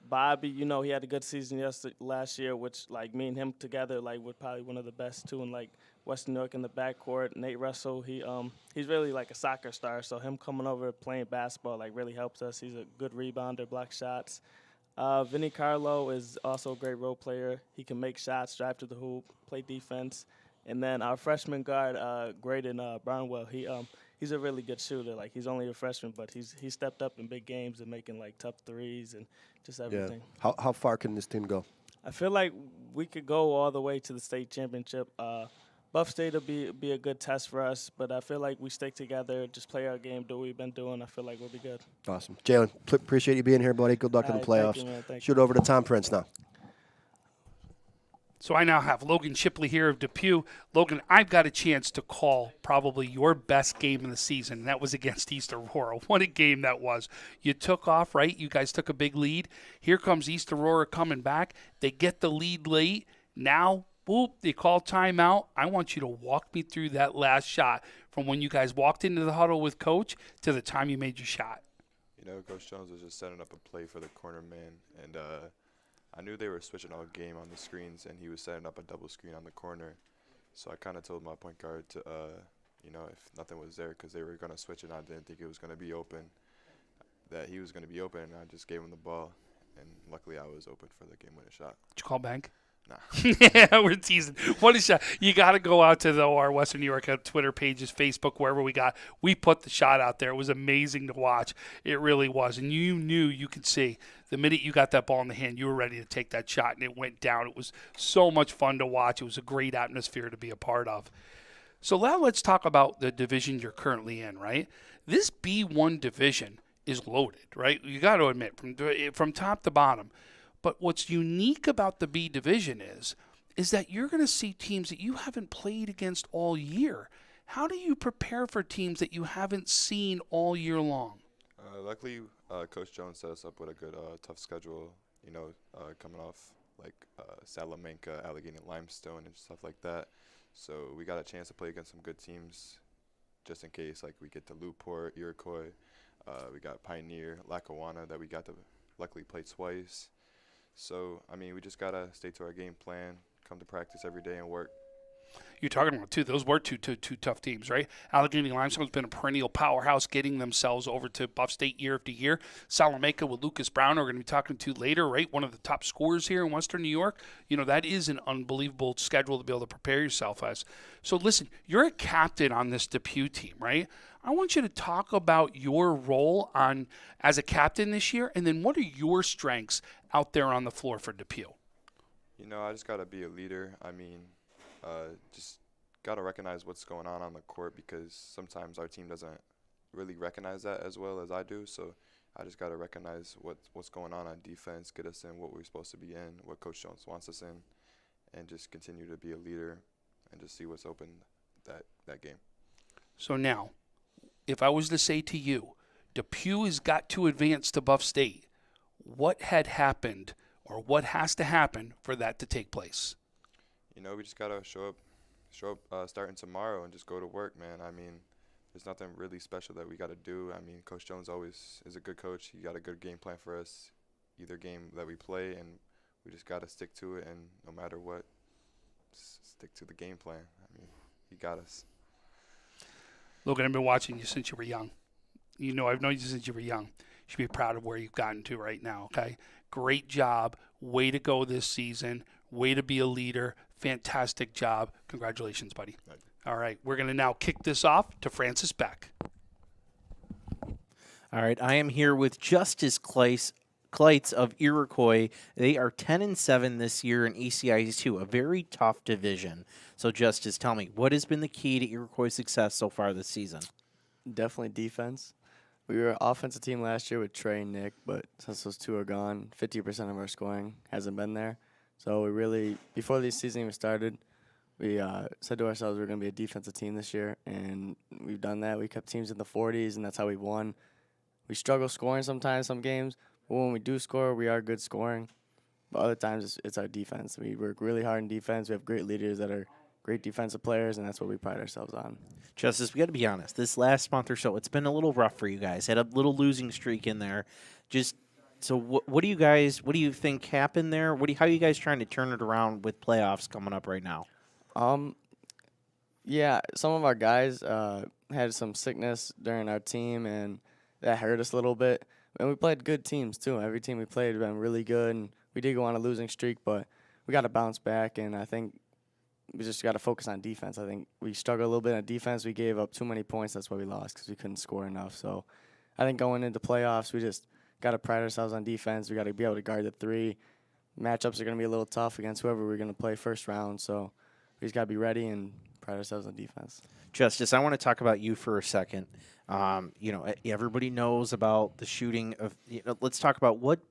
S6: Bobby, he had a good season last year, which like me and him together like were probably one of the best too in like Western New York in the backcourt. Nate Russell, he's really like a soccer star, so him coming over playing basketball like really helps us. He's a good rebounder, block shots. Vinny Carlo is also a great role player. He can make shots, drive to the hoop, play defense. And then our freshman guard, Graydon Brownwell, he's a really good shooter. Like he's only a freshman, but he stepped up in big games and making like tough threes and just everything.
S20: Yeah. How far can this team go?
S6: I feel like we could go all the way to the state championship. Buff State will be a good test for us, but I feel like we stick together, just play our game, do what we've been doing. I feel like we'll be good.
S20: Awesome. Jalen, appreciate you being here, buddy. Good luck in the playoffs.
S6: Thank you, man. Thank
S20: Shoot over to Tom Prince now.
S4: So I now have Logan Shipley here of Depew. Logan, I've got a chance to call probably your best game of the season, and that was against East Aurora. What a game that was. You took off, right? You guys took a big lead. Here comes East Aurora coming back. They get the lead late. Now, boop, they call timeout. I want you to walk me through that last shot from when you guys walked into the huddle with Coach to the time you made your shot.
S21: Coach Jones was just setting up a play for the corner man, and I knew they were switching all game on the screens, and he was setting up a double screen on the corner. So I kind of told my point guard to, if nothing was there, because they were going to switch it, and I didn't think it was going to be open, that he was going to be open, and I just gave him the ball. And luckily I was open for the game-winning shot.
S4: Did you call bank?
S21: Nah.
S4: Yeah, we're teasing. What a shot. You got to go out to our Western New York Twitter pages, Facebook, wherever we put the shot out there. It was amazing to watch. It really was. And you knew, you could see the minute you got that ball in the hand, you were ready to take that shot, and it went down. It was so much fun to watch. It was a great atmosphere to be a part of. So now let's talk about the division you're currently in, right? This B1 division is loaded, right? You got to admit, from top to bottom. But what's unique about the B division is that you're going to see teams that you haven't played against all year. How do you prepare for teams that you haven't seen all year long?
S21: Luckily, Coach Jones set us up with a good, tough schedule. Coming off like Salamanca, Allegheny, Limestone, and stuff like that. So we got a chance to play against some good teams, just in case. Like we get to Newport, Iroquois. We got Pioneer, Lackawanna that we got to luckily play twice. So I mean, we just gotta stay to our game plan, come to practice every day, and work.
S4: You're talking about those were two tough teams, right? Allegheny Limestone's been a perennial powerhouse, getting themselves over to Buff State year after year. Salamanca with Lucas Brown, we're going to be talking to later, right? One of the top scorers here in Western New York. That is an unbelievable schedule to be able to prepare yourself as. So listen, you're a captain on this Depew team, right? I want you to talk about your role as a captain this year, and then what are your strengths out there on the floor for Depew?
S21: I just gotta be a leader. I mean, just got to recognize what's going on the court, because sometimes our team doesn't really recognize that as well as I do. So I just got to recognize what's going on defense, get us in what we're supposed to be in, what Coach Jones wants us in, and just continue to be a leader and just see what's open that game.
S4: So now, if I was to say to you, Depew has got to advance to Buff State, what had happened or what has to happen for that to take place?
S21: We just got to show up starting tomorrow and just go to work, man. I mean, there's nothing really special that we got to do. I mean, Coach Jones always is a good coach. He got a good game plan for us, either game that we play, and we just got to stick to it, and no matter what, stick to the game plan. I mean, he got us.
S4: Logan, I've been watching you since you were young. I've known you since you were young. You should be proud of where you've gotten to right now, okay? Great job. Way to go this season. Way to be a leader. Fantastic job. Congratulations, buddy. All right, we're going to now kick this off to Francis Beck.
S3: All right, I am here with Justice Kleitz of Iroquois. They are 10-7 this year in ECIS2, a very tough division. So, Justice, tell me, what has been the key to Iroquois' success so far this season?
S9: Definitely defense. We were an offensive team last year with Trey and Nick, but since those two are gone, 50% of our scoring hasn't been there. So we really, before the season even started, we said to ourselves we're going to be a defensive team this year, and we've done that. We kept teams in the 40s, and that's how we won. We struggle scoring sometimes, some games, but when we do score, we are good scoring. But other times, it's our defense. We work really hard in defense. We have great leaders that are great defensive players, and that's what we pride ourselves on.
S3: Justice, we got to be honest. This last month or so, it's been a little rough for you guys. Had a little losing streak in there. So what do you think happened there? How are you guys trying to turn it around with playoffs coming up right now?
S9: Yeah, some of our guys had some sickness during our team, and that hurt us a little bit. And we played good teams, too. Every team we played has been really good, and we did go on a losing streak, but we got to bounce back, and I think we just got to focus on defense. I think we struggled a little bit on defense. We gave up too many points. That's why we lost, because we couldn't score enough. So I think going into playoffs, we just got to pride ourselves on defense. We got to be able to guard the three. Matchups are going to be a little tough against whoever we're going to play first round. So we just got to be ready and pride ourselves on defense.
S3: Justice, I want to talk about you for a second. Everybody knows about the shooting of. Let's talk about what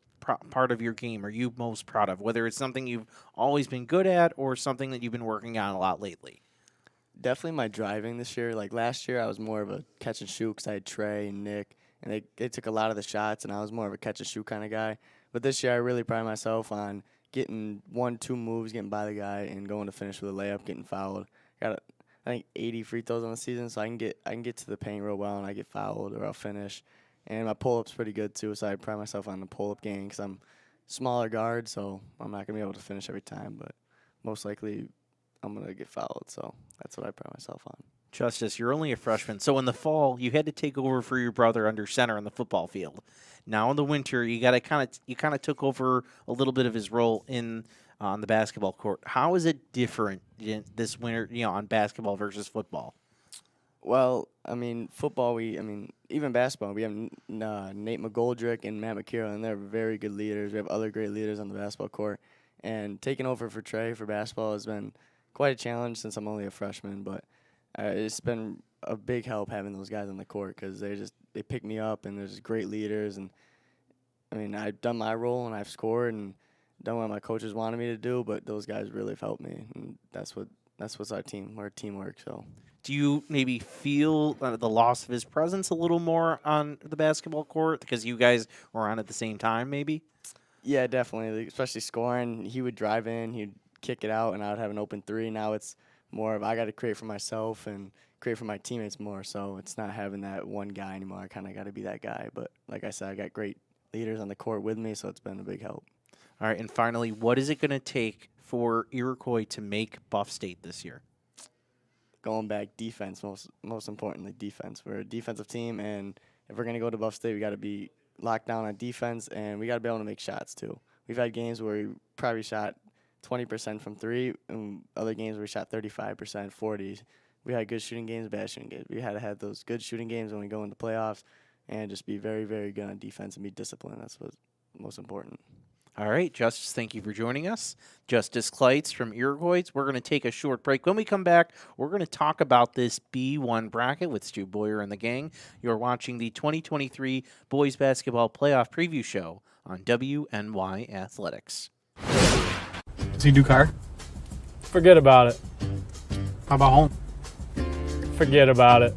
S3: part of your game are you most proud of? Whether it's something you've always been good at or something that you've been working on a lot lately.
S9: Definitely my driving this year. Like last year, I was more of a catch and shoot because I had Trey and Nick, and they took a lot of the shots, and I was more of a catch and shoot kind of guy. But this year, I really pride myself on getting 1-2 moves, getting by the guy, and going to finish with a layup, getting fouled. Got I think 80 free throws on the season, so I can get to the paint real well, and I get fouled or I'll finish. And my pull-up's pretty good, too, so I pride myself on the pull-up game because I'm smaller guard, so I'm not going to be able to finish every time. But most likely I'm going to get fouled, so that's what I pride myself on.
S3: Justice, you're only a freshman. So in the fall, you had to take over for your brother under center on the football field. Now in the winter, you kind of took over a little bit of his role on the basketball court. How is it different this winter, on basketball versus football?
S9: Well, I mean, football, even basketball, we have Nate McGoldrick and Matt McKira, and they're very good leaders. We have other great leaders on the basketball court. And taking over for Trey for basketball has been quite a challenge since I'm only a freshman, but it's been a big help having those guys on the court because they pick me up, and they're just great leaders. And, I've done my role, and I've scored and done what my coaches wanted me to do, but those guys really have helped me, and that's what That's what's our team. We're teamwork. So.
S3: Do you maybe feel the loss of his presence a little more on the basketball court because you guys were on at the same time, maybe?
S9: Yeah, definitely. Especially scoring. He would drive in, he'd kick it out, and I would have an open three. Now it's more of I got to create for myself and create for my teammates more. So it's not having that one guy anymore. I kind of got to be that guy. But like I said, I got great leaders on the court with me, so it's been a big help.
S3: All right, and finally, what is it going to take for Iroquois to make Buff State this year?
S9: Going back, defense, most importantly, defense. We're a defensive team, and if we're going to go to Buff State, we got to be locked down on defense, and we got to be able to make shots, too. We've had games where we probably shot 20% from three, and other games where we shot 35%, 40%. We had good shooting games, bad shooting games. We had to have those good shooting games when we go into playoffs and just be very, very good on defense and be disciplined. That's what's most important.
S3: All right, Justice, thank you for joining us. Justice Kleitz from Iroquois. We're going to take a short break. When we come back, we're going to talk about this B1 bracket with Stu Boyer and the gang. You're watching the 2023 Boys Basketball Playoff Preview Show on WNY Athletics.
S8: Does he do car?
S7: Forget about it.
S8: How about home?
S7: Forget about it.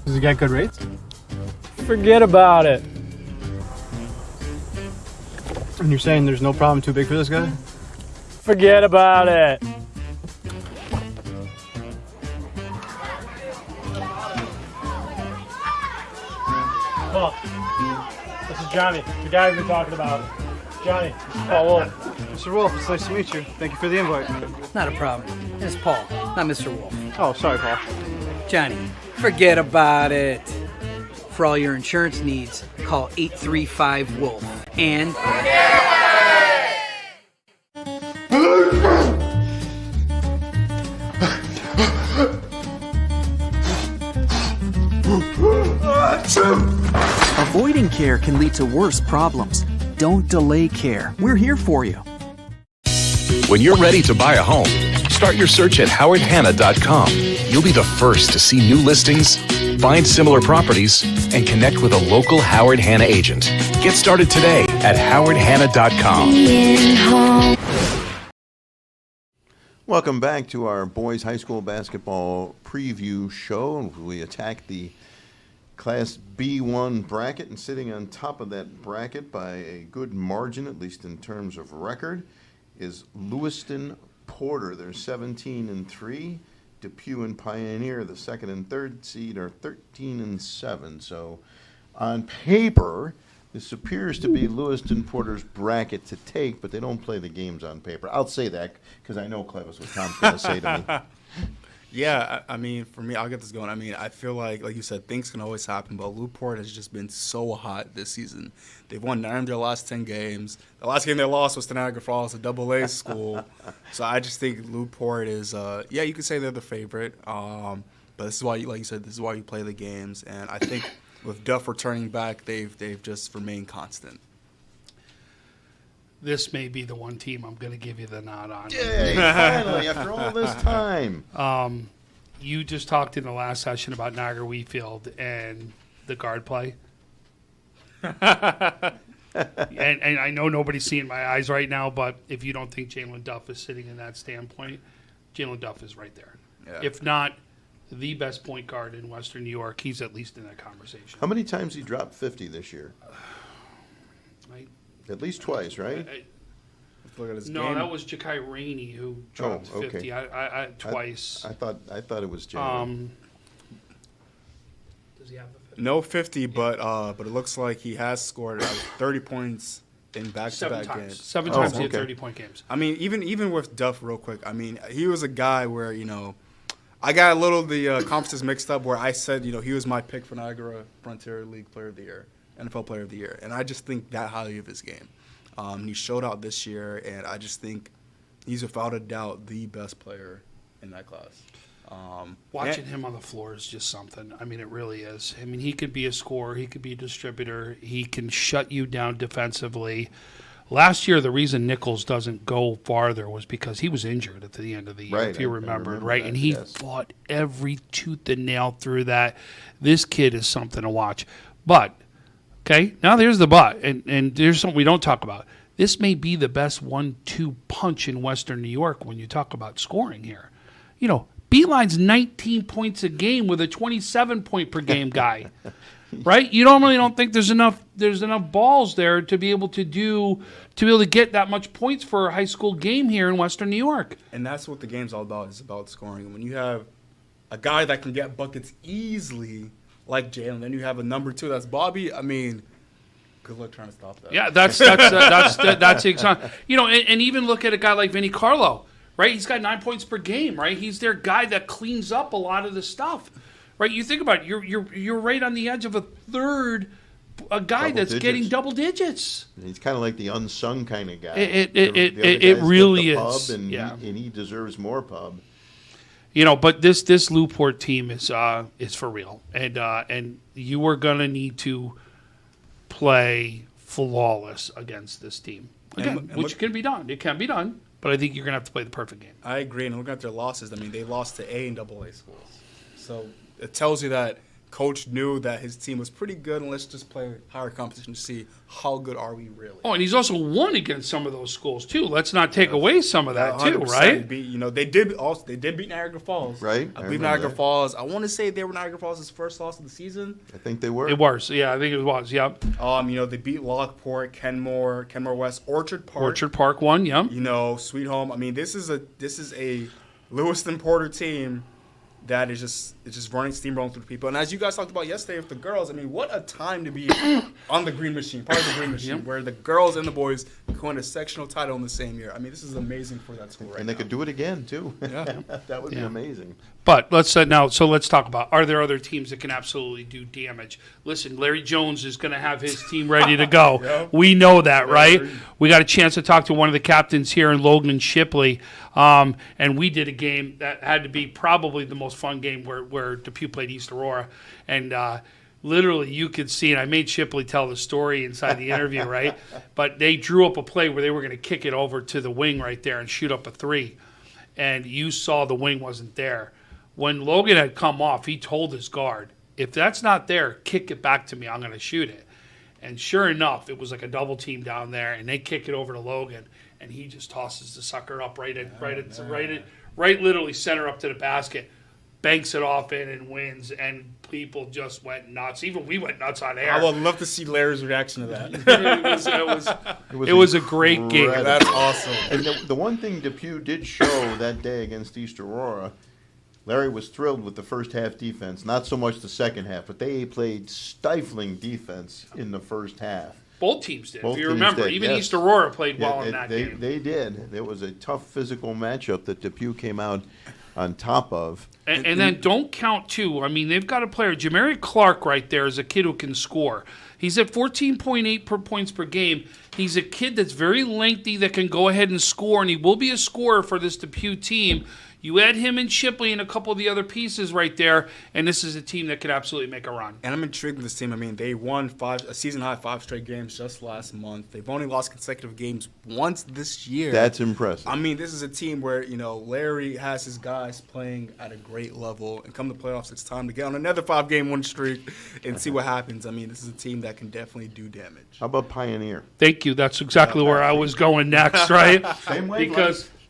S8: Does he get good rates?
S7: Forget about it.
S8: And you're saying there's no problem too big for this guy?
S7: Forget about it. Look, this is Johnny, the guy we've been talking about. Johnny, this is Paul Wolf.
S8: Mr. Wolf, it's nice to meet you. Thank you for the invite.
S10: Not a problem. It's Paul, not Mr. Wolf.
S8: Oh, sorry, Paul.
S10: Johnny, forget about it. For all your insurance needs, call 835-WOLF. And...
S11: Avoiding care can lead to worse problems. Don't delay care. We're here for you.
S12: When you're ready to buy a home, start your search at howardhanna.com. You'll be the first to see new listings, find similar properties, and connect with a local Howard Hanna agent. Get started today at howardhanna.com.
S13: Welcome back to our boys high school basketball preview show. We attack the Class B1 bracket, and sitting on top of that bracket by a good margin, at least in terms of record, is Lewiston Porter. They're 17-3. Depew and Pioneer, the second and third seed, are 13-7. So on paper, this appears to be Lewiston Porter's bracket to take, but they don't play the games on paper. I'll say that because I know, Clevis, what Tom's going to say to me.
S14: Yeah, I mean, for me, I'll get this going. I mean, I feel like you said, things can always happen, but Lewiston has just been so hot this season. They've won 9 of their last 10 games. The last game they lost was to Niagara Falls, a AA school. So I just think Lewiston is, you could say they're the favorite. But this is why, like you said, this is why you play the games. And I think with Duff returning back, they've just remained constant.
S4: This may be the one team I'm going to give you the nod on.
S13: Yay, finally, after all this time.
S4: You just talked in the last session about Niagara Wheatfield and the guard play. and I know nobody's seeing my eyes right now, but if you don't think Jalen Duff is sitting in that standpoint, Jalen Duff is right there. Yeah. If not the best point guard in Western New York, he's at least in that conversation.
S13: How many times he dropped 50 this year? At least twice, right?
S14: Look at his
S4: no,
S14: game.
S4: That was Ja'Kai Rainey who dropped 50. I twice.
S13: I thought it was Jalen.
S4: Does he have the 50?
S14: No 50, but it looks like he has scored 30 points in back-to-back games.
S4: Seven times he had 30-point games.
S14: I mean, even with Duff, real quick, I mean, he was a guy where, I got a little the conferences mixed up where I said, he was my pick for Niagara Frontier League Player of the Year, NFL Player of the Year. And I just think that highly of his game. He showed out this year, and I just think he's without a doubt the best player in that class.
S4: Watching him on the floor is just something. I mean, it really is. I mean, he could be a scorer. He could be a distributor. He can shut you down defensively. Last year, the reason Nichols doesn't go farther was because he was injured at the end of the year, if you remember, right? And he fought every tooth and nail through that. This kid is something to watch. But, okay, now there's the but, and there's something we don't talk about. This may be the best 1-2 punch in Western New York when you talk about scoring here. Beeline's 19 points a game with a 27-point per game guy, right? You normally don't think there's enough balls there to be able to get that much points for a high school game here in Western New York.
S14: And that's what the game's all about. It's about scoring. When you have a guy that can get buckets easily, like Jalen, then you have a number 2 that's Bobby. I mean, good luck trying to stop that.
S4: Yeah, that's exciting. And even look at a guy like Vinny Carlo. Right, he's got 9 points per game. Right, he's their guy that cleans up a lot of the stuff. Right, you think about it. You're right on the edge of a guy that's getting double digits.
S13: He's kind of like the unsung kind of guy.
S4: It really is.
S13: Pub and he deserves more pub.
S4: But this Newport team is for real, and you are gonna need to play flawless against this team again, which can be done. It can be done. But I think you're going to have to play the perfect game.
S14: I agree. And looking at their losses, I mean, they lost to A and AA schools. So it tells you that Coach knew that his team was pretty good, and let's just play higher competition to see how good are we really.
S4: Oh, and he's also won against some of those schools, too. Let's not take away some of that, too, right?
S14: They did beat Niagara Falls.
S13: Right.
S14: I believe Niagara Falls. I want to say they were Niagara Falls' first loss of the season.
S13: I think they were.
S4: It was. Yeah, I think it was. Yep.
S14: They beat Lockport, Kenmore West, Orchard Park.
S4: Orchard Park won, yep.
S14: Sweet Home. I mean, this is a Lewiston Porter team that is just running steamrolling through people. And as you guys talked about yesterday with the girls, I mean, what a time to be on the green machine, part of the green machine, where the girls and the boys could win a sectional title in the same year. I mean, this is amazing for that school right now.
S13: And they could do it again, too.
S14: Yeah.
S13: That would be amazing.
S4: But let's talk about, are there other teams that can absolutely do damage? Listen, Larry Jones is going to have his team ready to go.
S14: Yep.
S4: We know that, right? We got a chance to talk to one of the captains here in Logan and Shipley, and we did a game that had to be probably the most fun game where Depew played East Aurora. And literally you could see, and I made Shipley tell the story inside the interview, right? But they drew up a play where they were going to kick it over to the wing right there and shoot up a 3. And you saw the wing wasn't there. When Logan had come off, he told his guard, if that's not there, kick it back to me. I'm going to shoot it. And sure enough, it was like a double team down there, and they kick it over to Logan, and he just tosses the sucker up right literally center up to the basket, banks it off in and wins, and people just went nuts. Even we went nuts on air.
S14: I would love to see Larry's reaction to that.
S4: It was a great game.
S14: That's awesome.
S13: And the one thing Depew did show that day against East Aurora, Larry was thrilled with the first half defense, not so much the second half, but they played stifling defense in the first half.
S4: Both teams did. If you remember, even East Aurora played well in that game.
S13: They did. It was a tough physical matchup that Depew came out on top of.
S4: And then don't count, too. I mean, they've got a player. Jamari Clark right there is a kid who can score. He's at 14.8 points per game. He's a kid that's very lengthy that can go ahead and score, and he will be a scorer for this Depew team. You add him and Shipley and a couple of the other pieces right there, and this is a team that could absolutely make a run.
S14: And I'm intrigued with this team. I mean, they won a season-high 5 straight games just last month. They've only lost consecutive games once this year.
S13: That's impressive.
S14: I mean, this is a team where, Larry has his guys playing at a great level. And come the playoffs, it's time to get on another 5-game win streak and see what happens. I mean, this is a team that can definitely do damage.
S13: How about Pioneer?
S4: Thank you. That's exactly where I was going next, right?
S13: Same way.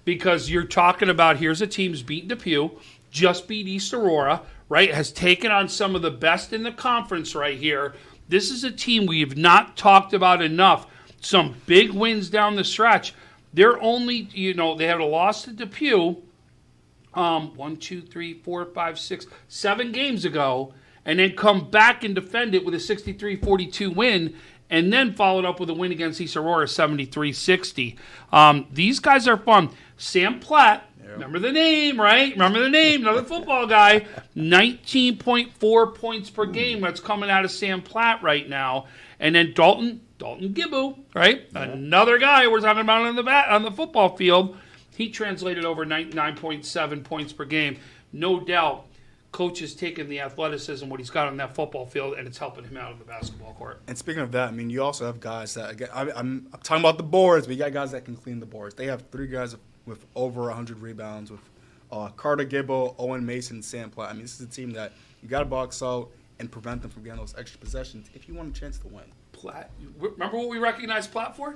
S4: Because you're talking about, here's a team's beaten Depew, just beat East Aurora, right? Has taken on some of the best in the conference right here. This is a team we have not talked about enough. Some big wins down the stretch. They're only, they had a loss to Depew 7 games ago, and then come back and defend it with a 63-42 win, and then followed up with a win against East Aurora, 73-60. These guys are fun. Sam Platt, remember the name, right? Remember the name, another football guy. 19.4 points per game that's coming out of Sam Platt right now. And then Dalton Gibbo, right? Yeah. Another guy we're talking about on the football field. He translated over 9.7 points per game. No doubt. Coach has taken the athleticism, what he's got on that football field, and it's helping him out on the basketball court.
S14: And speaking of that, I mean, you also have guys that, again, I'm talking about the boards, but you got guys that can clean the boards. They have 3 guys with over 100 rebounds with Carter Gibbo, Owen Mason, and Sam Platt. I mean, this is a team that you got to box out and prevent them from getting those extra possessions if you want a chance to win.
S4: Platt. Remember what we recognized Platt for?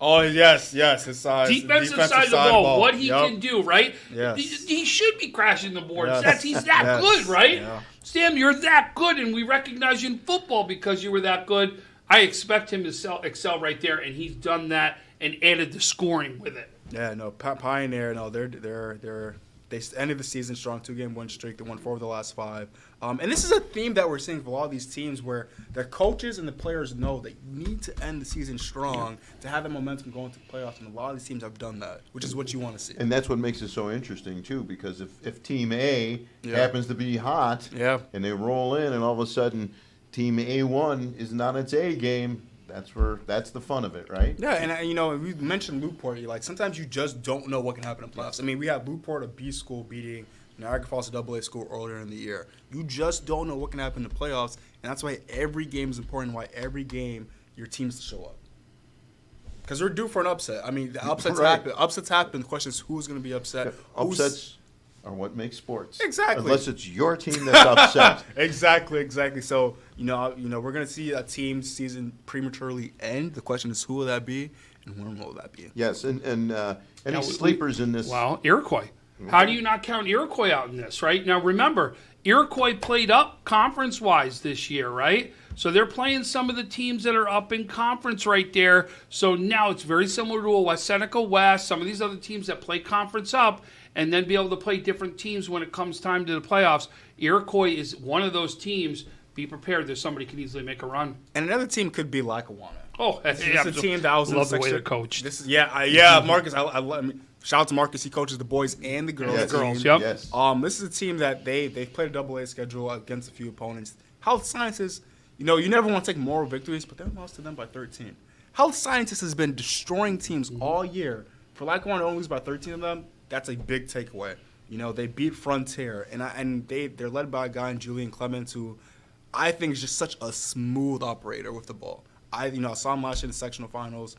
S14: Oh, yes. His size.
S4: Defensive side of the ball, what he
S14: Yep.
S4: can do, right?
S14: Yes.
S4: He should be crashing the boards.
S14: Yes.
S4: He's that
S14: Yes.
S4: good, right?
S14: Yeah.
S4: Sam, you're that good, and we recognize you in football because you were that good. I expect him to excel right there, and he's done that and added the scoring with it.
S14: Yeah, no, Pioneer. No, they ended the season strong, 2-game win streak. They won 4 of the last 5. And this is a theme that we're seeing for a lot of these teams where their coaches and the players know they need to end the season strong to have the momentum going to the playoffs. And a lot of these teams have done that, which is what you want to see.
S13: And that's what makes it so interesting, too, because if Team A happens to be hot and they roll in and all of a sudden Team A1 is not its A game, that's the fun of it, right?
S14: Yeah, and we mentioned Newport. Like sometimes you just don't know what can happen in playoffs. I mean, we had Newport, a B school, beating Niagara Falls, a AA school earlier in the year. You just don't know what can happen in the playoffs, and that's why every game is important. Why every game your team's to show up, because they're due for an upset. I mean, the upsets happen. Upsets happen. The question is who's going to be upset.
S13: Upsets are what makes sports.
S14: Exactly.
S13: Unless it's your team that's upset.
S14: Exactly. So we're going to see a team's season prematurely end. The question is who will that be, and when will that be?
S13: Yes, and any sleepers in this?
S4: Well, Iroquois. How do you not count Iroquois out in this, right? Now, remember, Iroquois played up conference-wise this year, right? So they're playing some of the teams that are up in conference right there. So now it's very similar to a West Seneca West, some of these other teams that play conference up, and then be able to play different teams when it comes time to the playoffs. Iroquois is one of those teams. Be prepared. There's somebody can easily make a run.
S14: And another team could be Lackawanna.
S4: Oh,
S14: this is a team that was
S4: love
S14: in
S4: the way
S14: section.
S4: they're coached.
S14: This is Marcus. I mean, shout out to Marcus. He coaches the boys and the girls.
S13: Yes.
S4: The girls,
S14: team.
S4: yep.
S13: Yes.
S14: This is a team that they've played a AA schedule against a few opponents. Health Sciences, you never want to take moral victories, but they lost to them by 13. Health Sciences has been destroying teams all year. For Lackawanna to only lose by 13 of them, that's a big takeaway. They beat Frontier, and they're led by a guy in Julian Clements who I think is just such a smooth operator with the ball. I saw him last year in the sectional finals.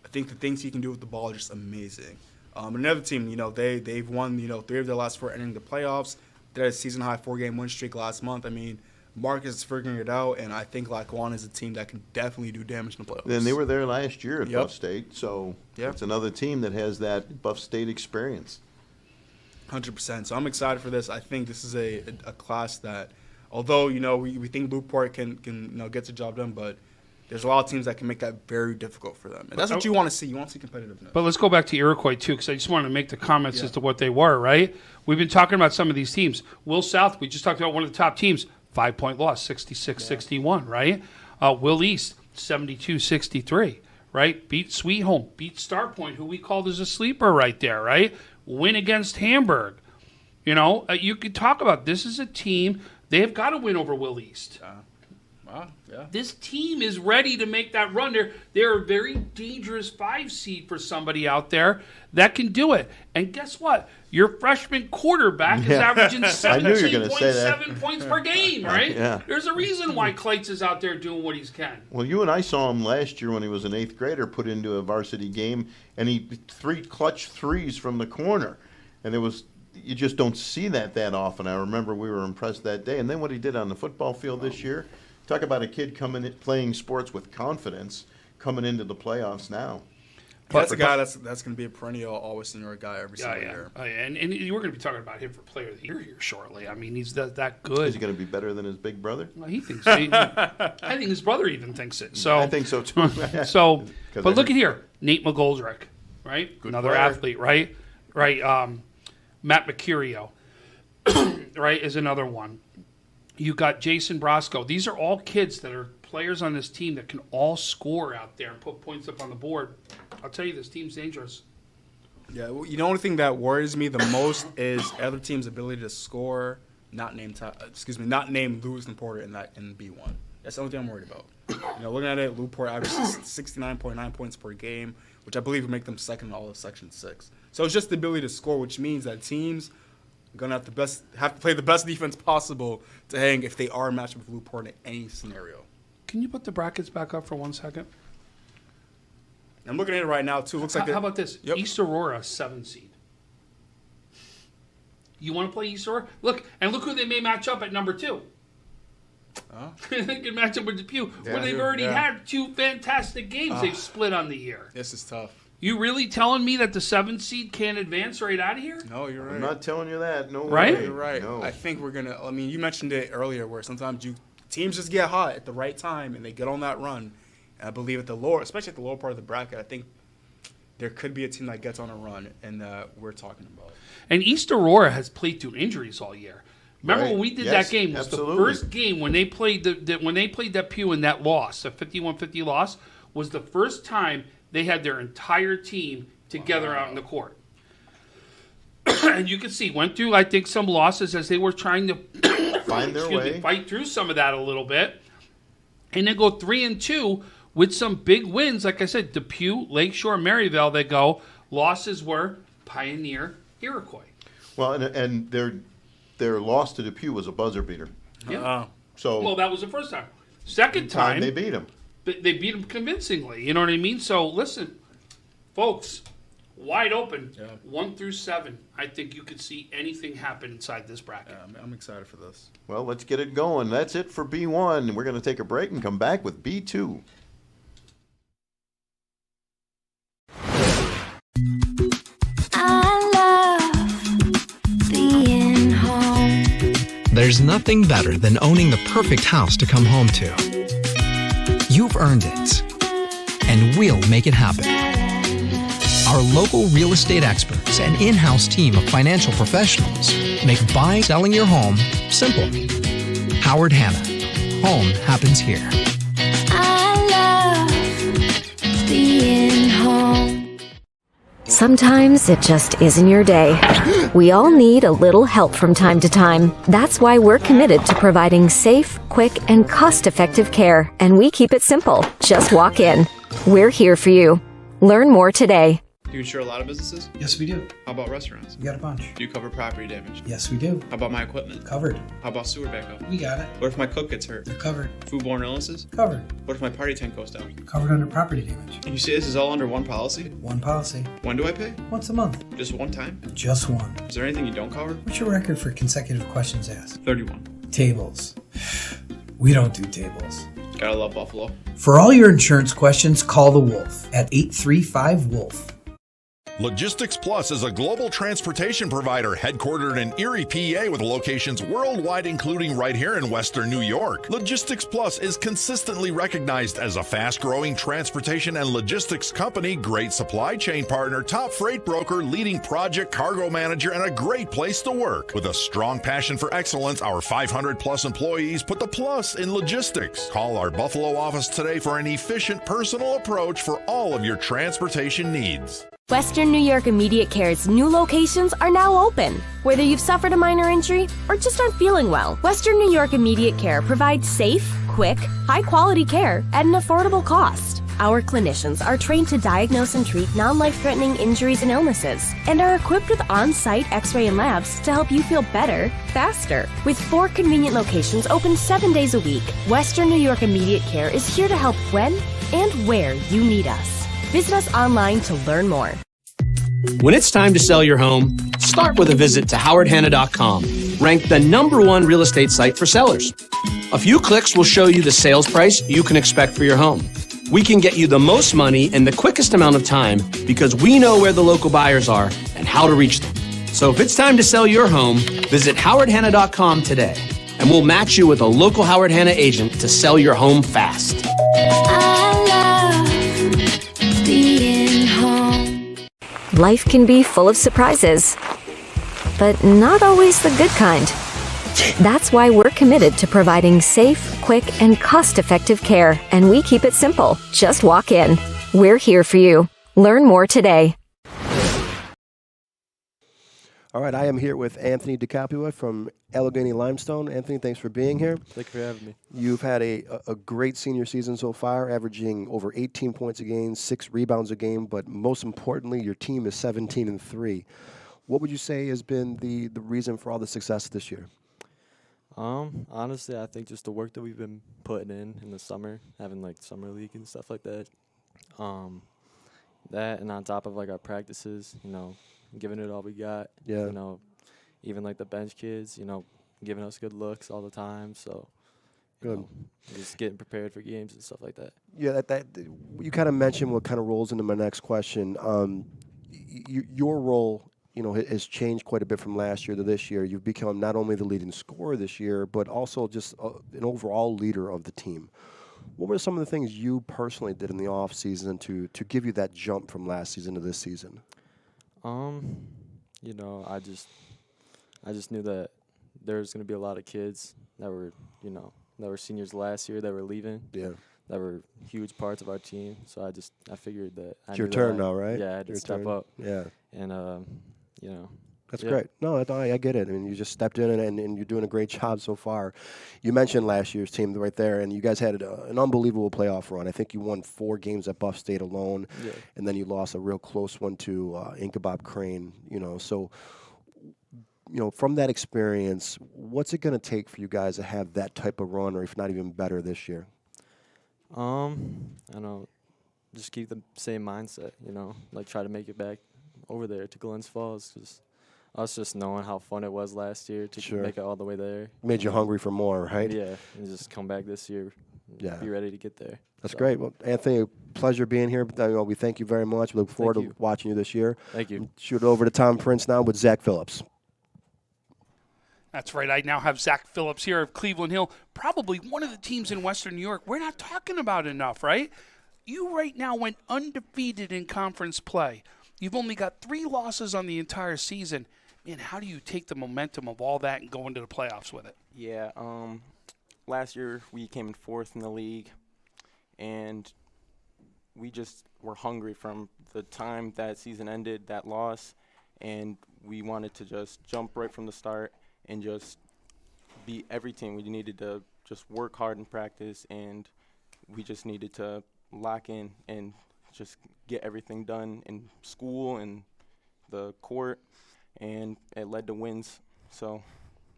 S14: I think the things he can do with the ball are just amazing. Another team, they've won 3 of their last 4 entering the playoffs. They had a season high 4-game win streak last month. I mean, Marcus is figuring it out, and I think Lackawanna is a team that can definitely do damage in the playoffs.
S13: And they were there last year at
S14: Yep.
S13: Buff State, so it's another team that has that Buff State experience.
S14: 100%. So I'm excited for this. I think this is a class that, although we think Newport can get the job done, but there's a lot of teams that can make that very difficult for them. And that's what you want to see. You want to see competitiveness.
S4: But let's go back to Iroquois, too, because I just wanted to make the comments as to what they were, right? We've been talking about some of these teams. Will South, we just talked about one of the top teams, 5-point loss, 66-61, right? Will East, 72-63, right? Beat Sweet Home, beat Star Point, who we called as a sleeper right there, right? Win against Hamburg. You could talk about this is a team, they have got to win over Will East.
S14: Wow, yeah.
S4: This team is ready to make that run. They're a very dangerous 5 seed for somebody out there that can do it. And guess what? Your freshman quarterback is averaging 17.7 points per game, right?
S13: Yeah.
S4: There's a reason why Kleitz is out there doing what he can.
S13: Well, you and I saw him last year when he was an 8th grader put into a varsity game, and he 3 clutch threes from the corner. And you just don't see that often. I remember we were impressed that day. And then what he did on the football field this year, talk about a kid playing sports with confidence, coming into the playoffs now.
S14: That's a guy that's going to be a perennial always senior guy every single year.
S4: And we're going to be talking about him for Player of the Year here shortly. I mean, he's that good.
S13: Is he going to be better than his big brother?
S4: Well, he thinks. I think his brother even thinks it. So
S13: I think so too.
S4: But look at here, Nate McGoldrick, right?
S13: Good
S4: Another
S13: player.
S4: athlete, right? Matt Mercurio, right, is another one. You got Jason Brosco. These are all kids that are players on this team that can all score out there and put points up on the board. I'll tell you, this team's dangerous.
S14: Yeah, well, the only thing that worries me the most is other teams' ability to score, not name Lewis and Porter in B1. That's the only thing I'm worried about. Looking at it, Newport averages 69.9 points per game, which I believe would make them second in all of Section 6. So it's just the ability to score, which means that teams are going to have to play the best defense possible to hang if they are matched with Newport in any scenario.
S4: Can you put the brackets back up for 1 second?
S14: I'm looking at it right now, too. Looks like
S4: how about this? Yep. East Aurora, 7 seed. You want to play East Aurora? Look who they may match up at number 2. They can match up with Depew, where they've already had 2 fantastic games they've split on the year.
S14: This is tough.
S4: You really telling me that the 7th seed can't advance right out of here?
S14: No, you're right.
S13: I'm not telling you that. No
S4: Right?
S13: way.
S14: You're right.
S13: No.
S14: I think we're gonna. I mean, you mentioned it earlier, where sometimes teams just get hot at the right time and they get on that run. And I believe especially at the lower part of the bracket, I think there could be a team that gets on a run, and we're talking about.
S4: And East Aurora has played through injuries all year. Remember
S13: Right.
S4: when we did
S13: Yes,
S4: that game? It was
S13: absolutely.
S4: the first game when they played when they played that Pew in that loss, a 51-50 loss, was the first time they had their entire team together out in the court. And you can see, went through, I think, some losses as they were trying to
S13: Find their way.
S4: fight through some of that a little bit. And then go 3-2 with some big wins. Like I said, Depew, Lakeshore, Maryville, they go. Losses were Pioneer, Iroquois.
S13: Well, and their loss to Depew was a buzzer beater.
S4: Yeah.
S13: So
S4: Well, that was the first time. Second time,
S13: they beat him.
S4: They beat them convincingly. You know what I mean? So listen, folks, wide open, 1 through 7. I think you could see anything happen inside this bracket.
S14: I'm excited for this.
S13: Well, let's get it going. That's it for B1. We're going to take a break and come back with B2.
S15: I love being home.
S2: There's nothing better than owning the perfect house to come home to. You've earned it, and we'll make it happen. Our local real estate experts and in-house team of financial professionals make buying, selling your home simple. Howard Hanna. Home happens here.
S15: I love being home.
S18: Sometimes it just isn't your day. We all need a little help from time to time. That's why we're committed to providing safe, quick, and cost-effective care. And we keep it simple. Just walk in. We're here for you. Learn more today.
S16: Do you insure a lot of businesses?
S17: Yes, we do.
S16: How about restaurants?
S17: We got a bunch.
S16: Do you cover property damage?
S17: Yes, we do.
S16: How about my equipment?
S17: Covered.
S16: How about sewer backup?
S17: We got it.
S16: What if my cook gets hurt?
S17: They're covered.
S16: Foodborne illnesses?
S17: Covered.
S16: What if my party tent goes down?
S17: Covered under property damage.
S16: And you say this is all under one policy?
S17: One policy.
S16: When do I pay?
S17: Once a month.
S16: Just one time?
S17: Just one.
S16: Is there anything you don't cover?
S17: What's your record for consecutive questions asked?
S16: 31.
S17: Tables. We don't do tables.
S16: Gotta love Buffalo.
S17: For all your insurance questions, call the Wolf at 835-WOLF.
S5: Logistics Plus is a global transportation provider headquartered in Erie, PA with locations worldwide, including right here in Western New York. Logistics Plus is consistently recognized as a fast-growing transportation and logistics company, great supply chain partner, top freight broker, leading project cargo manager, and a great place to work. With a strong passion for excellence, our 500-plus employees put the plus in logistics. Call our Buffalo office today for an efficient, personal approach for all of your transportation needs.
S18: Western New York Immediate Care's new locations are now open. Whether you've suffered a minor injury or just aren't feeling well, Western New York Immediate Care provides safe, quick, high-quality care at an affordable cost. Our clinicians are trained to diagnose and treat non-life-threatening injuries and illnesses and are equipped with on-site x-ray and labs to help you feel better, faster. With 4 convenient locations open 7 days a week, Western New York Immediate Care is here to help when and where you need us. Visit us online to learn more.
S19: When it's time to sell your home, start with a visit to howardhanna.com, ranked the #1 real estate site for sellers. A few clicks will show you the sales price you can expect for your home. We can get you the most money in the quickest amount of time because we know where the local buyers are and how to reach them. So if it's time to sell your home, visit howardhanna.com today, and we'll match you with a local Howard Hanna agent to sell your home fast.
S15: Being home.
S18: Life can be full of surprises, but not always the good kind. That's why we're committed to providing safe, quick, and cost-effective care, and we keep it simple. Just walk in. We're here for you. Learn more today.
S20: All right, I am here with Anthony DeCapua from Allegheny Limestone. Anthony, thanks for being here.
S9: Thank you for having me.
S20: You've had a great senior season so far, averaging over 18 points a game, 6 rebounds a game, but most importantly, your team is 17-3. What would you say has been the reason for all the success this year?
S9: Honestly, I think just the work that we've been putting in the summer, having like summer league and stuff like that. That and on top of like our practices, giving it all we got.
S20: Yeah.
S9: Even like the bench kids, giving us good looks all the time. So
S20: Good.
S1: Just getting prepared for games and stuff like that.
S20: Yeah, that you kind of mentioned what kind of rolls into my next question. Your role, has changed quite a bit from last year to this year. You've become not only the leading scorer this year, but also just an overall leader of the team. What were some of the things you personally did in the off season to give you that jump from last season to this season?
S1: I just knew that there was going to be a lot of kids that were, that were seniors last year that were leaving.
S20: Yeah.
S1: That were huge parts of our team. So I figured that
S20: It's your turn now, right?
S1: Yeah, I had to
S20: Your
S1: step
S20: turn.
S1: up.
S20: Yeah.
S1: And
S20: That's
S1: yeah.
S20: great. No, I get it. I mean, you just stepped in and you're doing a great job so far. You mentioned last year's team right there, and you guys had an unbelievable playoff run. I think you won 4 games at Buff State alone, and then you lost a real close one to Inkabob Crane. So, from that experience, what's it going to take for you guys to have that type of run, or if not even better this year?
S1: I don't know. Just keep the same mindset, like try to make it back over there to Glens Falls, because us just knowing how fun it was last year to make it all the way there.
S20: Made you hungry for more, right?
S1: Yeah, and just come back this year.
S20: Yeah.
S1: Be ready to get there.
S20: That's great. Well, Anthony, pleasure being here. We thank you very much. We look forward to watching you this year.
S1: Thank you.
S20: Shoot it over to Tom Prince now with Zach Phillips.
S4: That's right. I now have Zach Phillips here of Cleveland Hill, probably one of the teams in Western New York we're not talking about enough, right? You right now went undefeated in conference play. You've only got 3 losses on the entire season. Man, how do you take the momentum of all that and go into the playoffs with it?
S9: Yeah, last year we came in 4th in the league, and we just were hungry from the time that season ended, that loss, and we wanted to just jump right from the start and just beat every team. We needed to just work hard in practice, and we just needed to lock in and just get everything done in school and the court, and it led to wins. So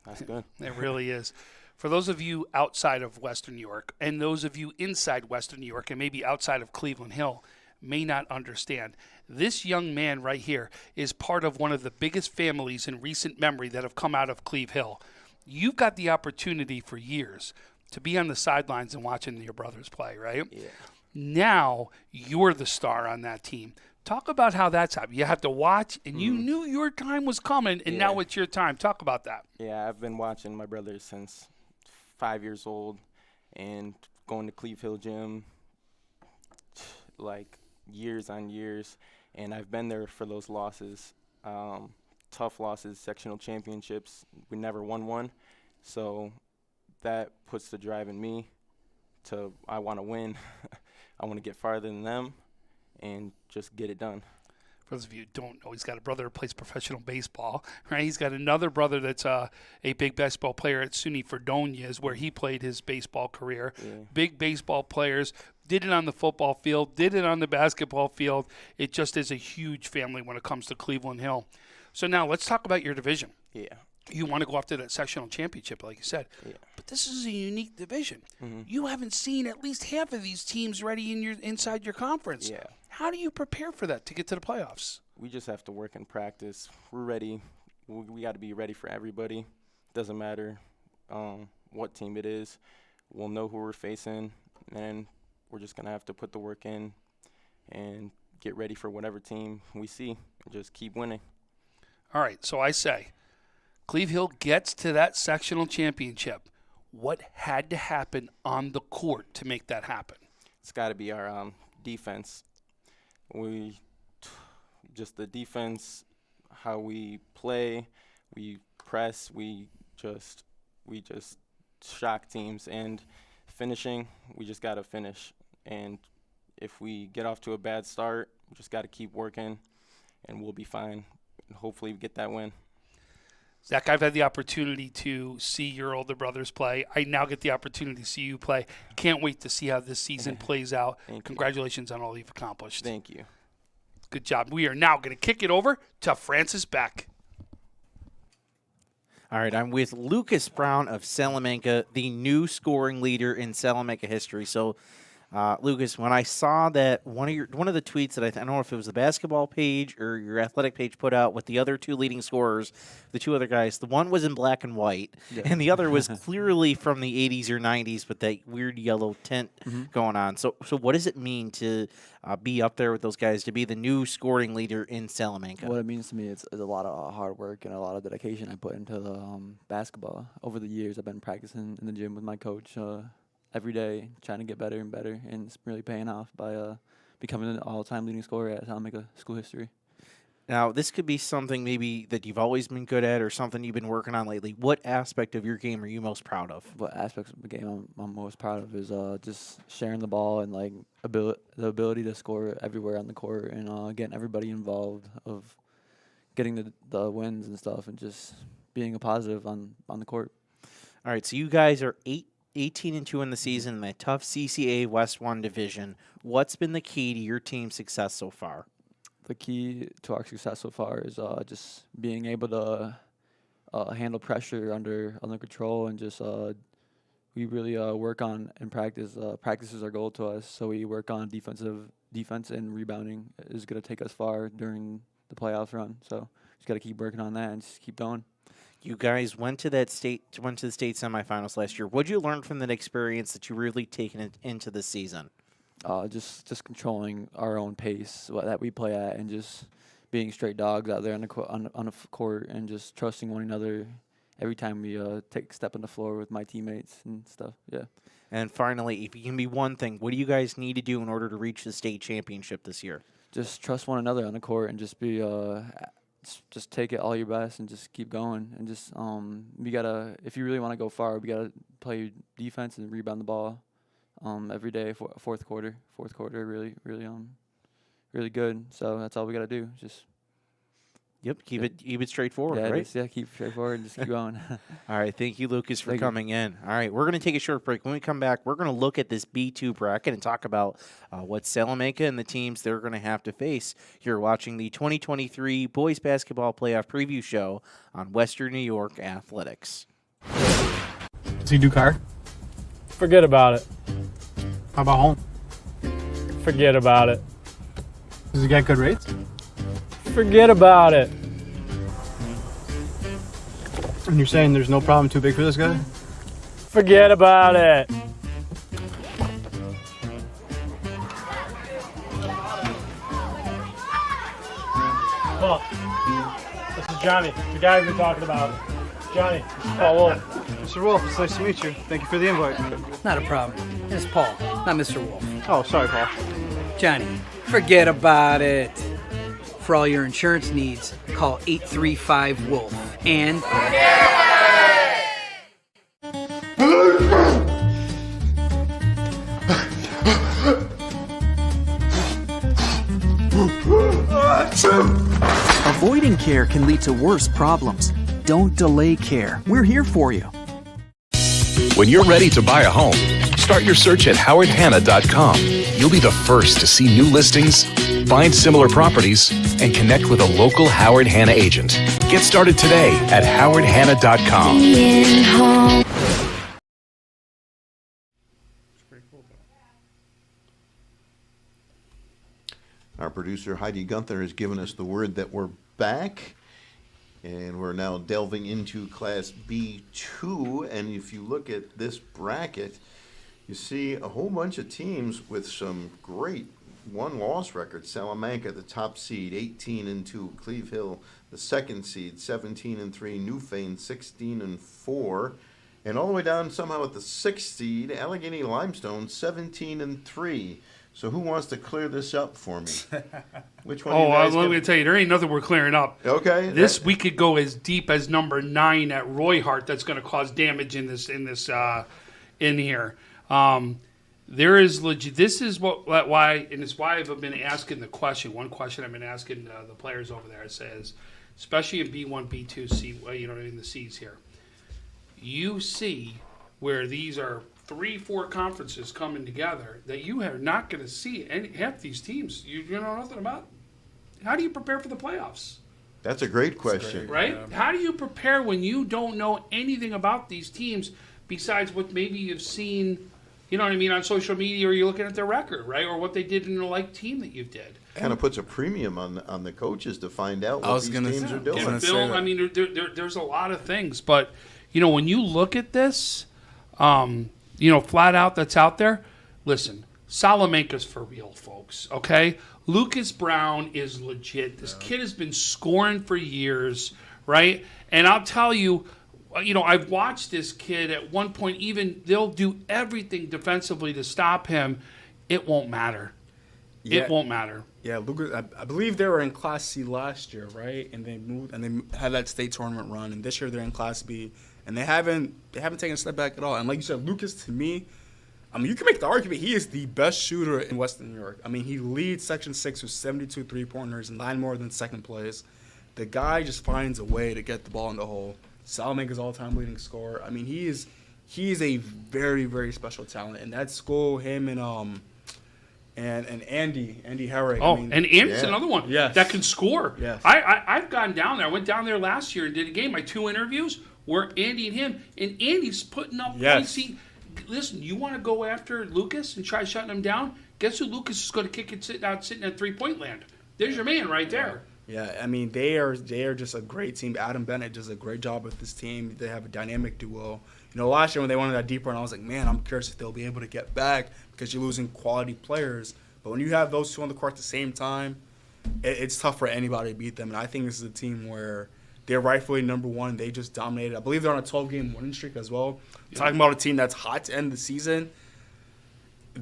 S9: that's good.
S4: It really is. For those of you outside of Western New York and those of you inside Western New York and maybe outside of Cleveland Hill may not understand, this young man right here is part of one of the biggest families in recent memory that have come out of Cleve Hill. You've got the opportunity for years to be on the sidelines and watching your brothers play, right?
S9: Yeah.
S4: Now you're the star on that team. Talk about how that's happened. You have to watch, and you knew your time was coming, and now it's your time. Talk about that.
S9: Yeah, I've been watching my brothers since 5 years old and going to Cleve Hill Gym like years on years, and I've been there for those losses, tough losses, sectional championships. We never won one, so that puts the drive in me to I want to win. I want to get farther than them and just get it done.
S4: For those of you who don't know, he's got a brother who plays professional baseball, right? He's got another brother that's a big baseball player at SUNY Fredonia, is where he played his baseball career.
S9: Yeah.
S4: Big baseball players, did it on the football field, did it on the basketball field. It just is a huge family when it comes to Cleveland Hill. So now let's talk about your division.
S9: Yeah.
S4: You want to go after that sectional championship, like you said.
S9: Yeah.
S4: But this is a unique division.
S9: Mhm.
S4: You haven't seen at least half of these teams ready inside your conference.
S9: Yeah.
S4: How do you prepare for that to get to the playoffs?
S9: We just have to work in practice. We're ready. We got to be ready for everybody. Doesn't matter what team it is. We'll know who we're facing, and we're just going to have to put the work in and get ready for whatever team we see and just keep winning.
S4: All right, so I say Cleve Hill gets to that sectional championship. What had to happen on the court to make that happen?
S9: It's got to be our defense. Just the defense, how we play, we press, we just shock teams, and finishing, we just got to finish. And if we get off to a bad start, we just got to keep working, and we'll be fine. And hopefully we get that win.
S4: Zach, I've had the opportunity to see your older brothers play. I now get the opportunity to see you play. Can't wait to see how this season plays out. Congratulations on all you've accomplished.
S9: Thank you.
S4: Good job. We are now going to kick it over to Francis Beck.
S3: All right, I'm with Lucas Brown of Salamanca, the new scoring leader in Salamanca history. So Lucas, when I saw that one of the tweets that I don't know if it was the basketball page or your athletic page put out with the other two leading scorers, the two other guys, the one was in black and white, and the other was clearly from the 80s or 90s with that weird yellow tint going on. So what does it mean to be up there with those guys, to be the new scoring leader in Salamanca?
S6: What it means to me is a lot of hard work and a lot of dedication I put into the basketball. Over the years, I've been practicing in the gym with my coach every day, trying to get better and better, and it's really paying off by becoming an all-time leading scorer at Salamanca school history.
S3: Now, this could be something maybe that you've always been good at or something you've been working on lately. What aspect of your game are you most proud of?
S6: What aspects of the game I'm most proud of is just sharing the ball and like the ability to score everywhere on the court and getting everybody involved, of getting the wins and stuff, and just being a positive on the court.
S3: All right, so you guys are 18-2 in the season in that tough CCA West 1 division. What's been the key to your team's success so far?
S6: The key to our success so far is just being able to handle pressure under control, and just we really work on in practice. Practice is our goal to us, so we work on defense and rebounding is going to take us far during the playoff run. So just got to keep working on that and just keep going.
S3: You guys went to the state semifinals last year. What did you learn from that experience that you really taken it into the season?
S6: Just controlling our own pace that we play at, and just being straight dogs out there on the court, and just trusting one another every time we take a step on the floor with my teammates and stuff. Yeah.
S3: And finally, if you can be one thing, what do you guys need to do in order to reach the state championship this year?
S6: Just trust one another on the court, and just be just take it all your best and just keep going, and just we gotta, if you really want to go far, we gotta play defense and rebound the ball every day. Fourth quarter really good. So that's all we gotta do. Just
S3: keep it straightforward, right?
S6: Keep it straightforward and just keep going.
S3: All right, thank you, Lucas, for coming in. All right, we're going to take a short break. When we come back, we're going to look at this B2 bracket and talk about what Salamanca and the teams they're going to have to face. You're watching the 2023 Boys Basketball Playoff Preview Show on Western New York Athletics.
S8: Does he do car?
S7: Forget about it.
S8: How about home?
S7: Forget about it.
S8: Does he get good rates?
S7: Forget about it.
S8: And you're saying there's no problem too big for this guy?
S7: Forget about it. Look, this is Johnny, the guy we've been talking about. Johnny, this is Paul Wolf.
S8: Mr. Wolf, it's nice to meet you. Thank you for the invite.
S10: Not a problem. It's Paul, not Mr. Wolf.
S8: Oh, sorry, Paul.
S10: Johnny, forget about it. For all your insurance needs, call 835-WOLF and...
S11: Avoiding care can lead to worse problems. Don't delay care. We're here for you.
S12: When you're ready to buy a home, start your search at howardhanna.com. You'll be the first to see new listings, find similar properties, and connect with a local Howard Hanna agent. Get started today at howardhanna.com.
S13: Our producer Heidi Gunther has given us the word that we're back, and we're now delving into Class B2. And if you look at this bracket, you see a whole bunch of teams with some great one-loss records. Salamanca, the top seed, 18-2. Cleve Hill, the second seed, 17-3. Newfane, 16-4. And all the way down somehow at the sixth seed, Allegheny Limestone, 17-3. So who wants to clear this up for me? Which one?
S4: Let me tell you, there ain't nothing we're clearing up.
S13: Okay.
S4: We could go as deep as number 9 at Roy Hart. That's going to cause damage in here. There is legit. This is why, and it's why I've been asking the question. One question I've been asking the players over there. It says, especially in B1, B2, C, in the C's here, you see where these are 3-4 conferences coming together that you are not going to see half these teams. You know nothing about. How do you prepare for the playoffs?
S13: That's a great question.
S4: Right? Yeah. How do you prepare when you don't know anything about these teams besides what maybe you've seen you know what I mean, on social media, or you're looking at their record, right, or what they did in the like team that you did.
S13: Kind of puts a premium on the coaches to find out what these teams are doing.
S4: And film, I mean, there's a lot of things, but when you look at this, flat out that's out there. Listen, Salamanca's for real, folks. Okay, Lucas Brown is legit. This kid has been scoring for years, right? And I'll tell you, I've watched this kid at one point. Even they'll do everything defensively to stop him. It won't matter.
S14: Yeah.
S4: It won't matter.
S14: Yeah, Lucas. I believe they were in Class C last year, right? And they moved and they had that state tournament run. And this year they're in Class B, and they haven't taken a step back at all. And like you said, Lucas, to me, I mean, you can make the argument he is the best shooter in Western New York. I mean, he leads Section 6 with 72 3-pointers, 9 more than second place. The guy just finds a way to get the ball in the hole. Salamanca's all-time leading scorer. I mean, he is a very, very special talent. And that school, him and Andy Herrick.
S4: Oh,
S14: I mean,
S4: and Andy's another one that can score.
S14: Yes.
S4: I've gone down there. I went down there last year and did a game. My 2 interviews were Andy and him. And Andy's putting up points. Listen, you want to go after Lucas and try shutting him down? Guess who Lucas is going to kick it sitting at 3-point land? There's your man right there.
S14: Yeah, I mean, they are just a great team. Adam Bennett does a great job with this team. They have a dynamic duo. Last year when they went that deep run, I was like, man, I'm curious if they'll be able to get back because you're losing quality players. But when you have those two on the court at the same time, it's tough for anybody to beat them. And I think this is a team where they're rightfully number one. They just dominated. I believe they're on a 12-game winning streak as well. Yeah. Talking about a team that's hot to end the season,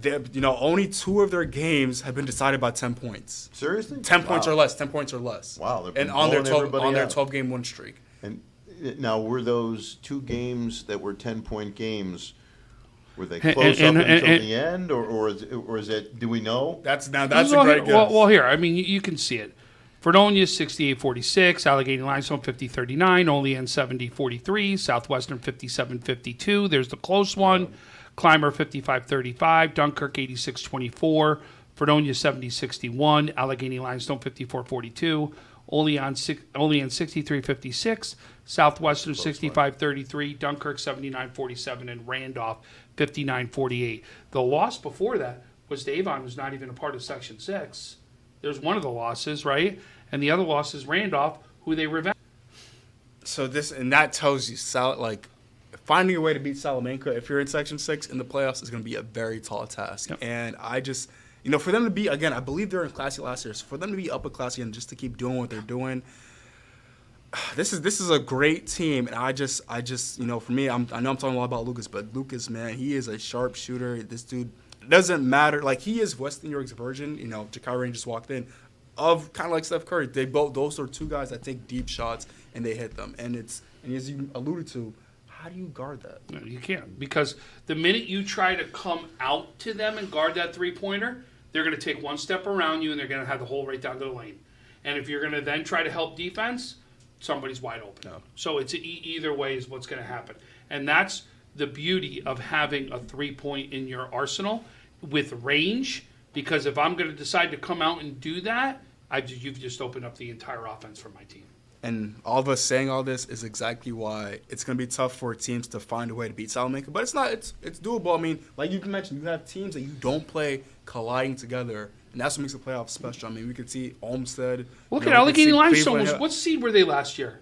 S14: only 2 of their games have been decided by 10 points.
S13: Seriously?
S14: 10 points or less. 10 points or less.
S13: Wow.
S14: And on their 12-game win streak.
S13: And now, were those 2 games that were 10-point games? Were they close up until the end, or is it? Do we know?
S14: That's a great guess.
S4: Well, here, I mean, you can see it. Fredonia 68-46, Allegheny Limestone 50-39, Olean 70-43, Southwestern 57-52. There's the close one. Clymer 55-35, Dunkirk 86-24, Fredonia 70-61, Allegheny Limestone 54-42, Olean 63-56, Southwestern 65-33, Dunkirk 79-47, and Randolph 59-48. The loss before that was to Avon, who's not even a part of Section 6. There's one of the losses, right? And the other loss is Randolph, who they revenged.
S14: So that tells you, finding a way to beat Salamanca if you're in Section 6 in the playoffs is going to be a very tall task. Yep. And I just, for them to be, again, I believe they're in Class C last year, so for them to be up a class again just to keep doing what they're doing, this is a great team. And I just, for me, I know I'm talking a lot about Lucas, but Lucas, man, he is a sharp shooter. This dude, it doesn't matter. Like, he is Western New York's version. Jakai Rain just walked in, of kind of like Steph Curry. Those are 2 guys that take deep shots and they hit them. And as you alluded to, how do you guard that?
S4: No, you can't, because the minute you try to come out to them and guard that 3-pointer, they're going to take 1 step around you and they're going to have the hole right down to the lane. And if you're going to then try to help defense, somebody's wide open. No. So it's either way is what's going to happen. And that's the beauty of having a 3-point in your arsenal with range, because if I'm going to decide to come out and do that, you've just opened up the entire offense for my team.
S14: And all of us saying all this is exactly why it's going to be tough for teams to find a way to beat Salamanca. But it's not. It's doable. I mean, like you mentioned, you have teams that you don't play colliding together, and that's what makes the playoffs special. I mean, we could see Olmsted.
S4: Look at Allegheny Limestone. What seed were they last year?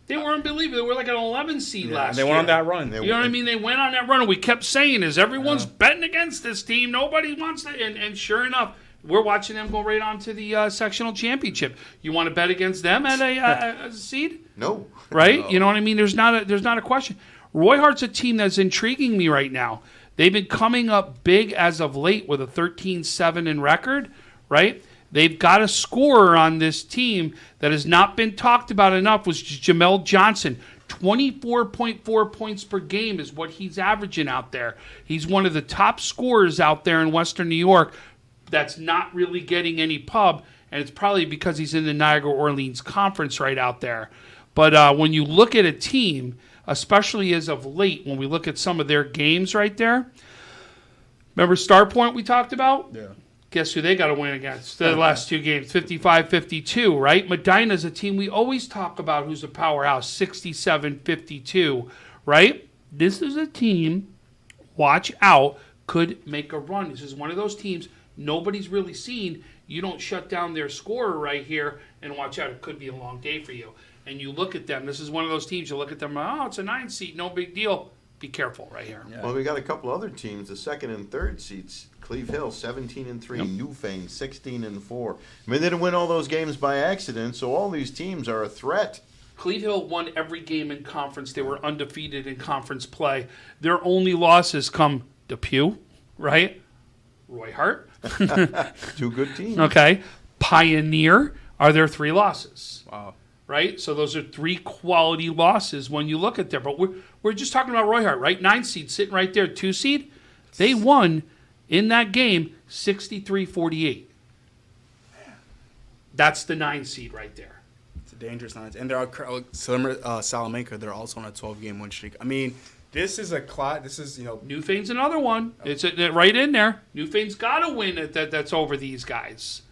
S4: They were unbelievable. They were like an 11 seed last year.
S14: They went on that run.
S4: You know what I mean? They went on that run, and we kept saying, everyone's betting against this team. Nobody wants to. And sure enough, we're watching them go right on to the sectional championship. You want to bet against them at a seed?
S13: No.
S4: Right?
S13: No.
S4: You know what I mean? There's not a question. Roy Hart's a team that's intriguing me right now. They've been coming up big as of late with a 13-7 in record, right? They've got a scorer on this team that has not been talked about enough, was Jamel Johnson. 24.4 points per game is what he's averaging out there. He's one of the top scorers out there in Western New York that's not really getting any pub, and it's probably because he's in the Niagara-Orleans Conference right out there. But when you look at a team, especially as of late, when we look at some of their games right there, remember Star Point we talked about?
S14: Yeah.
S4: Guess who they got to win against the last 2 games, 55-52, right? Medina's a team we always talk about who's a powerhouse, 67-52, right? This is a team, watch out, could make a run. This is one of those teams nobody's really seen. You don't shut down their scorer right here and watch out. It could be a long day for you. And you look at them. This is one of those teams. You look at them. Oh, it's a 9 seed. No big deal. Be careful right here.
S13: Yeah. Well, we got a couple other teams. The 2nd and 3rd seeds. Cleve Hill 17-3. Yep. Newfane 16-4. I mean, they didn't win all those games by accident. So all these teams are a threat.
S4: Cleve Hill won every game in conference. They were undefeated in conference play. Their only losses come Depew, right? Roy Hart.
S13: 2 good teams.
S4: Okay. Pioneer are their 3 losses.
S14: Wow.
S4: Right? So those are 3 quality losses when you look at them. But we're just talking about Roy Hart, right? 9 seed sitting right there, 2 seed. They won in that game 63-48. That's the 9 seed right there.
S14: It's a dangerous 9. And there are Salamanca. They're also on a 12-game win streak. I mean, this is a class. This is
S4: Newfane's another one. It's right in there. Newfane's got to win it. That's over these guys.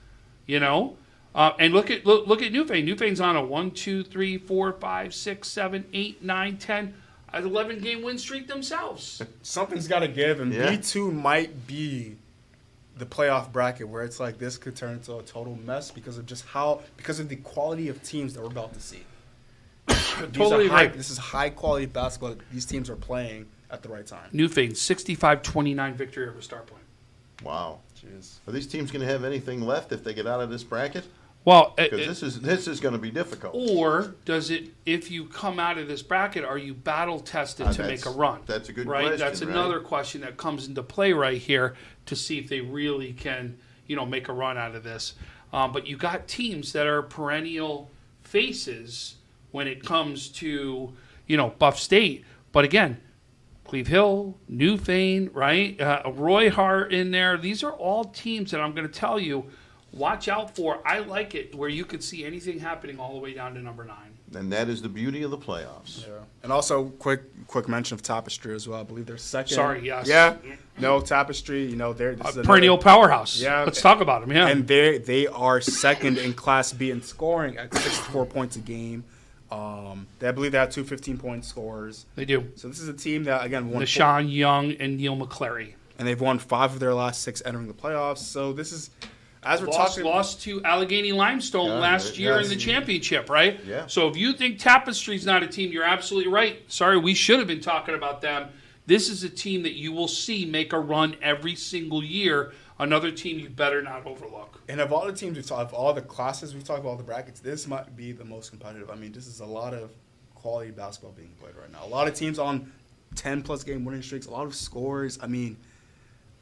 S4: And look at Newfane. Newfane's on a 1, 2, 3, 4, 5, 6, 7, 8, 9, 10, 11-game win streak themselves.
S14: Something's got to give, and B2 might be the playoff bracket where it's like this could turn into a total mess because of the quality of teams that we're about to see.
S4: Totally right.
S14: This is high quality basketball that these teams are playing at the right time.
S4: Newfane 65-29 victory over Star Point.
S13: Wow. Jeez. Are these teams going to have anything left if they get out of this bracket?
S4: Well,
S13: because this is going to be difficult.
S4: Or does it? If you come out of this bracket, are you battle tested to make a run?
S13: That's a good
S4: question.
S13: Right.
S4: That's another question that comes into play right here to see if they really can, make a run out of this. But you got teams that are perennial faces when it comes to Buff State. But again, Cleve Hill, Newfane, right? Roy Hart in there. These are all teams that I'm going to tell you, watch out for. I like it where you could see anything happening all the way down to number 9.
S13: And that is the beauty of the playoffs.
S14: Yeah. And also, quick mention of Tapestry as well. I believe they're 2nd.
S4: Sorry, yes.
S14: Yeah. No, Tapestry, they're
S4: perennial powerhouse.
S14: Yeah.
S4: Let's talk about them, yeah.
S14: And they are 2nd in Class B in scoring at 64 points a game. I believe they have 2 15-point scorers.
S4: They do.
S14: So this is a team that, again, won
S4: Nashawn Young and Neil McClary.
S14: And they've won 5 of their last 6 entering the playoffs. So this is, as we're talking,
S4: lost to Allegheny Limestone last year in the championship, right?
S13: Yeah.
S4: So if you think Tapestry's not a team, you're absolutely right. Sorry, we should have been talking about them. This is a team that you will see make a run every single year. Another team you better not overlook.
S14: And of all the teams we've talked, of all the classes we've talked about, all the brackets, this might be the most competitive. I mean, this is a lot of quality basketball being played right now. A lot of teams on 10-plus game winning streaks, a lot of scores. I mean,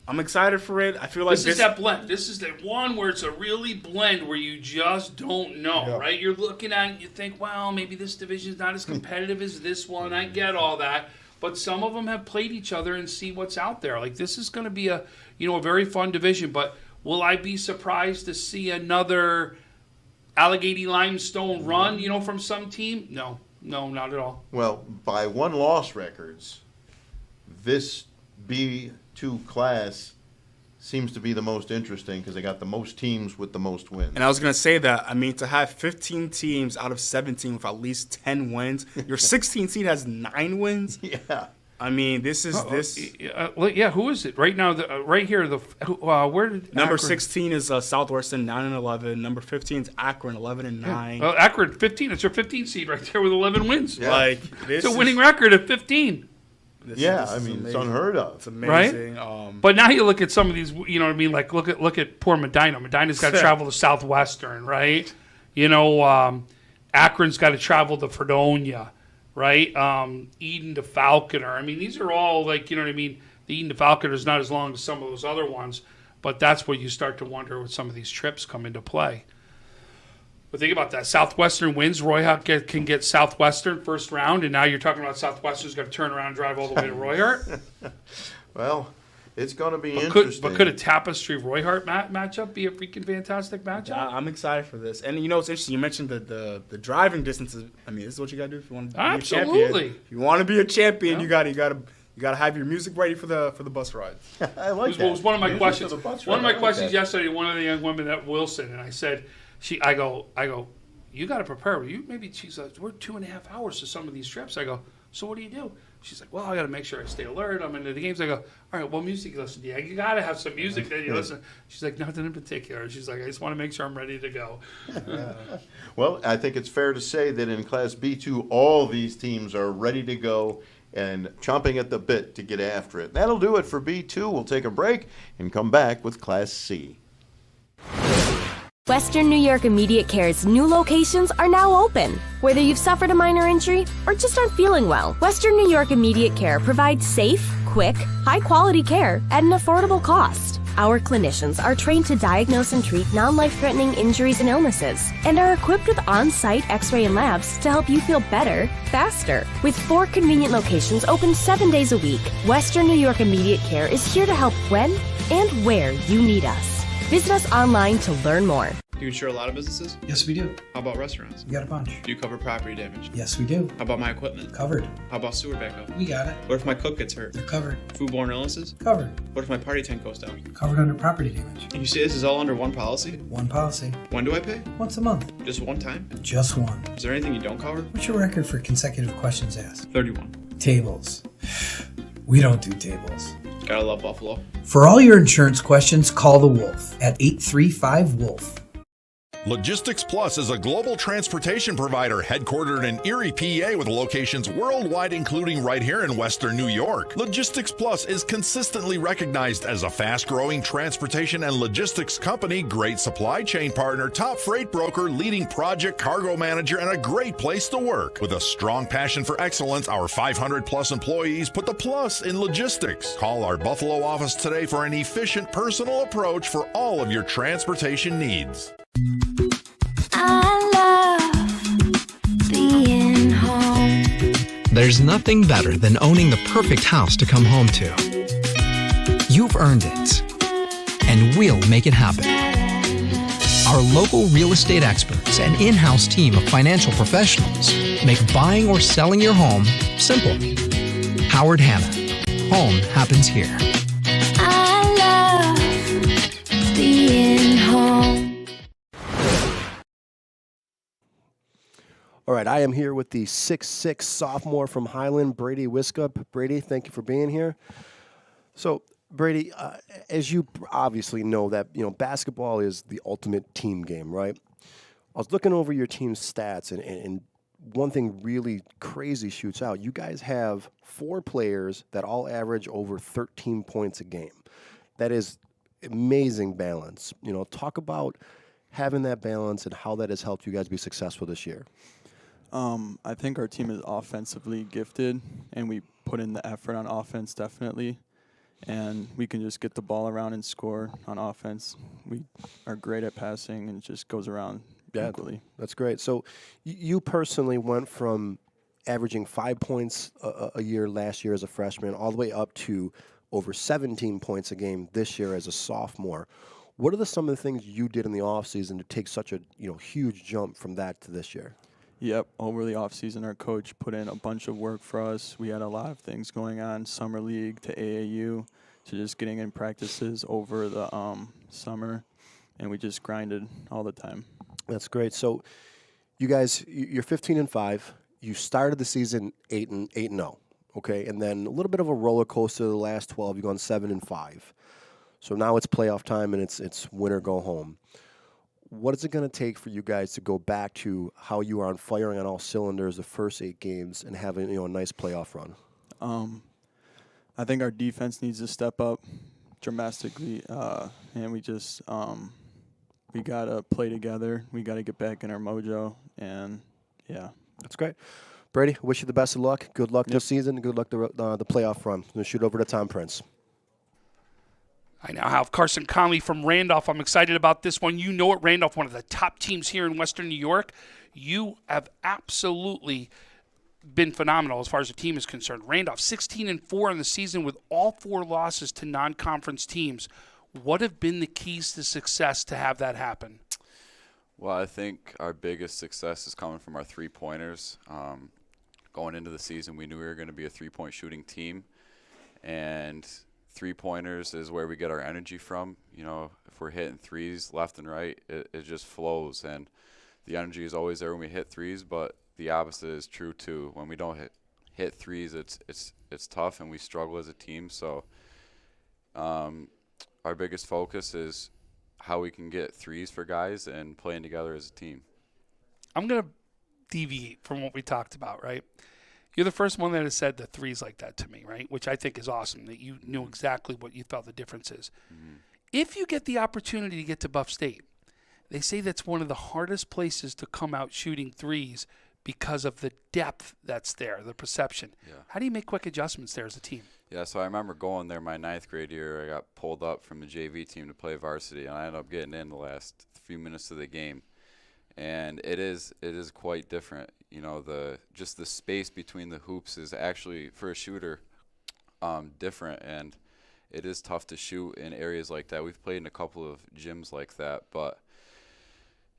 S14: I'm excited for it. I feel like
S4: this is that blend. This is that one where it's a really blend where you just don't know, right? You're looking at it and you think, well, maybe this division's not as competitive as this one. I get all that. But some of them have played each other and see what's out there. Like, this is going to be a very fun division. But will I be surprised to see another Allegheny Limestone run, from some team? No, not at all.
S13: Well, by one-loss records, this B2 class seems to be the most interesting because they got the most teams with the most wins.
S14: And I was going to say that, I mean, to have 15 teams out of 17 with at least 10 wins, your 16 seed has 9 wins.
S13: Yeah.
S14: I mean, this is
S4: who is it right now? Right here, where did
S14: number
S4: Akron?
S14: 16 is Southwestern 9-11. Number 15 is Akron 11-9.
S4: Well, Akron 15. It's your 15 seed right there with 11 wins.
S14: Yeah. Like
S4: it's a winning record of 15.
S13: This is it's unheard of.
S14: It's amazing.
S4: Right? But now you look at some of these, you know what I mean? Like, look at poor Medina. Medina's got to travel to Southwestern, right? Akron's got to travel to Fredonia, right? Eden to Falconer. I mean, these are all like, you know what I mean? The Eden to Falconer is not as long as some of those other ones, but that's where you start to wonder when some of these trips come into play. But think about that. Southwestern wins. Roy Hart can get Southwestern first round, and now you're talking about Southwestern's got to turn around and drive all the way to Roy Hart.
S13: Well, it's going to be interesting.
S4: But could a Tapestry Roy Hart matchup be a freaking fantastic matchup?
S14: Yeah, I'm excited for this. And it's interesting. You mentioned the driving distances. I mean, this is what you got to do if you want to be a champion. If you want to be a champion, you got to have your music ready for the bus ride.
S13: I like that.
S4: It was one of my questions. One of my questions yesterday. One of the young women at Wilson, and I said. I go, you got to prepare. She's like, we're 2.5 hours to some of these trips. I go, So what do you do? She's like, well, I got to make sure I stay alert. I'm into the games. I go, all right, what music you listen to? Yeah, you got to have some music that you listen. She's like, nothing in particular. She's like, I just want to make sure I'm ready to go.
S13: Well, I think it's fair to say that in Class B2, all these teams are ready to go and chomping at the bit to get after it. That'll do it for B2. We'll take a break and come back with Class C.
S18: Western New York Immediate Care's new locations are now open. Whether you've suffered a minor injury or just aren't feeling well, Western New York Immediate Care provides safe, quick, high-quality care at an affordable cost. Our clinicians are trained to diagnose and treat non-life-threatening injuries and illnesses and are equipped with on-site x-ray and labs to help you feel better, faster. With 4 convenient locations open 7 days a week, Western New York Immediate Care is here to help when and where you need us. Visit us online to learn more.
S16: Do you insure a lot of businesses?
S17: Yes, we do.
S16: How about restaurants?
S17: We got a bunch.
S16: Do you cover property damage?
S17: Yes, we do.
S16: How about my equipment?
S17: Covered.
S16: How about sewer backup?
S17: We got it.
S16: What if my cook gets hurt?
S17: They're covered.
S16: Foodborne illnesses?
S17: Covered.
S16: What if my party tent goes down?
S17: Covered under property damage.
S16: And you say this is all under one policy?
S17: One policy.
S16: When do I pay?
S17: Once a month.
S16: Just one time?
S17: Just one.
S16: Is there anything you don't cover?
S17: What's your record for consecutive questions asked?
S16: 31.
S17: Tables. We don't do tables.
S16: Gotta love Buffalo.
S17: For all your insurance questions, call the Wolf at 835-WOLF.
S5: Logistics Plus is a global transportation provider headquartered in Erie, PA with locations worldwide, including right here in Western New York. Logistics Plus is consistently recognized as a fast-growing transportation and logistics company, great supply chain partner, top freight broker, leading project cargo manager, and a great place to work. With a strong passion for excellence, our 500-plus employees put the plus in logistics. Call our Buffalo office today for an efficient, personal approach for all of your transportation needs.
S15: I love being home.
S2: There's nothing better than owning the perfect house to come home to. You've earned it, and we'll make it happen. Our local real estate experts and in-house team of financial professionals make buying or selling your home simple. Howard Hanna. Home happens here.
S15: I love being home.
S20: All right, I am here with the 6'6" sophomore from Highland, Brady Wiskup. Brady, thank you for being here. So, Brady, as you obviously know, that basketball is the ultimate team game, right? I was looking over your team's stats, and one thing really crazy shoots out. You guys have 4 players that all average over 13 points a game. That is amazing balance. Talk about having that balance and how that has helped you guys be successful this year.
S6: I think our team is offensively gifted, and we put in the effort on offense definitely, and we can just get the ball around and score on offense. We are great at passing, and it just goes around equally.
S20: That's great. So you personally went from averaging 5 points a year last year as a freshman all the way up to over 17 points a game this year as a sophomore. What are some of the things you did in the offseason to take such a huge jump from that to this year?
S6: Yep, over the offseason, our coach put in a bunch of work for us. We had a lot of things going on, summer league to AAU, to just getting in practices over the summer, and we just grinded all the time.
S20: That's great. So you guys, you're 15-5. You started the season 8-0, okay? And then a little bit of a roller coaster the last 12. You've gone 7-5. So now it's playoff time, and it's win or go home. What is it going to take for you guys to go back to how you are on firing on all cylinders the first 8 games and having a nice playoff run?
S6: I think our defense needs to step up dramatically, and we just we gotta play together. We gotta get back in our mojo, and yeah,
S20: that's great. Brady, wish you the best of luck. Good luck this season. Good luck the playoff run. I'm going to shoot over to Tom Prince.
S4: I now have Carson Conley from Randolph. I'm excited about this one. You know it, Randolph, one of the top teams here in Western New York. You have absolutely been phenomenal as far as the team is concerned. Randolph, 16-4 in the season with all 4 losses to non-conference teams. What have been the keys to success to have that happen?
S21: Well, I think our biggest success is coming from our three-pointers. Going into the season, we knew we were going to be a three-point shooting team, and three-pointers is where we get our energy from. If we're hitting threes left and right, it just flows, and the energy is always there when we hit threes, but the opposite is true too. When we don't hit threes, it's tough, and we struggle as a team. So our biggest focus is how we can get threes for guys and playing together as a team.
S4: I'm going to deviate from what we talked about, right? You're the first one that has said the threes like that to me, right? Which I think is awesome, that you knew exactly what you felt the difference is. Mm-hmm. If you get the opportunity to get to Buff State, they say that's one of the hardest places to come out shooting threes because of the depth that's there, the perception. Yeah. How do you make quick adjustments there as a team?
S21: Yeah, so I remember going there my 9th grade year. I got pulled up from the JV team to play varsity, and I ended up getting in the last few minutes of the game. And it is quite different. You know, the space between the hoops is actually, for a shooter, different, and it is tough to shoot in areas like that. We've played in a couple of gyms like that, but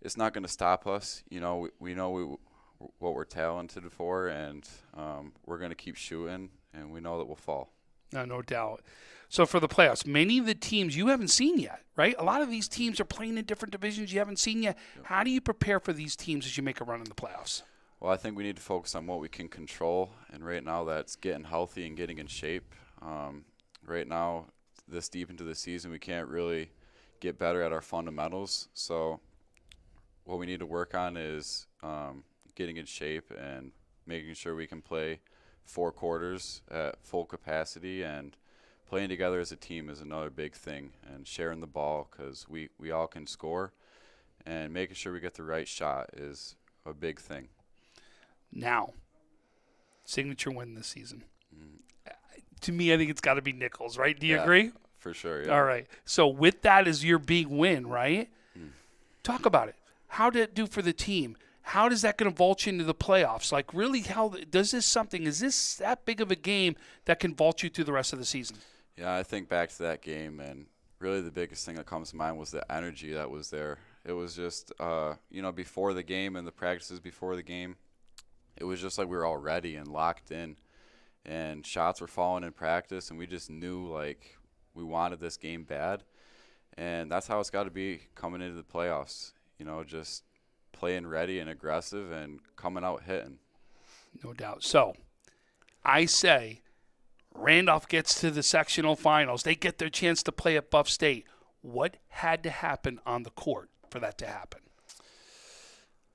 S21: it's not going to stop us. You know, we know what we're talented for, and we're going to keep shooting, and we know that we'll fall.
S4: No doubt. So for the playoffs, many of the teams you haven't seen yet, right? A lot of these teams are playing in different divisions you haven't seen yet. Yep. How do you prepare for these teams as you make a run in the playoffs?
S21: Well, I think we need to focus on what we can control, and right now that's getting healthy and getting in shape. Right now, this deep into the season, we can't really get better at our fundamentals. So what we need to work on is getting in shape and making sure we can play 4 quarters at full capacity, and playing together as a team is another big thing, and sharing the ball, because we all can score, and making sure we get the right shot is a big thing.
S4: Now, signature win this season. To me, I think it's got to be Nichols, right? Do you agree?
S21: For sure, yeah.
S4: All right. So with that as your big win, right? Talk about it. How did it do for the team? How is that going to vault you into the playoffs? Like, really, how does this something? Is this that big of a game that can vault you through the rest of the season?
S21: Yeah, I think back to that game, and really the biggest thing that comes to mind was the energy that was there. It was just, before the game and the practices before the game, it was just like we were all ready and locked in, and shots were falling in practice, and we just knew, like, we wanted this game bad, and that's how it's got to be coming into the playoffs. You know, just playing ready and aggressive and coming out hitting.
S4: No doubt. So I say Randolph gets to the sectional finals. They get their chance to play at Buff State. What had to happen on the court for that to happen?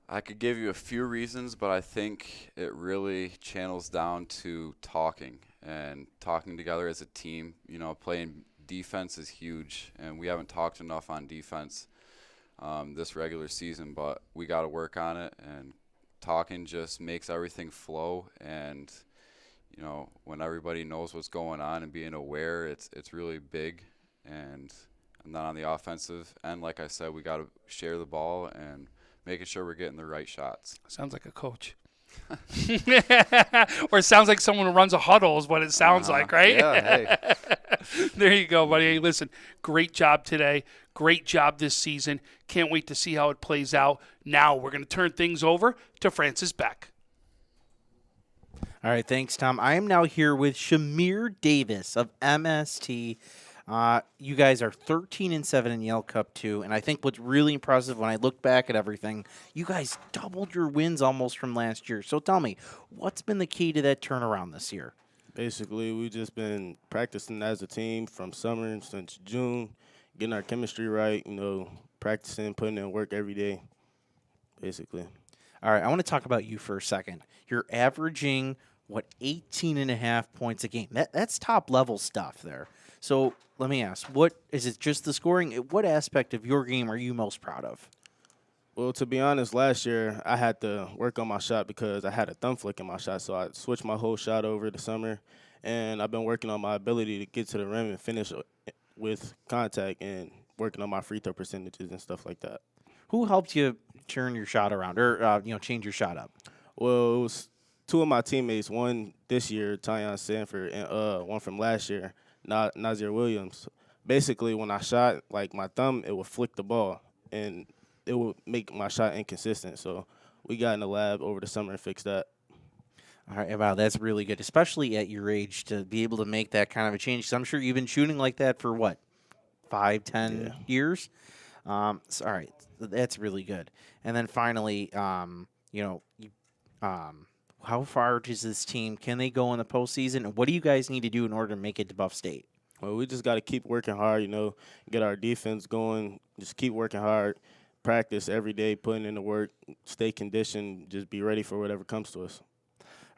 S21: I could give you a few reasons, but I think it really channels down to talking together as a team. You know, playing defense is huge, and we haven't talked enough on defense this regular season, but we got to work on it, and talking just makes everything flow. And you know, when everybody knows what's going on and being aware, it's really big. And then on the offensive end, like I said, we got to share the ball and making sure we're getting the right shots.
S4: Sounds like a coach. Or it sounds like someone who runs a huddle is what it sounds like, right?
S21: Yeah, hey.
S4: There you go, buddy. Hey, listen, great job today. Great job this season. Can't wait to see how it plays out. Now we're going to turn things over to Francis Beck.
S3: All right, thanks, Tom. I am now here with Shamir Davis of MST. You guys are 13-7 in Yale Cup 2, and I think what's really impressive when I look back at everything, you guys doubled your wins almost from last year. So tell me, what's been the key to that turnaround this year?
S19: Basically, we've just been practicing as a team from summer since June, getting our chemistry right, practicing, putting in work every day, basically.
S3: All right, I want to talk about you for a second. You're averaging, 18.5 points a game. That's top-level stuff there. So let me ask, is it just the scoring? What aspect of your game are you most proud of?
S19: Well, to be honest, last year I had to work on my shot because I had a thumb flick in my shot, so I switched my whole shot over the summer, and I've been working on my ability to get to the rim and finish with contact and working on my free throw percentages and stuff like that.
S3: Who helped you turn your shot around or change your shot up?
S19: Well, it was 2 of my teammates, one this year, Tyon Sanford, and one from last year, Nazir Williams. Basically, when I shot, my thumb, it would flick the ball, and it would make my shot inconsistent. So we got in the lab over the summer and fixed that.
S3: All right, wow, that's really good, especially at your age, to be able to make that kind of a change. Because I'm sure you've been shooting like that for, 5, 10 years? All right, that's really good. And then finally, How far does this team, can they go in the postseason? And what do you guys need to do in order to make it to Buff State?
S19: Well, we just got to keep working hard, get our defense going, just keep working hard, practice every day, putting in the work, stay conditioned, just be ready for whatever comes to us.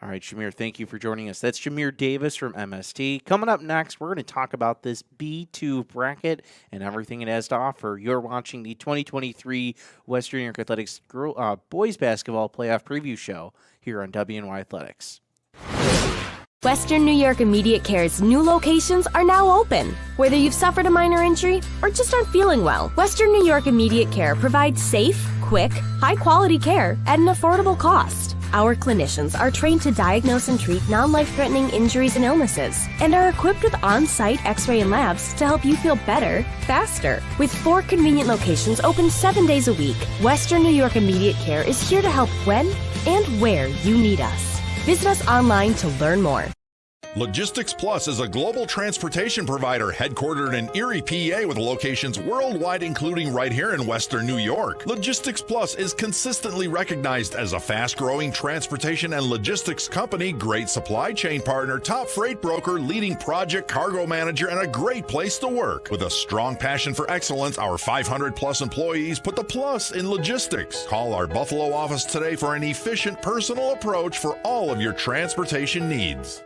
S3: All right, Shamir, thank you for joining us. That's Shamir Davis from MST. Coming up next, we're going to talk about this B2 bracket and everything it has to offer. You're watching the 2023 Western New York Athletics Boys Basketball Playoff Preview Show here on WNY Athletics.
S18: Western New York Immediate Care's new locations are now open. Whether you've suffered a minor injury or just aren't feeling well, Western New York Immediate Care provides safe, quick, high-quality care at an affordable cost. Our clinicians are trained to diagnose and treat non-life-threatening injuries and illnesses and are equipped with on-site x-ray and labs to help you feel better, faster. With 4 convenient locations open 7 days a week, Western New York Immediate Care is here to help when and where you need us. Visit us online to learn more.
S5: Logistics Plus is a global transportation provider headquartered in Erie, PA, with locations worldwide, including right here in Western New York. Logistics Plus is consistently recognized as a fast-growing transportation and logistics company, great supply chain partner, top freight broker, leading project cargo manager, and a great place to work. With a strong passion for excellence, our 500-plus employees put the plus in logistics. Call our Buffalo office today for an efficient, personal approach for all of your transportation needs.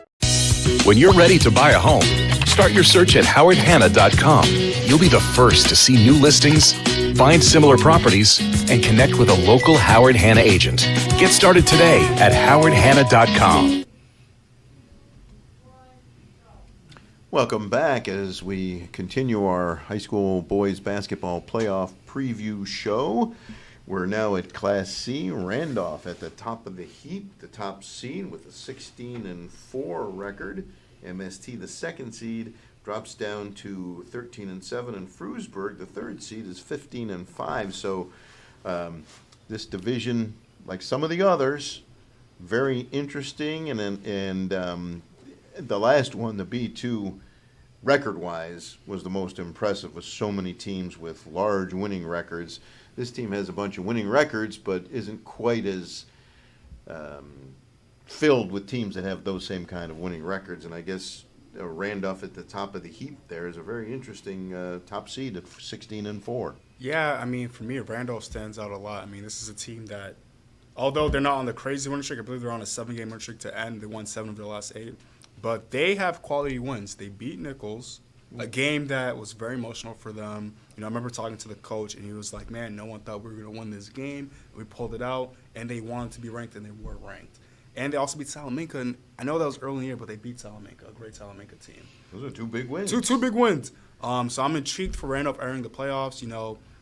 S12: When you're ready to buy a home, start your search at howardhanna.com. You'll be the first to see new listings, find similar properties, and connect with a local Howard Hanna agent. Get started today at howardhanna.com.
S13: Welcome back as we continue our high school boys basketball playoff preview show. We're now at Class C. Randolph at the top of the heap, the top seed with a 16-4 record. MST, the second seed, drops down to 13-7, and Frewsburg, the third seed, is 15-5. So this division, like some of the others, very interesting. And the last one, the B2, record-wise, was the most impressive, with so many teams with large winning records. This team has a bunch of winning records, but isn't quite as filled with teams that have those same kind of winning records. And I guess Randolph at the top of the heap there is a very interesting top seed at 16-4.
S14: Yeah, I mean, for me, Randolph stands out a lot. I mean, this is a team that, although they're not on the crazy winning streak, I believe they're on a 7-game winning streak to end. They won 7 of their last 8. But they have quality wins. They beat Nichols, a game that was very emotional for them. I remember talking to the coach, and he was like, man, no one thought we were going to win this game. We pulled it out, and they wanted to be ranked, and they were ranked. And they also beat Salamanca, and I know that was early in the year, but they beat Salamanca, a great Salamanca team.
S13: Those are 2 big wins.
S14: Two big wins. So I'm intrigued for Randolph entering the playoffs.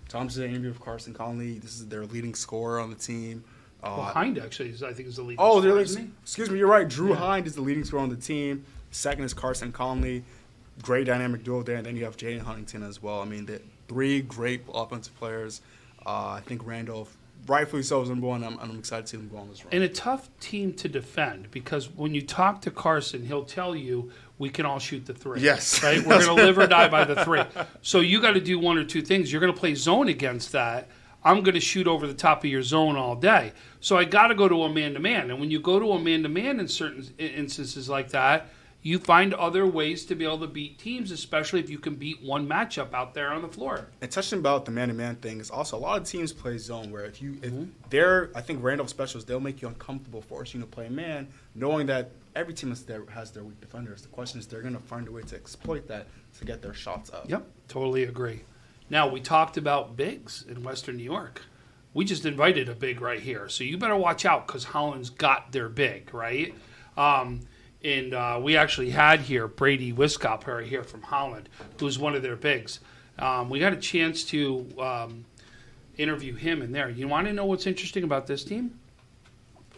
S14: Tom did an interview with Carson Conley. This is their leading scorer on the team.
S4: Hind, actually, I think is the leading
S14: scorer.
S4: scorer, isn't he?
S14: Excuse me, you're right. Drew Hind is the leading scorer on the team. Second is Carson Conley. Great dynamic duo there. And then you have Jaden Huntington as well. I mean, the 3 great offensive players. I think Randolph, rightfully so, is number 1. I'm excited to see them go on this run.
S4: And a tough team to defend, because when you talk to Carson, he'll tell you we can all shoot the 3.
S14: Yes.
S4: Right? We're going to live or die by the 3. So you got to do 1 or 2 things. You're going to play zone against that. I'm going to shoot over the top of your zone all day. So I got to go to a man-to-man. And when you go to a man-to-man in certain instances like that, you find other ways to be able to beat teams, especially if you can beat one matchup out there on the floor.
S14: And touching about the man-to-man thing is also a lot of teams play zone where if they're, I think Randolph specials, they'll make you uncomfortable, forcing you to play man, knowing that every team has their weak defenders. The question is they're going to find a way to exploit that to get their shots up.
S4: Yep, totally agree. Now, we talked about bigs in Western New York. We just invited a big right here, so you better watch out because Holland's got their big, right? And we actually had here Brady Wiskop right here from Holland, who's one of their bigs. We got a chance to interview him in there. You want to know what's interesting about this team?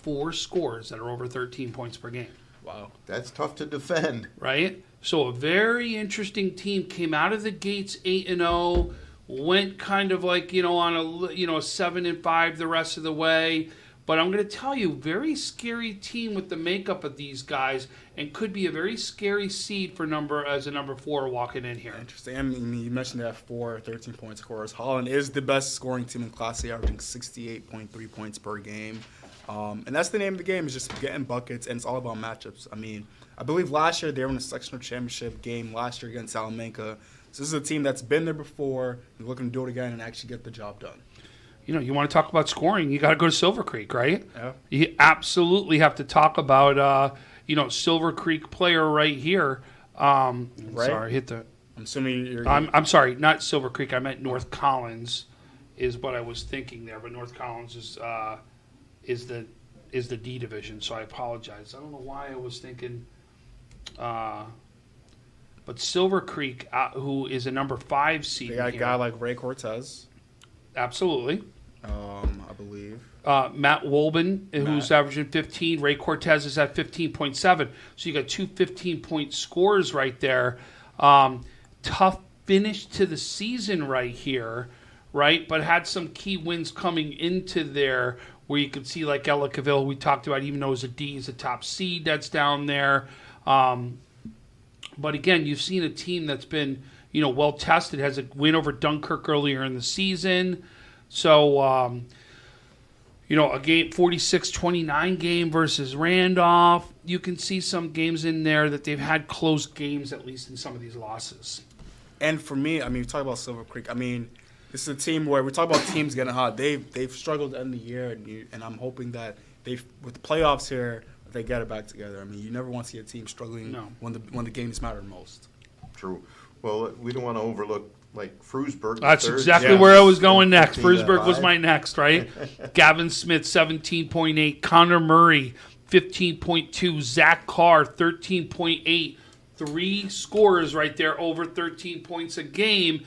S4: 4 scores that are over 13 points per game.
S13: Wow. That's tough to defend.
S4: Right? So a very interesting team came out of the gates 8-0, went kind of like, on a 7-5 the rest of the way. But I'm going to tell you, very scary team with the makeup of these guys, and could be a very scary seed for as a number 4 walking in here.
S14: Interesting. I mean, you mentioned that 4 13-point scorers. Holland is the best scoring team in Class A, averaging 68.3 points per game. And that's the name of the game, is just getting buckets, and it's all about matchups. I mean, I believe last year they were in a sectional championship game last year against Salamanca. So this is a team that's been there before, and looking to do it again and actually get the job done.
S4: You know, you want to talk about scoring, you got to go to Silver Creek, right?
S14: Yeah.
S4: You absolutely have to talk about, Silver Creek player right here.
S14: Right?
S4: Sorry, hit the.
S14: I'm assuming you're.
S4: I'm sorry, not Silver Creek. I meant North Collins, is what I was thinking there. But North Collins is the D division, so I apologize. I don't know why I was thinking. But Silver Creek, who is a number 5 seed,
S14: They got a
S4: here.
S14: guy like Ray Cortez.
S4: Absolutely.
S14: I believe.
S4: Matt Wolben, who's averaging 15. Ray Cortez is at 15.7. So you got 2 15-point scores right there. Tough finish to the season right here, right? But had some key wins coming into there where you could see like Ella Cavill, we talked about, even though it's a D, is a top seed that's down there. But again, you've seen a team that's been, well tested, has a win over Dunkirk earlier in the season. So, a game 46-29 game versus Randolph. You can see some games in there that they've had close games, at least in some of these losses.
S14: And for me, I mean, we talk about Silver Creek. I mean, this is a team where we talk about teams getting hot. They've struggled to end the year, and I'm hoping that with the playoffs here, they get it back together. I mean, you never want to see a team struggling when the games matter most.
S13: True. Well, we don't want to overlook Frewsburg.
S4: That's exactly where I was going next. Frewsburg was my next, right? Gavin Smith, 17.8. Connor Murray, 15.2. Zach Carr, 13.8. 3 scorers right there, over 13 points a game.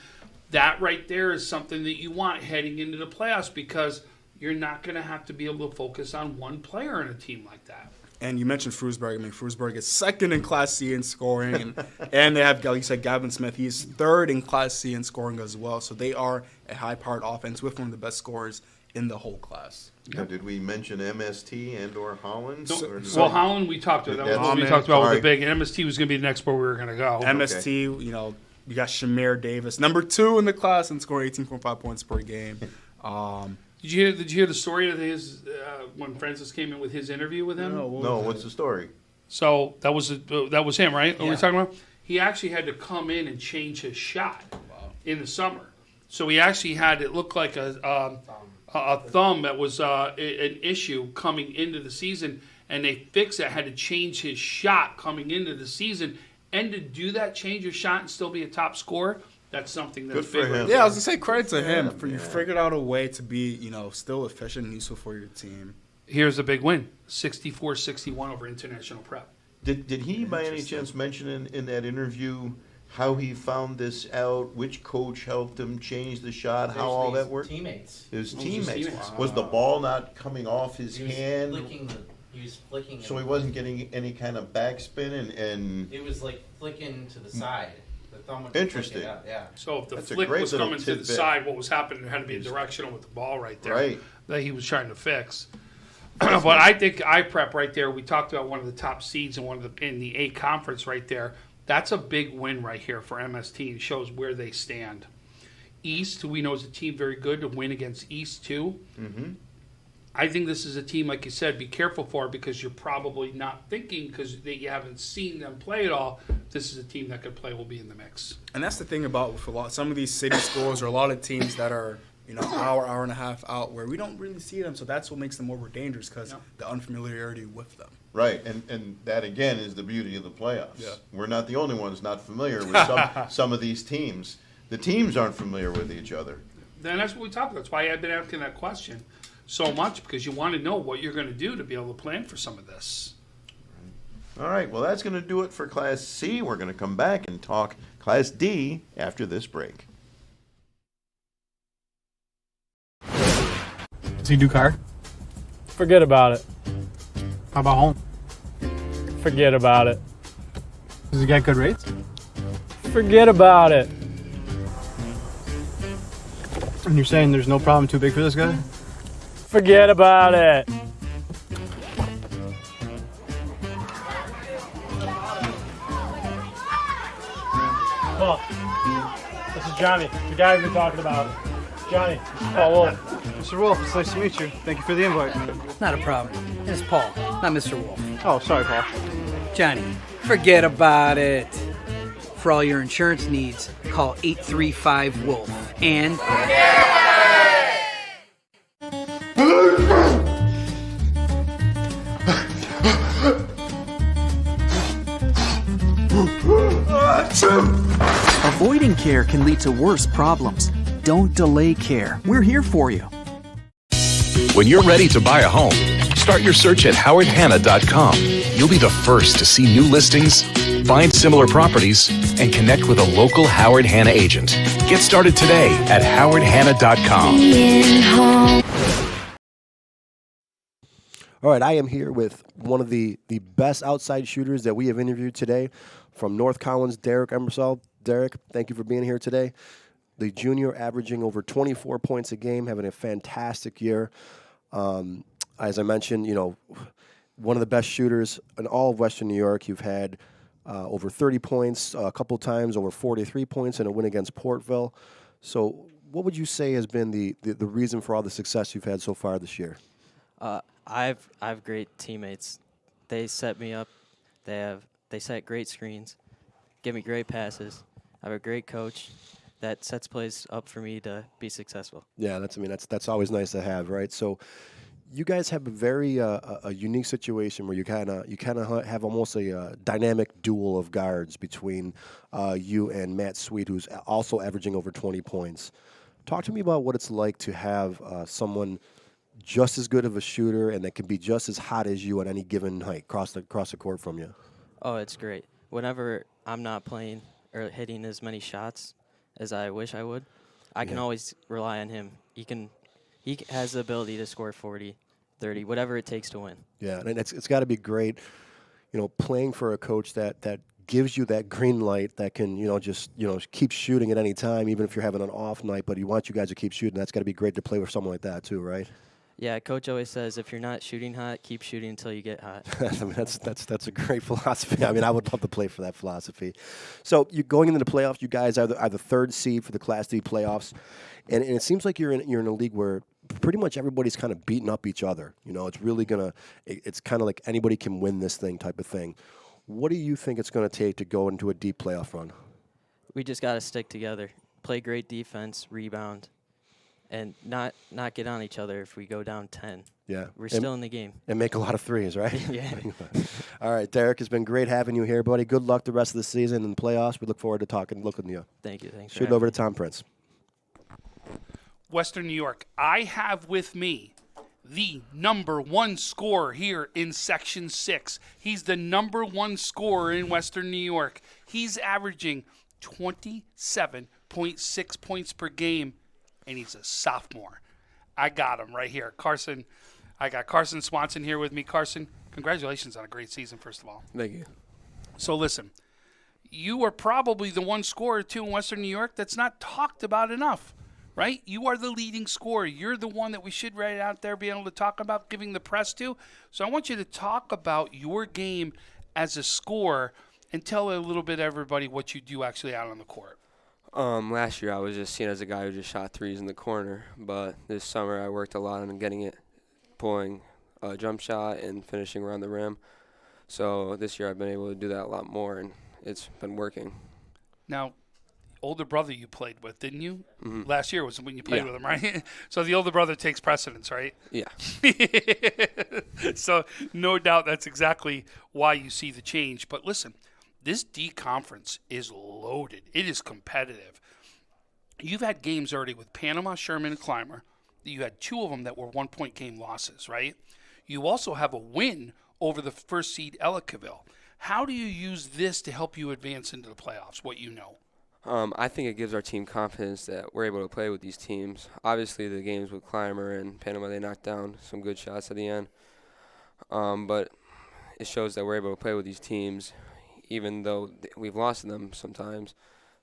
S4: That right there is something that you want heading into the playoffs, because you're not going to have to be able to focus on one player in a team like that.
S14: And you mentioned Frewsburg. I mean, Frewsburg is second in Class C in scoring. And they have, like you said, Gavin Smith. He's third in Class C in scoring as well. So they are a high-powered offense with one of the best scorers in the whole class.
S13: Now, did we mention MST and or Holland?
S4: Well, Holland we talked about. That was what we talked about with the big. And MST was going to be the next where we were going to go.
S14: MST, you got Shamir Davis, number 2 in the class, and scoring 18.5 points per game.
S4: Did you hear the story of his when Francis came in with his interview with him?
S13: No, what's the story?
S4: So that was him, right? What
S13: Yeah.
S4: we talking about? He actually had to come in and change his shot in the summer. So he actually had it look like a thumb that was an issue coming into the season, and they fixed it. Had to change his shot coming into the season, and to do that, change your shot and still be a top scorer. That's something that's
S13: Good for
S4: big.
S13: him.
S14: Yeah, I was going to say credit to him.
S13: Yeah,
S14: You figured out a way to be, still efficient and useful for your team.
S4: Here's a big win, 64-61 over International Prep.
S13: Did he, by any chance, mention in that interview how he found this out, which coach helped him change the shot, how all that worked?
S3: Teammates.
S13: His
S3: It was
S13: teammates.
S3: teammates.
S13: Was the ball not coming off his
S3: He was
S13: hand?
S3: He was flicking.
S13: So he wasn't getting any kind of backspin and
S3: It was like flicking to the side. The thumb would
S13: Interesting.
S3: flick it out, yeah.
S4: So if the
S13: That's a
S4: flick
S13: great
S4: was
S13: little
S4: coming to the
S13: tidbit.
S4: side, what was happening, there had to be a directional with the ball right there
S13: Right.
S4: that he was trying to fix. But I think iPrep right there, we talked about one of the top seeds in the A conference right there. That's a big win right here for MST and shows where they stand. East, who we know is a team very good to win against East too.
S13: Mm-hmm.
S4: I think this is a team, like you said, be careful for because you're probably not thinking because you haven't seen them play at all. This is a team that could play, will be in the mix.
S14: And that's the thing about some of these city schools or a lot of teams that are, hour and a half out where we don't really see them. So that's what makes them more dangerous because the unfamiliarity with them.
S13: Right, and that again is the beauty of the playoffs.
S14: Yeah.
S13: We're not the only ones not familiar with some of these teams. The teams aren't familiar with each other.
S4: Then that's what we talked about. That's why I've been asking that question so much because you want to know what you're going to do to be able to plan for some of this.
S13: All right, well, that's going to do it for Class C. We're going to come back and talk Class D after this break.
S8: Does he do car? Forget about it. How about home? Forget about it. Does he get good rates? Forget about it. And you're saying there's no problem too big for this guy? Forget about it. Look, this is Johnny, the guy we've been talking about.
S7: Johnny, Paul Wolf.
S8: Mr. Wolf, it's nice to meet you. Thank you for the invite.
S10: Not a problem. It's Paul, not Mr. Wolf.
S8: Oh, sorry, Paul.
S10: Johnny, forget about it. For all your insurance needs, call 835-WOLF. And...
S11: Avoiding care can lead to worse problems. Don't delay care. We're here for you.
S12: When you're ready to buy a home, start your search at howardhanna.com. You'll be the first to see new listings, find similar properties, and connect with a local Howard Hanna agent. Get started today at howardhanna.com.
S20: All right, I am here with one of the best outside shooters that we have interviewed today from North Collins, Derek Emersall. Derek, thank you for being here today. The junior averaging over 24 points a game, having a fantastic year. As I mentioned, one of the best shooters in all of Western New York. You've had over 30 points a couple times, over 43 points in a win against Portville. So what would you say has been the reason for all the success you've had so far this year?
S1: I've great teammates. They set me up. They set great screens, give me great passes. I have a great coach that sets plays up for me to be successful.
S20: Yeah, that's always nice to have, right? So you guys have a very a unique situation where you kind of have almost a dynamic duel of guards between you and Matt Sweet, who's also averaging over 20 points. Talk to me about what it's like to have someone just as good of a shooter and that can be just as hot as you at any given height across the court from you.
S1: Oh, it's great. Whenever I'm not playing or hitting as many shots as I wish I would, I can always rely on him. He has the ability to score 40, 30, whatever it takes to win.
S20: Yeah, and it's got to be great, playing for a coach that gives you that green light that can, just keep shooting at any time, even if you're having an off night, but he wants you guys to keep shooting. That's got to be great to play with someone like that too, right?
S1: Yeah, Coach always says, if you're not shooting hot, keep shooting until you get hot.
S20: That's a great philosophy. I would love to play for that philosophy. So you going into the playoffs, you guys are the third seed for the Class D playoffs, and it seems like you're in a league where pretty much everybody's kind of beating up each other. It's really it's kind of like anybody can win this thing type of thing. What do you think it's going to take to go into a deep playoff run?
S1: We just got to stick together, play great defense, rebound, and not get on each other if we go down 10.
S20: Yeah.
S1: We're still in the game.
S20: And make a lot of threes, right?
S1: Yeah.
S20: All right, Derek, it's been great having you here, buddy. Good luck the rest of the season and the playoffs. We look forward to looking to you.
S1: Thank you. Thanks.
S20: Shoot it over to Tom Prince.
S4: Western New York. I have with me the number one scorer here in Section 6. He's the number one scorer in Western New York. He's averaging 27.6 points per game, and he's a sophomore. I got him right here. Carson, I got Carson Swanson here with me. Carson, congratulations on a great season, first of all.
S22: Thank you.
S4: So listen, you are probably the one scorer, too, in Western New York that's not talked about enough. Right? You are the leading scorer. You're the one that we should right out there be able to talk about, giving the press to. So I want you to talk about your game as a scorer and tell a little bit everybody what you do actually out on the court.
S22: Last year I was just seen as a guy who just shot threes in the corner, but this summer I worked a lot on getting it, pulling a jump shot and finishing around the rim. So this year I've been able to do that a lot more, and it's been working.
S4: Now, older brother you played with, didn't you?
S22: Mm-hmm.
S4: Last year was when you played with him, right? So the older brother takes precedence, right?
S22: Yeah.
S4: So no doubt that's exactly why you see the change. But listen, this D conference is loaded. It is competitive. You've had games already with Panama, Sherman, and Clymer. You had two of them that were 1-point game losses, right? You also have a win over the first seed Ellicottville. How do you use this to help you advance into the playoffs, what you know?
S22: I think it gives our team confidence that we're able to play with these teams. Obviously, the games with Clymer and Panama, they knocked down some good shots at the end. But it shows that we're able to play with these teams, even though we've lost to them sometimes.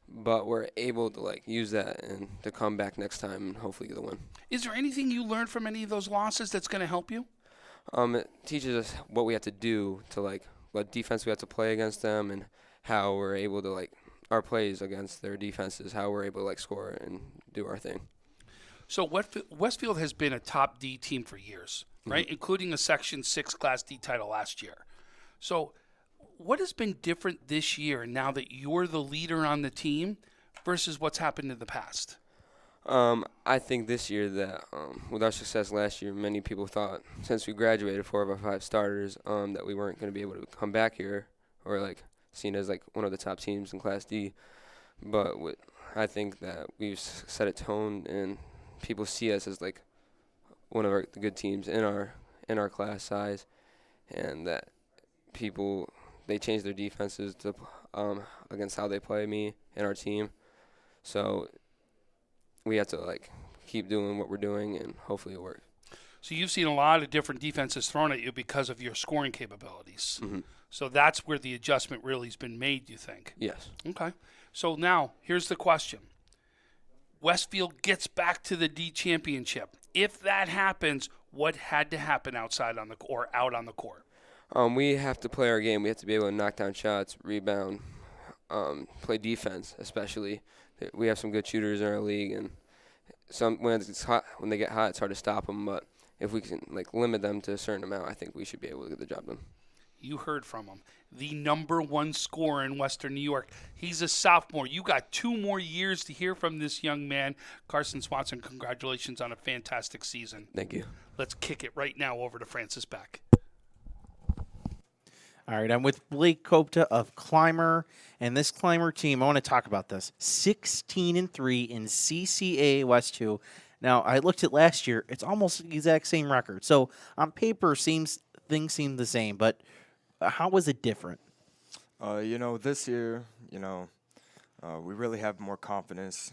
S22: But we're able to use that and to come back next time and hopefully get a win.
S4: Is there anything you learned from any of those losses that's going to help you?
S22: It teaches us what we have to do to what defense we have to play against them and how we're able to our plays against their defenses, how we're able to score and do our thing.
S4: So Westfield has been a top D team for years, right? Including a Section 6 Class D title last year. So what has been different this year now that you're the leader on the team versus what's happened in the past?
S22: I think this year that with our success last year, many people thought since we graduated 4 of our 5 starters that we weren't going to be able to come back here or like seen as like one of the top teams in Class D. But I think that we've set a tone and people see us as like one of the good teams in our class size, and that people they change their defenses to against how they play me and our team. So we have to like keep doing what we're doing and hopefully it works.
S4: So you've seen a lot of different defenses thrown at you because of your scoring capabilities.
S22: Mm-hmm.
S4: So that's where the adjustment really has been made, you think?
S22: Yes.
S4: Okay. So now here's the question. Westfield gets back to the D championship. If that happens, what had to happen outside on the or out on the court?
S22: We have to play our game. We have to be able to knock down shots, rebound, play defense, especially. We have some good shooters in our league, and when it's hot, when they get hot, it's hard to stop them. But if we can like limit them to a certain amount, I think we should be able to get the job done.
S4: You heard from him. The #1 scorer in Western New York. He's a sophomore. You got 2 more years to hear from this young man. Carson Swanson, congratulations on a fantastic season.
S22: Thank you.
S4: Let's kick it right now over to Francis Beck.
S3: All right, I'm with Blake Kopta of Clymer, and this Clymer team, I want to talk about this. 16-3 in CCAA West 2. Now, I looked at last year. It's almost the exact same record. So, on paper, things seem the same, but how was it different?
S9: This year, we really have more confidence,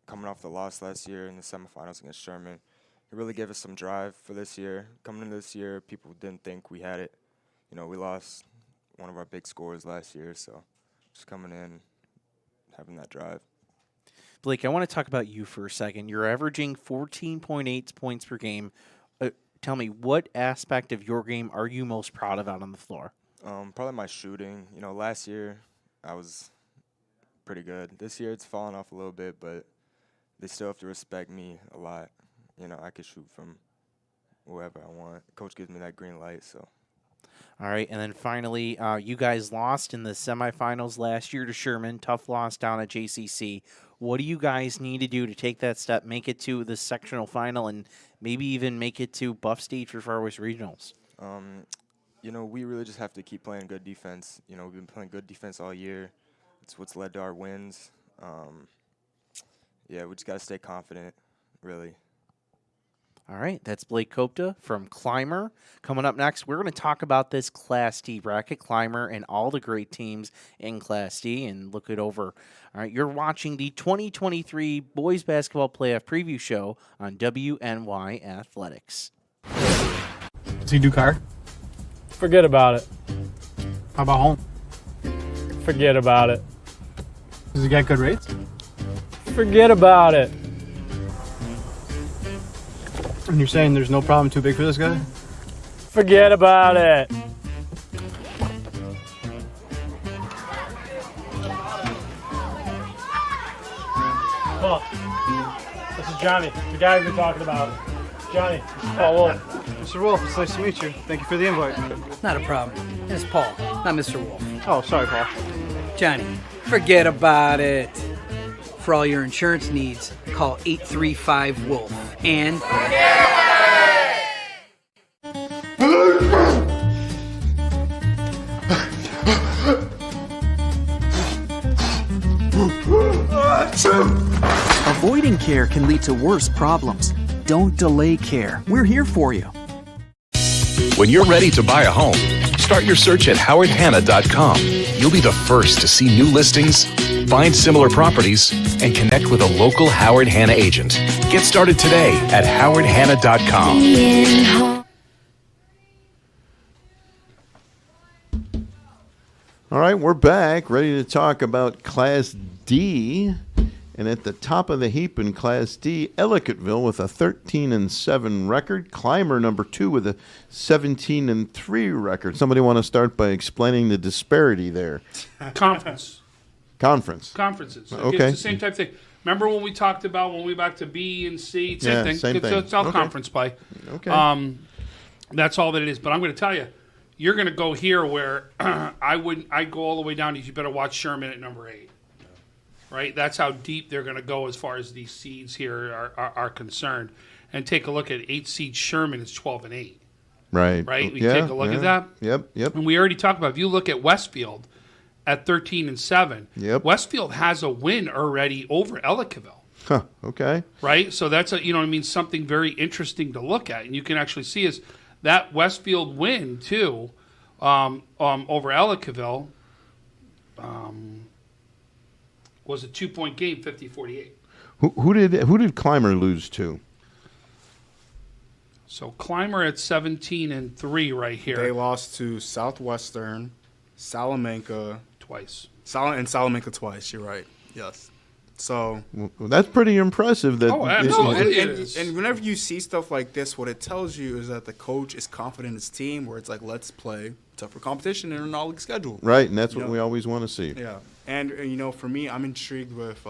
S9: coming off the loss last year in the semifinals against Sherman. It really gave us some drive for this year. Coming into this year, people didn't think we had it. We lost one of our big scorers last year, so just coming in, having that drive.
S3: Blake, I want to talk about you for a second. You're averaging 14.8 points per game. Tell me, what aspect of your game are you most proud of out on the floor?
S9: Probably my shooting. Last year I was pretty good. This year it's fallen off a little bit, but they still have to respect me a lot. I could shoot from wherever I want. Coach gives me that green light, so.
S3: All right, and then finally, you guys lost in the semifinals last year to Sherman. Tough loss down at JCC. What do you guys need to do to take that step, make it to the sectional final, and maybe even make it to Buff State for Far West Regionals?
S9: We really just have to keep playing good defense. We've been playing good defense all year. It's what's led to our wins. We just got to stay confident, really.
S3: All right, that's Blake Kopta from Clymer. Coming up next, we're going to talk about this Class D bracket, Clymer, and all the great teams in Class D, and look it over. All right, you're watching the 2023 Boys Basketball Playoff Preview Show on WNY Athletics.
S7: Does he do car? Forget about it. How about home? Forget about it. Does he get good rates? Forget about it. And you're saying there's no problem too big for this guy? Forget about it. Paul, this is Johnny, the guy we've been talking about. Johnny, this is Paul Wolf.
S16: Mr. Wolf, it's nice to meet you. Thank you for the invite.
S10: Not a problem. It's Paul, not Mr. Wolf.
S16: Oh, sorry, Paul.
S10: Johnny, forget about it. For all your insurance needs, call 835-WOLF and...
S11: Avoiding care can lead to worse problems. Don't delay care. We're here for you.
S12: When you're ready to buy a home, start your search at howardhanna.com. You'll be the first to see new listings, find similar properties, and connect with a local Howard Hanna agent. Get started today at howardhanna.com.
S13: All right, we're back, ready to talk about Class D. And at the top of the heap in Class D, Ellicottville with a 13-7 record. Clymer, number 2, with a 17-3 record. Somebody want to start by explaining the disparity there?
S4: Conferences.
S13: Conferences.
S4: Okay. It's the same type thing. Remember when we talked about when we back to B and C? Same thing.
S13: Same thing.
S4: It's all conference play.
S13: Okay.
S4: That's all that it is. But I'm going to tell you, you're going to go here where I'd go all the way down. You better watch Sherman at number 8. Right? That's how deep they're going to go as far as these seeds here are concerned. And take a look at 8 seed Sherman is 12-8.
S13: Right.
S4: Right? We take a look at that.
S13: Yep.
S4: And we already talked about, if you look at Westfield at 13-7, Westfield has a win already over Ellicottville.
S13: Huh. Okay.
S4: Right? So that's something very interesting to look at. And you can actually see is that Westfield win too over Ellicottville was a 2-point game, 50-48.
S13: Who did Clymer lose to?
S4: So Clymer at 17-3 right here.
S14: They lost to Southwestern, Salamanca
S4: twice.
S14: And Salamanca twice. You're right. Yes. So
S13: well, that's pretty impressive. That
S14: and whenever you see stuff like this, what it tells you is that the coach is confident in his team. Where it's like, let's play tougher competition in a non-league schedule.
S13: Right, and that's what we always want to see.
S14: Yeah, and for me, I'm intrigued with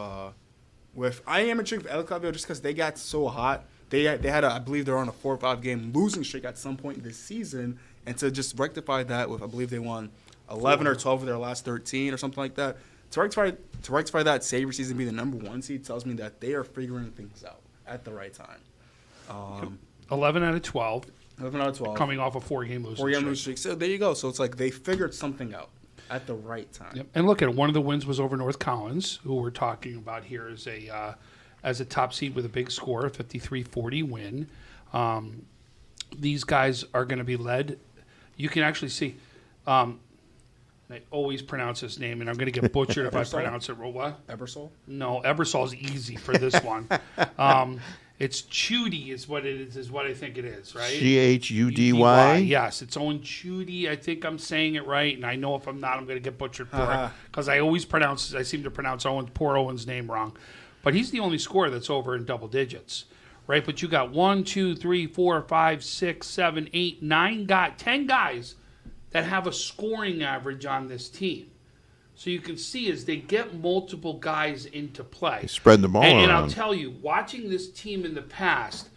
S14: Ellicottville just because they got so hot. They had I believe they're on a 4 or 5 game losing streak at some point this season, and to just rectify that with I believe they won 11 or 12 of their last 13 or something like that. To rectify that Xavier season being the number 1 seed tells me that they are figuring things out at the right time.
S4: 11 out of 12.
S14: 11 out of 12.
S4: Coming off a 4-game losing streak.
S14: So there you go. So it's like they figured something out at the right time.
S4: Yep. And look at it. One of the wins was over North Collins, who we're talking about here as a top seed with a big score, a 53-40 win. These guys are going to be led. You can actually see. I always pronounce his name, and I'm going to get butchered if I pronounce it wrong. What?
S14: Ebersol?
S4: No, Ebersol's easy for this one. It's Chudy is what it is what I think it is, right?
S13: Chudy?
S4: Yes, it's Owen Chudy. I think I'm saying it right, and I know if I'm not, I'm going to get butchered for it because I seem to pronounce poor Owen's name wrong. But he's the only scorer that's over in double digits, right? But you got 1, 2, 3, 4, 5, 6, 7, 8, 9 guys, 10 guys that have a scoring average on this team. So you can see as they get multiple guys into play.
S13: They spread the ball around.
S4: And I'll tell you, watching this team in the past,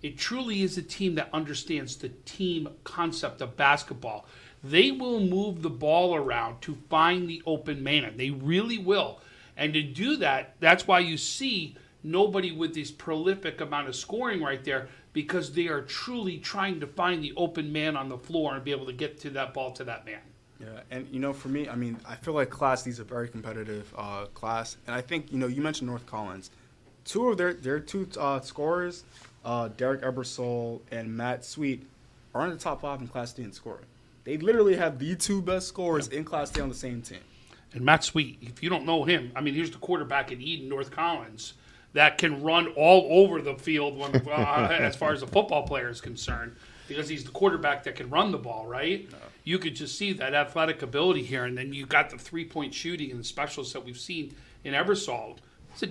S4: it truly is a team that understands the team concept of basketball. They will move the ball around to find the open man. They really will. And to do that, that's why you see nobody with this prolific amount of scoring right there, because they are truly trying to find the open man on the floor and be able to get to that ball to that man.
S14: Yeah, and for me, I feel like Class D is a very competitive class, and I think you mentioned North Collins, 2 of their 2 scorers, Derek Ebersol and Matt Sweet, are in the top 5 in Class D in scoring. They literally have the 2 best scorers in Class D on the same team.
S4: And Matt Sweet, if you don't know him, here's the quarterback at Eden, North Collins, that can run all over the field when, as far as a football player is concerned, because he's the quarterback that can run the ball, right? No. You could just see that athletic ability here, and then you got the 3-point shooting and the specials that we've seen in Ebersol. It's a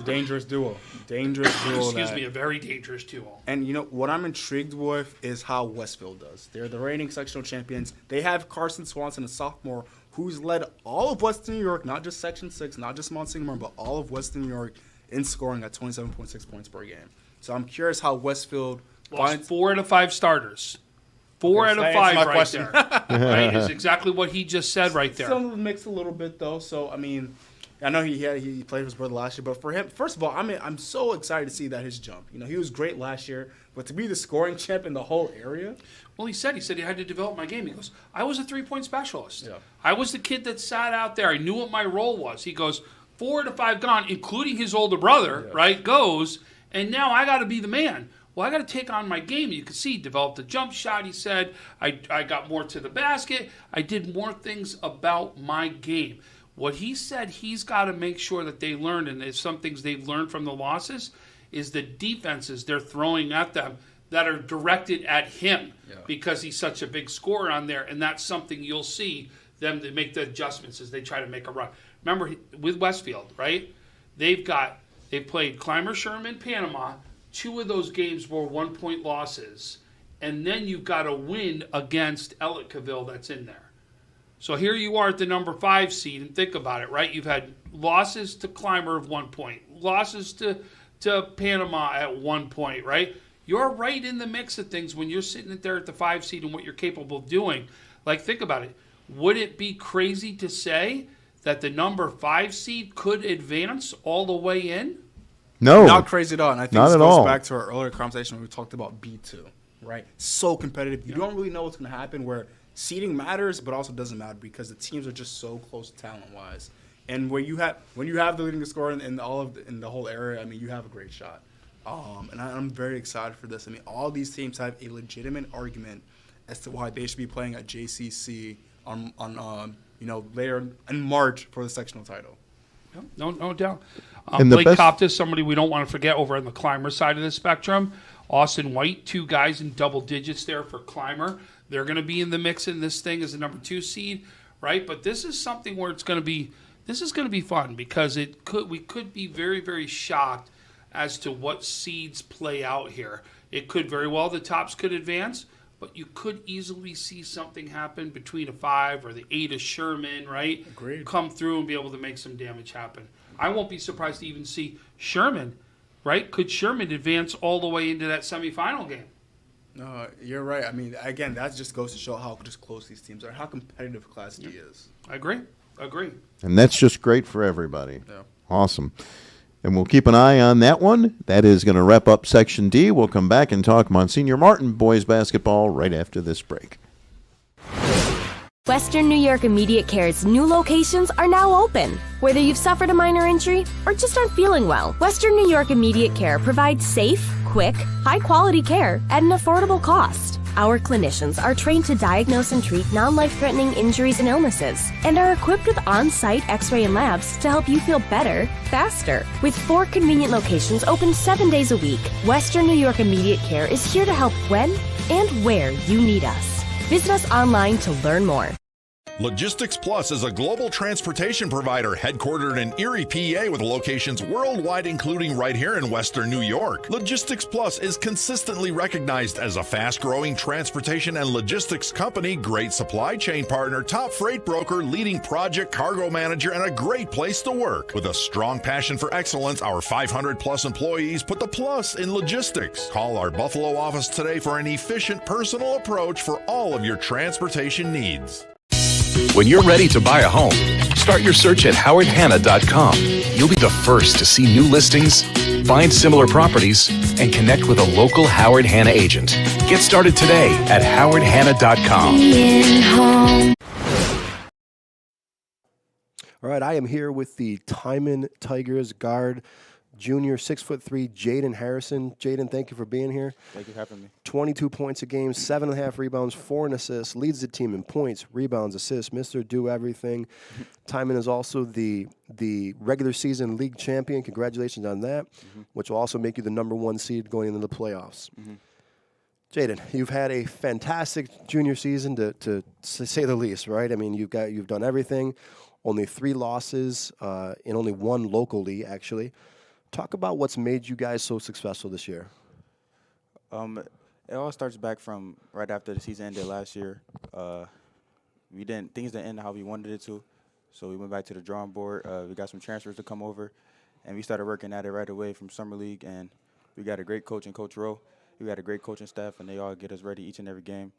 S14: dangerous duo.
S4: Excuse me, a very dangerous duo.
S14: And what I'm intrigued with is how Westfield does. They're the reigning sectional champions. They have Carson Swanson, a sophomore, who's led all of Western New York, not just Section 6, not just Monsignor Martin, but all of Western New York in scoring at 27.6 points per game. So I'm curious how Westfield
S4: lost 4 out of 5 starters. 4 out of 5 right there. Right? Is exactly what he just said right there.
S14: Some of them mixed a little bit, though. So, I know he played with his brother last year, but for him, first of all, I'm so excited to see that his jump. He was great last year, but to be the scoring champ in the whole area.
S4: Well, he said he had to develop my game. He goes, I was a 3-point specialist. Yeah. I was the kid that sat out there. I knew what my role was. He goes, 4 out of 5 gone, including his older brother, right, goes, and now I got to be the man. Well, I got to take on my game. You can see, developed a jump shot, he said. I got more to the basket. I did more things about my game. What he said he's got to make sure that they learned, and there's some things they've learned from the losses, is the defenses they're throwing at them that are directed at him because he's such a big scorer on there, and that's something you'll see them to make the adjustments as they try to make a run. Remember, with Westfield, right, they've played Clymer, Sherman, Panama. 2 of those games were 1-point losses, and then you've got a win against Ellicottville that's in there. So here you are at the number 5 seed, and think about it, right? You've had losses to Clymer of 1 point, losses to Panama at 1 point, right? You're right in the mix of things when you're sitting there at the 5 seed and what you're capable of doing. Like, think about it. Would it be crazy to say that the number 5 seed could advance all the way in?
S13: No.
S14: Not crazy at all. And I think
S13: Not
S14: this
S13: at
S14: goes
S13: all.
S14: back to our earlier conversation when we talked about B2, right? So competitive. You don't really know what's going to happen, where seeding matters, but also doesn't matter because the teams are just so close talent-wise. And when you have the leading scorer in the whole area, I mean, you have a great shot. And I'm very excited for this. I mean, all these teams have a legitimate argument as to why they should be playing at JCC on later in March for the sectional title.
S4: No doubt.
S13: And the
S4: Blake
S13: best-
S4: Coptis, somebody we don't want to forget over on the Clymer side of the spectrum. Austin White, 2 guys in double digits there for Clymer. They're going to be in the mix in this thing as a number 2 seed, right? But this is something where it's going to be fun because we could be very, very shocked as to what seeds play out here. It could very well, the tops could advance, but you could easily see something happen between a 5 or the 8 of Sherman, right?
S14: Agreed.
S4: Come through and be able to make some damage happen. I won't be surprised to even see Sherman, right? Could Sherman advance all the way into that semifinal game?
S14: No, you're right. I mean, again, that just goes to show how just close these teams are, how competitive Class D is.
S4: I agree.
S13: And that's just great for everybody.
S14: Yeah.
S13: Awesome. And we'll keep an eye on that one. That is going to wrap up Section D. We'll come back and talk Monsignor Martin boys basketball right after this break.
S18: Western New York Immediate Care's new locations are now open. Whether you've suffered a minor injury or just aren't feeling well, Western New York Immediate Care provides safe, quick, high-quality care at an affordable cost. Our clinicians are trained to diagnose and treat non-life-threatening injuries and illnesses and are equipped with on-site x-ray and labs to help you feel better, faster. With 4 convenient locations open 7 days a week, Western New York Immediate Care is here to help when and where you need us. Visit us online to learn more.
S5: Logistics Plus is a global transportation provider headquartered in Erie, PA with locations worldwide, including right here in Western New York. Logistics Plus is consistently recognized as a fast-growing transportation and logistics company, great supply chain partner, top freight broker, leading project cargo manager, and a great place to work. With a strong passion for excellence, our 500-plus employees put the plus in logistics. Call our Buffalo office today for an efficient, personal approach for all of your transportation needs.
S12: When you're ready to buy a home, start your search at howardhanna.com. You'll be the first to see new listings, find similar properties, and connect with a local Howard Hanna agent. Get started today at howardhanna.com.
S20: All right, I am here with the Timon Tigers guard, junior, 6'3", Jaden Harrison. Jaden, thank you for being here.
S2: Thank you for having me.
S20: 22 points a game, 7.5 rebounds, 4 assists, leads the team in points, rebounds, assists, Mr. Do Everything. Timon is also the regular season league champion. Congratulations on that, which will also make you the number 1 seed going into the playoffs. Jaden, you've had a fantastic junior season to say the least, right? I mean, you've done everything. Only 3 losses and only 1 locally, actually. Talk about what's made you guys so successful this year.
S2: It all starts back from right after the season ended last year. Things didn't end how we wanted it to, so we went back to the drawing board. We got some transfers to come over, and we started working at it right away from summer league. And we got a great coach in Coach Rowe. We got a great coaching staff, and they all get us ready each and every game.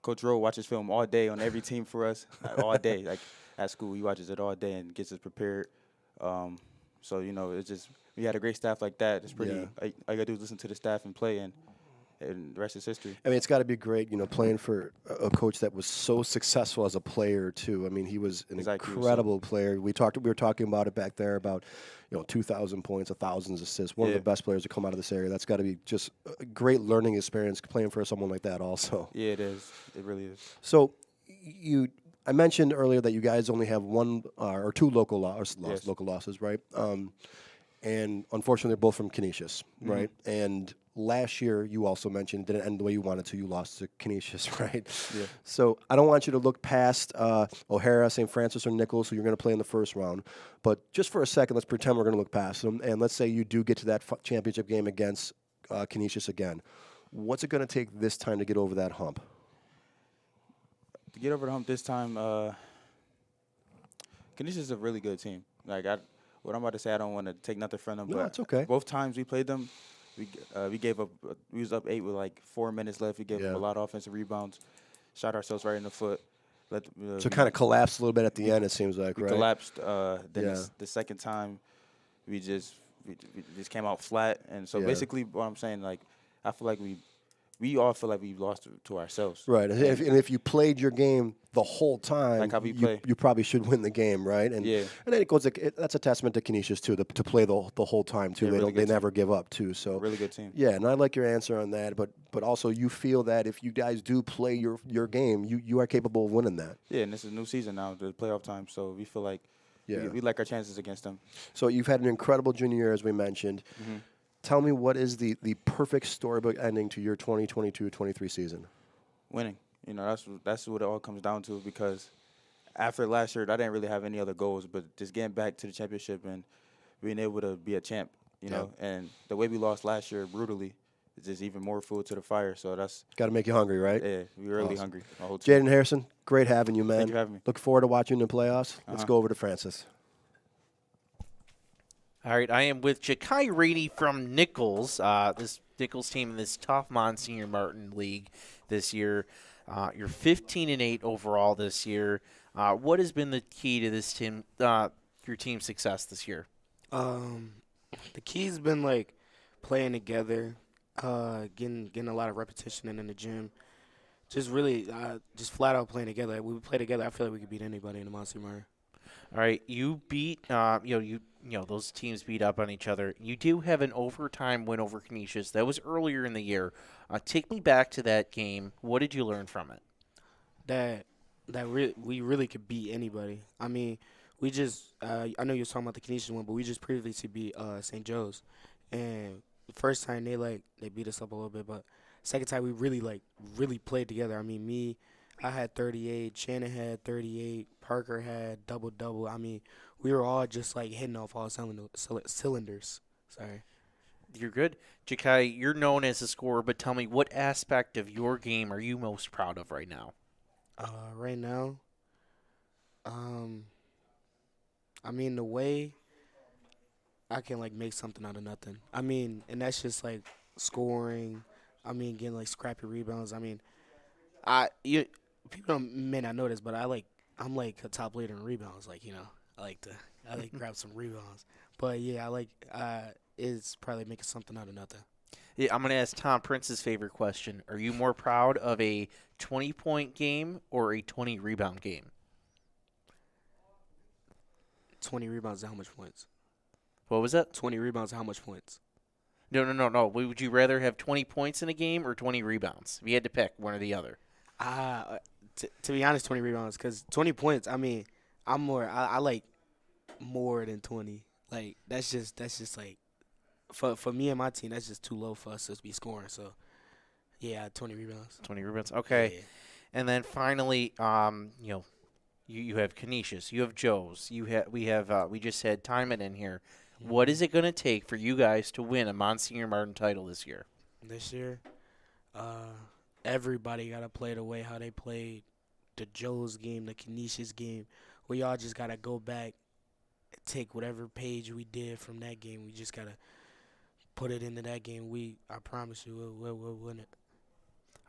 S2: Coach Rowe watches film all day on every team for us, all day. Like at school, he watches it all day and gets us prepared. So, it's just, we had a great staff like that. It's pretty, all you got to do is listen to the staff and play, and the rest is history.
S20: I mean, it's got to be great, playing for a coach that was so successful as a player, too. I mean, he was an incredible player. We were talking about it back there about, 2,000 points, 1,000 assists, one of the best players to come out of this area. That's got to be just a great learning experience playing for someone like that also.
S2: Yeah, it is. It really is.
S20: So, I mentioned earlier that you guys only have 1 or 2 local losses, right? And unfortunately, they're both from Canisius, right? And last year, you also mentioned it didn't end the way you wanted to. You lost to Canisius, right?
S2: Yeah.
S20: So I don't want you to look past O'Hara, St. Francis, or Nichols, who you're going to play in the first round. But just for a second, let's pretend we're going to look past them. And let's say you do get to that championship game against Canisius again. What's it going to take this time to get over that hump?
S2: To get over the hump this time, Canisius is a really good team. Like what I'm about to say, I don't want to take nothing from them.
S20: No,
S2: but
S20: it's okay.
S2: Both times we played them, we gave up. We was up 8 with like 4 minutes left. We gave them a lot of offensive rebounds. Shot ourselves right in the foot.
S20: So kind of collapsed a little bit at the end. It seems like,
S2: we
S20: right?
S2: Collapsed. Then the second time, we just came out flat. And so basically, what I'm saying, like, I feel like we all feel like we lost to ourselves.
S20: Right. And if you played your game the whole time,
S2: like how we play,
S20: you probably should win the game, right? And and then it goes. That's a testament to Canisius too, to play the whole time too. They never give up too. So
S2: really good team.
S20: Yeah, and I like your answer on that. But also you feel that if you guys do play your game, you are capable of winning that.
S2: Yeah, and this is a new season now, the playoff time. So we feel like we like our chances against them.
S20: So you've had an incredible junior year, as we mentioned. Mm-hmm. Tell me, what is the perfect storybook ending to your 2022-23 season?
S2: Winning. You know, that's what it all comes down to, because after last year, I didn't really have any other goals, but just getting back to the championship and being able to be a champ, you know, and the way we lost last year brutally is just even more fuel to the fire. So that's
S20: got to make you hungry, right?
S2: Yeah, we're really hungry.
S20: Jaden Harrison, great having you, man.
S2: Thank you for having me.
S20: Look forward to watching you in the playoffs. Let's go over to Francis.
S3: All right, I am with Ja'Kai Rainey from Nichols, this Nichols team in this tough Monsignor Martin league this year. You're 15-8 overall this year. What has been the key to this team, your team's success this year?
S15: The key's been like playing together, getting a lot of repetition in the gym. Just really, just flat out playing together. When we play together, I feel like we could beat anybody in the Monsignor Martin.
S3: All right, you beat those teams beat up on each other. You do have an overtime win over Canisius. That was earlier in the year. Take me back to that game. What did you learn from it?
S15: We really could beat anybody. I mean, we just I know you were talking about the Canisius one, but we just previously beat St. Joe's, and the first time they beat us up a little bit, but second time we really played together. I mean, I had 38, Shannon had 38, Parker had double-double. I mean, we were all just, like, hitting off all cylinders. Sorry.
S3: You're good. Ja'Kai, you're known as a scorer, but tell me, what aspect of your game are you most proud of right now?
S15: Right now, I mean, the way I can, like, make something out of nothing. I mean, and that's just, like, scoring. I mean, getting, like, scrappy rebounds. I mean, people may not know this, but I'm like a top leader in rebounds. Like, you know, I like grab some rebounds. But yeah, it's probably making something out of nothing.
S3: Yeah, I'm gonna ask Tom Prince's favorite question. Are you more proud of a 20-point game or a 20-rebound game?
S15: 20 rebounds and how much points?
S3: What was that?
S15: 20 rebounds and how much points?
S3: No. Would you rather have 20 points in a game or 20 rebounds? If you had to pick one or the other.
S15: To be honest, 20 rebounds, because 20 points, I mean, I like more than 20. Like, that's just like, for me and my team, that's just too low for us to be scoring. So, yeah, 20 rebounds.
S3: 20 rebounds, okay. Yeah. And then finally, you have Canisius, you have Joe's, we just had Timon in here. Mm-hmm. What is it going to take for you guys to win a Monsignor Martin title this year?
S15: This year, everybody got to play the way how they played the Joe's game, the Canisius game. We all just got to go back, take whatever page we did from that game. We just got to put it into that game. I promise you, we'll win it.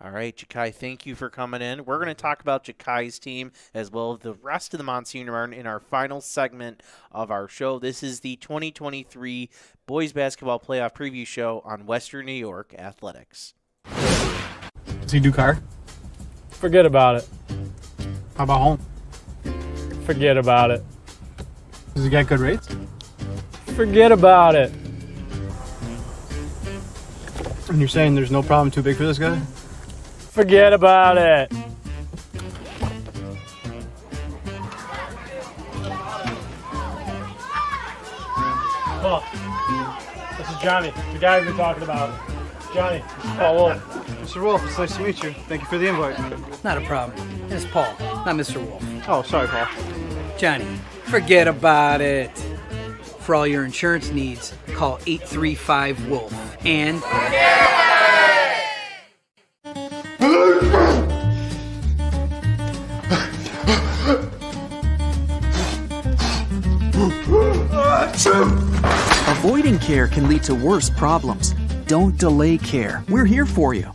S3: All right, Ja'Kai, thank you for coming in. We're going to talk about Ja'Kai's team as well as the rest of the Monsignor Martin in our final segment of our show. This is the 2023 Boys Basketball Playoff Preview Show on Western New York Athletics.
S16: Does he do car? Forget about it. How about home? Forget about it. Does he get good rates? Forget about it. And you're saying there's no problem too big for this guy? Forget about it. Paul, this is Johnny, the guy we've been talking about. Johnny, this is Paul Wolf.
S17: Mr. Wolf, it's nice to meet you. Thank you for the invite.
S10: Not a problem. It's Paul, not Mr. Wolf.
S17: Oh, sorry, Paul.
S10: Johnny, forget about it. For all your insurance needs, call 835-WOLF and...
S11: care can lead to worse problems. Don't delay care. We're here for you.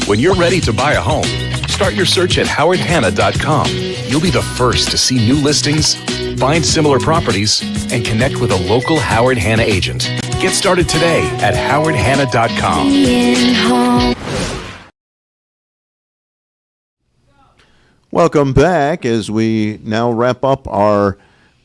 S12: When you're ready to buy a home, start your search at howardhanna.com. You'll be the first to see new listings, find similar properties, and connect with a local Howard Hanna agent. Get started today at howardhanna.com.
S13: Welcome back as we now wrap up our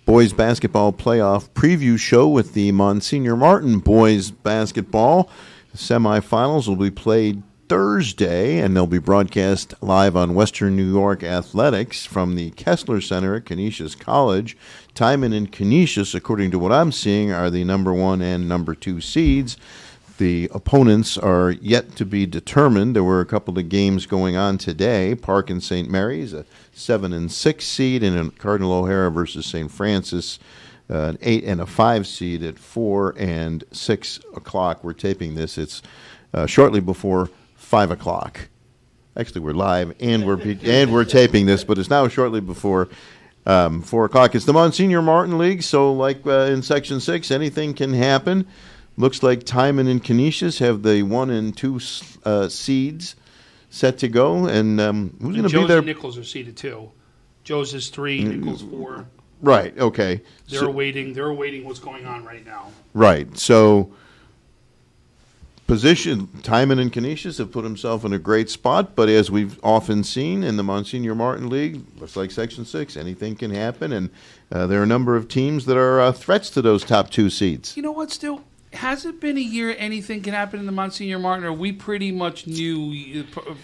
S13: boys basketball playoff preview show with the Monsignor Martin boys basketball. The semifinals will be played Thursday, and they'll be broadcast live on Western New York Athletics from the Kessler Center at Canisius College. Timon and Canisius, according to what I'm seeing, are the number 1 and number 2 seeds. The opponents are yet to be determined. There were a couple of games going on today. Park and St. Mary's, a 7 and 6 seed, and Cardinal O'Hara versus St. Francis, an 8 and a 5 seed at 4 and 6 o'clock. We're taping this. It's shortly before 5 o'clock. Actually, we're live and we're taping this, but it's now shortly before 4 o'clock. It's the Monsignor Martin League, so like in Section 6, anything can happen. Looks like Timon and Canisius have the 1 and 2 seeds set to go, and who's going to be there?
S4: And Nichols are seeded too. Joe's is 3, Nichols 4.
S13: Right. Okay.
S4: They're awaiting what's going on right now.
S13: Right. So position, Timon and Canisius have put himself in a great spot, but as we've often seen in the Monsignor Martin League, looks like Section 6, anything can happen, and there are a number of teams that are threats to those top 2 seeds.
S4: You know what, Stu? Has it been a year anything can happen in the Monsignor Martin, or we pretty much knew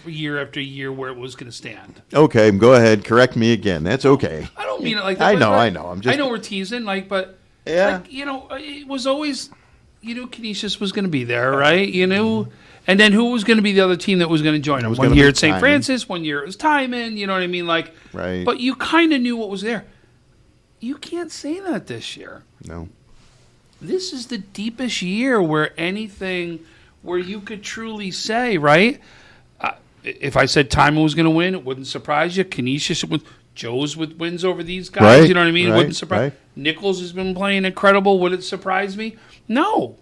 S4: year after year where it was going to stand?
S13: Okay, go ahead. Correct me again. That's okay.
S4: I don't mean it like that.
S13: I know.
S4: I know we're teasing, but
S13: yeah,
S4: it was always, Canisius was going to be there, right? And then who was going to be the other team that was going to join them? One year at St. Francis, one year it was Timon. You know what I mean?
S13: Right.
S4: But you kind of knew what was there. You can't say that this year.
S13: No.
S4: This is the deepest year where you could truly say, right? If I said Timon was going to win, it wouldn't surprise you. Canisius, Joe's with wins over these guys.
S13: Right,
S4: You know what I mean?
S13: right,
S4: It wouldn't surprise.
S13: right.
S4: Nichols has been playing incredible. Would it surprise me? No.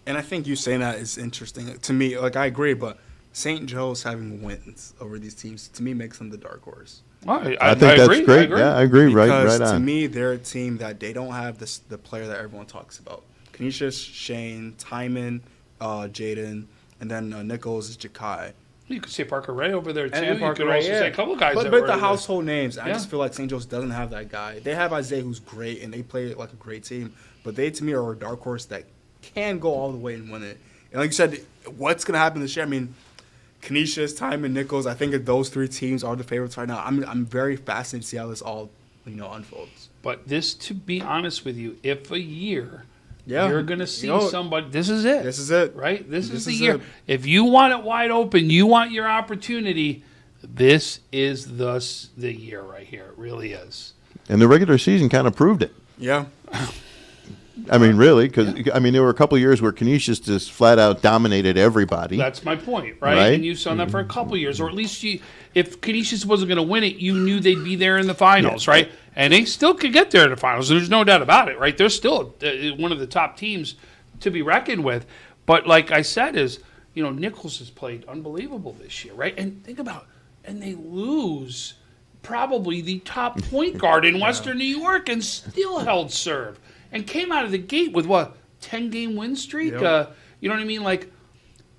S14: And I think you saying that is interesting to me. I agree, but St. Joe's having wins over these teams to me makes them the dark horse.
S4: I
S13: think that's
S4: agree.
S13: great. Yeah, I agree.
S14: Because
S13: Right on.
S14: to me, they're a team that they don't have the player that everyone talks about. Canisius, Shane, Timon, Jaden, and then Nichols is Jakai.
S4: You could say Parker Ray over there, too.
S14: And
S4: You
S14: Parker
S4: could
S14: Ray,
S4: also say a couple of guys.
S14: But
S4: that were
S14: the
S4: there.
S14: household names, I
S4: Yeah.
S14: just feel like St. Joe's doesn't have that guy. They have Isaiah, who's great, and they play like a great team. But they, to me, are a dark horse that can go all the way and win it. And like you said, what's going to happen this year? I mean, Canisius, Timon, Nichols, I think that those 3 teams are the favorites right now. I'm very fascinated to see how this all unfolds.
S4: But this, to be honest with you, if a year
S14: Yeah.
S4: you're going to see somebody, this is it.
S14: This is it.
S4: Right? This is the
S14: is
S4: year.
S14: it.
S4: If you want it wide open, you want your opportunity, this is the year right here. It really is.
S13: And the regular season kind of proved it.
S14: Yeah.
S13: I mean, really, because there were a couple of years where Canisius just flat out dominated everybody.
S4: That's my point, right?
S13: Right.
S4: And you saw that for a couple of years, or at least if Canisius wasn't going to win it, you knew they'd be there in the finals, right? And they still could get there in the finals. There's no doubt about it, right? They're still one of the top teams to be reckoned with. But like I said, Nichols has played unbelievable this year, right? And think about it, and they lose probably the top point guard in Western New York and still held serve and came out of the gate with 10-game win streak.
S14: Yep.
S4: You know what I mean? Like,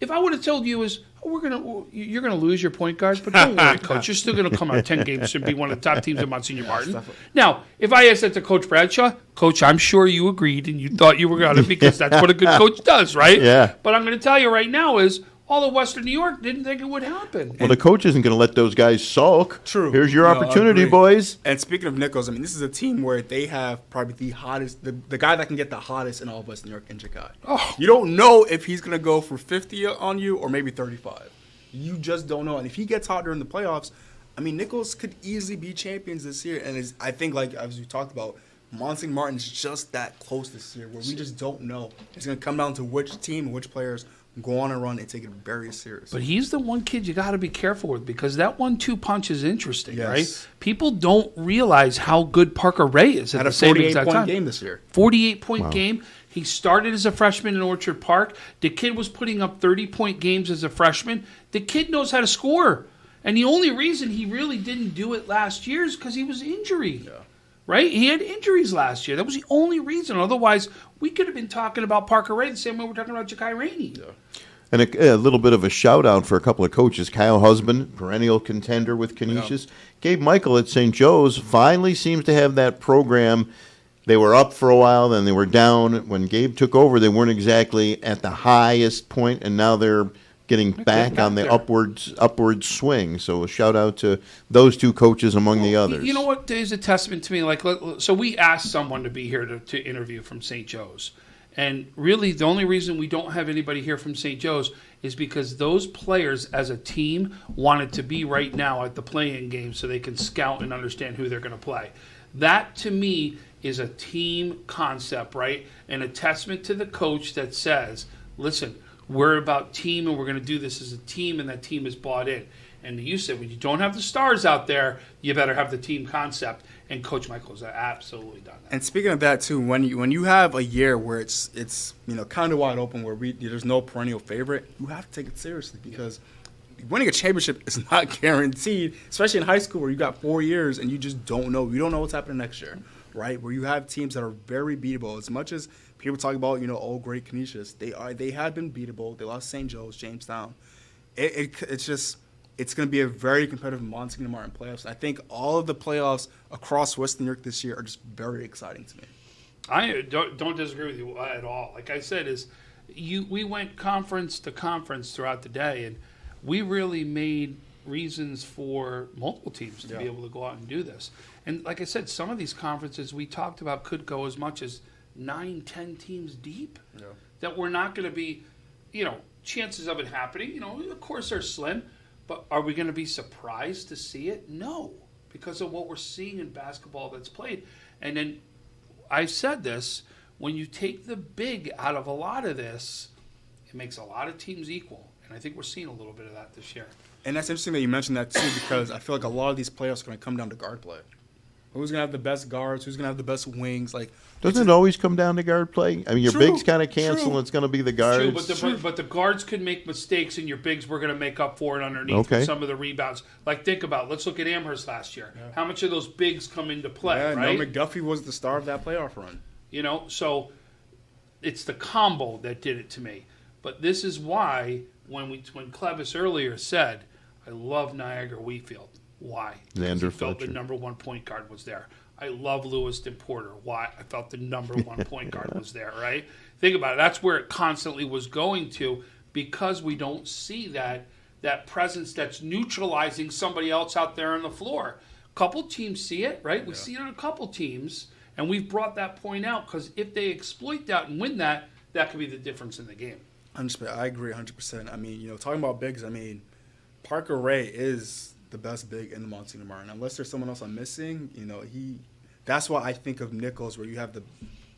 S4: if I would have told you you're gonna lose your point guards, but don't worry, coach, you're still gonna come out 10 games and be one of the top teams at Monsignor Martin. Now, if I asked that to Coach Bradshaw, Coach, I'm sure you agreed and you thought you were gonna, because that's what a good coach does, right?
S13: Yeah.
S4: But I'm gonna tell you right now is all of Western New York didn't think it would happen.
S13: Well, the coach isn't going to let those guys sulk.
S14: True.
S13: Here's your
S14: No,
S13: opportunity,
S14: I agree.
S13: boys.
S14: And speaking of Nichols, this is a team where they have probably the hottest, the guy that can get the hottest in all of Western New York in Jakai.
S4: Oh.
S14: You don't know if he's going to go for 50 on you or maybe 35. You just don't know. And if he gets hot during the playoffs, Nichols could easily be champions this year. And I think, as we talked about, Monsignor Martin's just that close this year where we just don't know. It's going to come down to which team and which players go on a run and take it very seriously.
S4: But he's the one kid you got to be careful with, because that 1-2 punch is interesting,
S14: Yes.
S4: right? People don't realize how good Parker Ray is at
S14: Had
S4: the
S14: a
S4: same
S14: 48
S4: exact
S14: point
S4: time.
S14: game this year.
S4: 48-point
S13: Wow.
S4: game. He started as a freshman in Orchard Park. The kid was putting up 30-point games as a freshman. The kid knows how to score. And the only reason he really didn't do it last year is because he was injured. Yeah. Right? He had injuries last year. That was the only reason. Otherwise, we could have been talking about Parker Ray the same way we're talking about Ja'Kai Rainey. Yeah.
S13: And a little bit of a shout-out for a couple of coaches. Kyle Husband, perennial contender with Canisius. Yeah. Gabe Michael at St. Joe's finally seems to have that program. They were up for a while, then they were down. When Gabe took over, they weren't exactly at the highest point, and now they're getting back on the upward swing. So a shout-out to those two coaches among the others.
S4: You know what is a testament to me? Like, so we asked someone to be here to interview from St. Joe's. And really, the only reason we don't have anybody here from St. Joe's is because those players as a team wanted to be right now at the play-in game so they can scout and understand who they're going to play. That, to me, is a team concept, right? And a testament to the coach that says, listen, we're about team and we're going to do this as a team, and that team is bought in. And you said when you don't have the stars out there, you better have the team concept. And Coach Michael's absolutely done that.
S14: And speaking of that too, when you have a year where it's kind of wide open, where there's no perennial favorite, you have to take it seriously because winning a championship is not guaranteed, especially in high school where you got 4 years and you just don't know. You don't know what's happening next year, right? Where you have teams that are very beatable. As much as people talk about oh, great Canisius, they had been beatable. They lost St. Joe's, Jamestown. It's going to be a very competitive Monsignor Martin playoffs. I think all of the playoffs across Western New York this year are just very exciting to me.
S4: I don't disagree with you at all. Like I said, we went conference to conference throughout the day, and we really made reasons for multiple teams to be able to go out and do this. And like I said, some of these conferences we talked about could go as much as 9-10 teams deep. Yeah. That we're not going to be, chances of it happening, of course they're slim. But are we going to be surprised to see it? No, because of what we're seeing in basketball that's played. And then I said this, when you take the big out of a lot of this, it makes a lot of teams equal. And I think we're seeing a little bit of that this year.
S14: And that's interesting that you mentioned that, too, because I feel like a lot of these playoffs are going to come down to guard play. Who's going to have the best guards? Who's going to have the best wings?
S13: Doesn't it always come down to guard play? I mean, your bigs kind of cancel, and it's going to be the guards.
S4: True, but the guards could make mistakes, and your bigs were going to make up for it underneath with some of the rebounds. Think about it. Let's look at Amherst last year. Yeah. How much of those bigs come into play, right?
S14: No, McDuffie was the star of that playoff run.
S4: So it's the combo that did it to me. But this is why when Clevis earlier said, I love Niagara Wheatfield. Why? Because he felt the number one point guard was there. I love Lewiston Porter. Why? I felt the number one point guard was there, right? Think about it. That's where it constantly was going to because we don't see that presence that's neutralizing somebody else out there on the floor. A couple teams see it, right? We see it on a couple teams, and we've brought that point out because if they exploit that and win that, that could be the difference in the game.
S14: I agree 100%. I mean, talking about bigs, Parker Ray is the best big in the Monsignor Martin. Unless there's someone else I'm missing, that's why I think of Nichols, where you have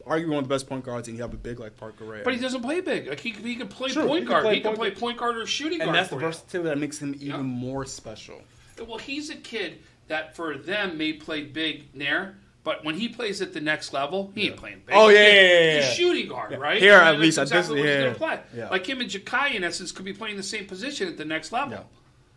S14: arguably one of the best point guards, and you have a big like Parker Ray.
S4: But he doesn't play big. He can play point guard. He can play point guard or shooting guard.
S14: And that's the versatility that makes him even more special.
S4: Well, he's a kid that for them may play big there, but when he plays at the next level, he ain't playing big.
S14: Oh, yeah.
S4: He's shooting guard, right?
S14: Here, at least.
S4: That's exactly what he's going to play. Yeah. Like him and Ja'Kai, in essence, could be playing the same position at the next level.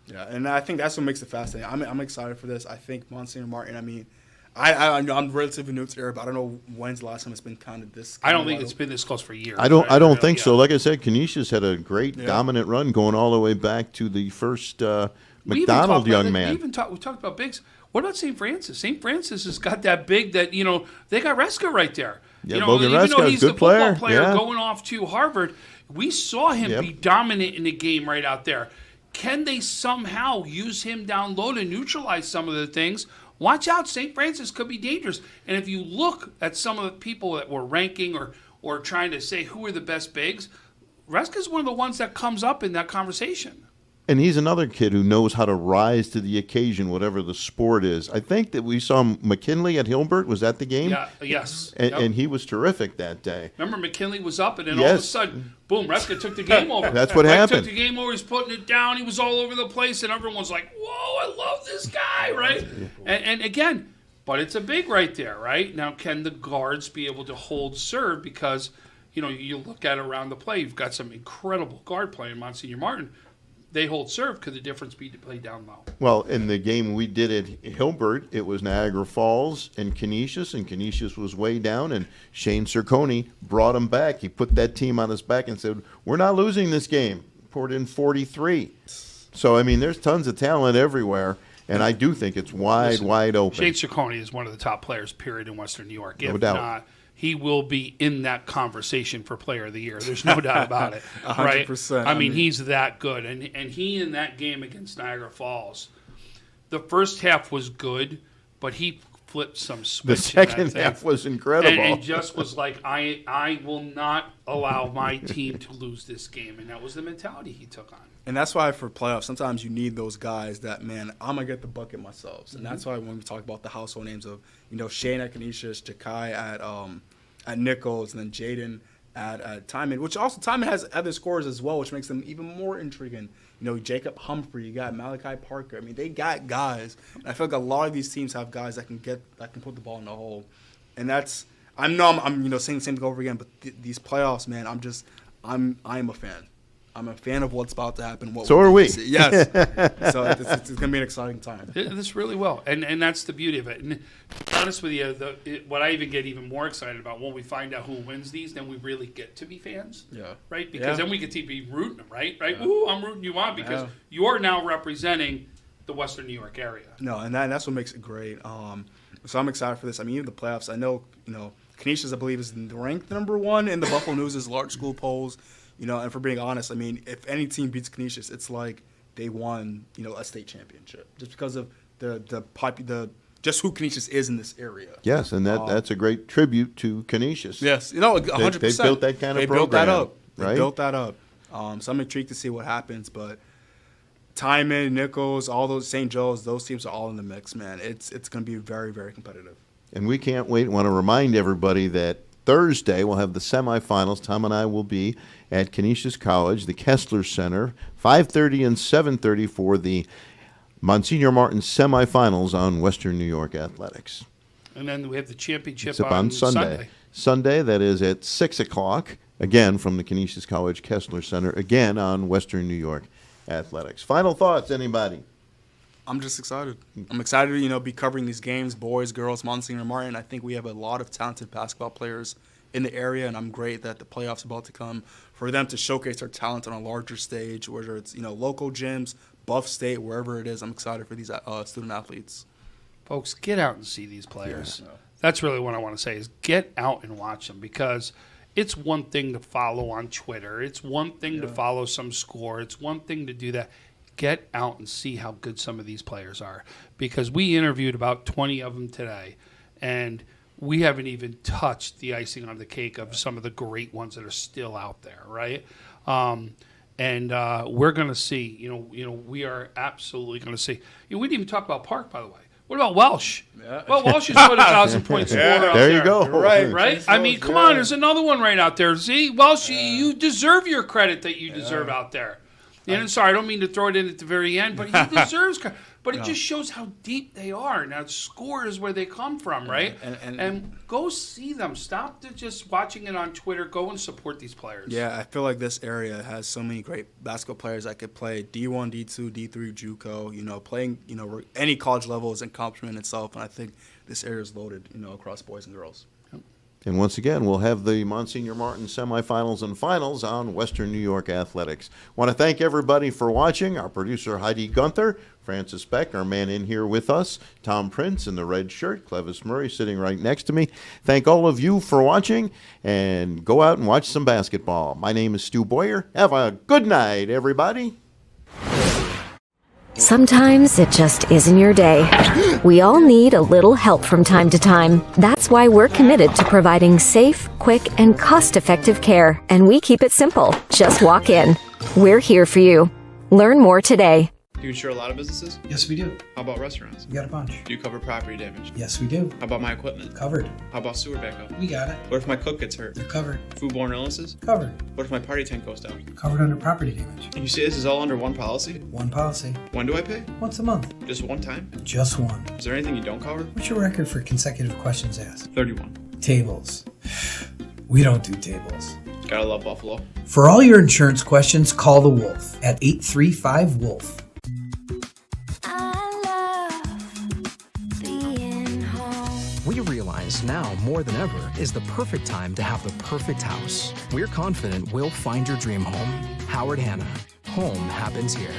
S14: Yeah, and I think that's what makes it fascinating. I'm excited for this. I think Monsignor Martin, I'm relatively new to the area, but I don't know when's the last time it's been kind of this.
S4: I don't think it's been this close for years.
S13: I don't think so. Like I said, Canisius had a great dominant run going all the way back to the first McDonald young man.
S4: We talked about bigs. What about St. Francis? St. Francis has got that big that, they got Reska right there.
S13: Yeah, Logan Reska is a good player.
S4: Even though he's the football player going off to Harvard, we saw him be dominant in the game right out there. Can they somehow use him down low to neutralize some of the things? Watch out, St. Francis could be dangerous. And if you look at some of the people that were ranking or trying to say who are the best bigs, Reska's one of the ones that comes up in that conversation.
S13: And he's another kid who knows how to rise to the occasion, whatever the sport is. I think that we saw McKinley at Hilbert. Was that the game?
S4: Yeah, yes.
S13: And he was terrific that day.
S4: Remember, McKinley was up, and then all of a sudden, boom, Reska took the game over.
S13: That's what happened.
S4: He took the game over. He's putting it down. He was all over the place, and everyone's like, whoa, I love this guy, right? And again, but it's a big right there, right? Now, can the guards be able to hold serve? Because, you look at it around the play. You've got some incredible guard play in Monsignor Martin. They hold serve. Could the difference be to play down low?
S13: Well, in the game we did at Hilbert, it was Niagara Falls and Canisius was way down, and Shane Cerconi brought him back. He put that team on his back and said, we're not losing this game. Poured in 43. So, I mean, there's tons of talent everywhere, and I do think it's wide open.
S4: Shane Cerconi is one of the top players, period, in Western New York.
S13: No
S4: If
S13: doubt.
S4: not, he will be in that conversation for Player of the Year. There's no doubt about it. Right?
S14: 100%.
S4: I mean, he's that good. And he, in that game against Niagara Falls, the first half was good, but he flipped some switch.
S13: The second half was incredible.
S4: And just was like, I will not allow my team to lose this game. And that was the mentality he took on.
S14: And that's why for playoffs, sometimes you need those guys that, man, I'm going to get the bucket myself. And that's why when we talk about the household names of, Shane at Canisius, Jakai at Nichols, and then Jaden at Timon, which also Timon has other scores as well, which makes them even more intriguing. Jacob Humphrey, you got Malachi Parker. I mean, they got guys. And I feel like a lot of these teams have guys that can put the ball in the hole. And that's – I'm saying the same thing over again, but these playoffs, man, I'm a fan. I'm a fan of what's about to happen.
S13: So are we.
S14: Yes. So it's going to be an exciting time.
S4: This really will. And that's the beauty of it. And to be honest with you, what I even get even more excited about when we find out who wins these, then we really get to be fans.
S14: Yeah.
S4: Right? Because then we get to be rooting them, right?
S14: Yeah.
S4: Ooh, I'm rooting you on because you're now representing the Western New York area.
S14: No, and that's what makes it great. So I'm excited for this. I mean, even the playoffs, I know, Canisius, I believe, is ranked number 1 in the Buffalo News' large school polls. And for being honest, I mean, if any team beats Canisius, it's like they won, a state championship just because of just who Canisius is in this area.
S13: Yes, and that's a great tribute to Canisius.
S14: Yes, 100%.
S13: They built that kind of program.
S14: They built that up. So I'm intrigued to see what happens, but Timon, Nichols, all those St. Joe's, those teams are all in the mix, man. It's going to be very, very competitive.
S13: And we can't wait. Want to remind everybody that Thursday we'll have the semifinals. Tom and I will be at Canisius College, the Kessler Center, 5:30 and 7:30 for the Monsignor Martin semifinals on Western New York Athletics.
S4: And then we have the championship
S13: It's on Sunday. Sunday, that is at 6 o'clock, again from the Canisius College Kessler Center, again on Western New York Athletics. Final thoughts, anybody?
S14: I'm just excited. I'm excited to, be covering these games, boys, girls, Monsignor Martin. I think we have a lot of talented basketball players in the area, and I'm great that the playoffs are about to come for them to showcase their talent on a larger stage, whether it's, local gyms, Buff State, wherever it is. I'm excited for these student athletes.
S4: Folks, get out and see these players.
S14: Yeah.
S4: That's really what I want to say is get out and watch them because it's one thing to follow on Twitter. It's one thing to follow some score. It's one thing to do that. Get out and see how good some of these players are because we interviewed about 20 of them today, and we haven't even touched the icing on the cake of some of the great ones that are still out there, right? And we're going to see, we are absolutely going to see. We didn't even talk about Park, by the way. What about Welsh? Yeah. Well, Welsh is what 1,000 points scorer out there.
S13: There you go.
S4: Right? I mean, come on. There's another one right out there. See, Welsh, you deserve your credit that you deserve out there. And sorry, I don't mean to throw it in at the very end, but he deserves credit. But it just shows how deep they are. Now, score is where they come from, right? And go see them. Stop just watching it on Twitter. Go and support these players.
S14: Yeah, I feel like this area has so many great basketball players that could play D1, D2, D3, JUCO. Playing, any college level is an accomplishment itself. And I think this area is loaded, across boys and girls.
S13: And once again, we'll have the Monsignor Martin semifinals and finals on Western New York Athletics. Want to thank everybody for watching. Our producer, Heidi Gunther, Francis Beck, our man in here with us, Tom Prince in the red shirt, Clevis Murray sitting right next to me. Thank all of you for watching, and go out and watch some basketball. My name is Stu Boyer. Have a good night, everybody.
S18: Sometimes it just isn't your day. We all need a little help from time to time. That's why we're committed to providing safe, quick, and cost-effective care. And we keep it simple. Just walk in. We're here for you. Learn more today.
S6: Do you insure a lot of businesses?
S21: Yes, we do.
S6: How about restaurants?
S21: We got a bunch.
S6: Do you cover property damage?
S21: Yes, we do.
S6: How about my equipment?
S21: Covered.
S6: How about sewer backup?
S21: We got it.
S6: What if my cook gets hurt?
S21: You're covered.
S6: Foodborne illnesses?
S21: Covered.
S6: What if my party tent goes down?
S21: Covered under property damage.
S6: And you say this is all under one policy?
S21: One policy.
S6: When do I pay?
S21: Once a month.
S6: Just one time?
S21: Just one.
S6: Is there anything you don't cover?
S21: What's your record for consecutive questions asked?
S6: 31.
S21: Tables. We don't do tables.
S6: Gotta love Buffalo.
S10: For all your insurance questions, call the Wolf at 835-WOLF.
S8: We realize now more than ever is the perfect time to have the perfect house. We're confident we'll find your dream home. Howard Hanna. Home happens here.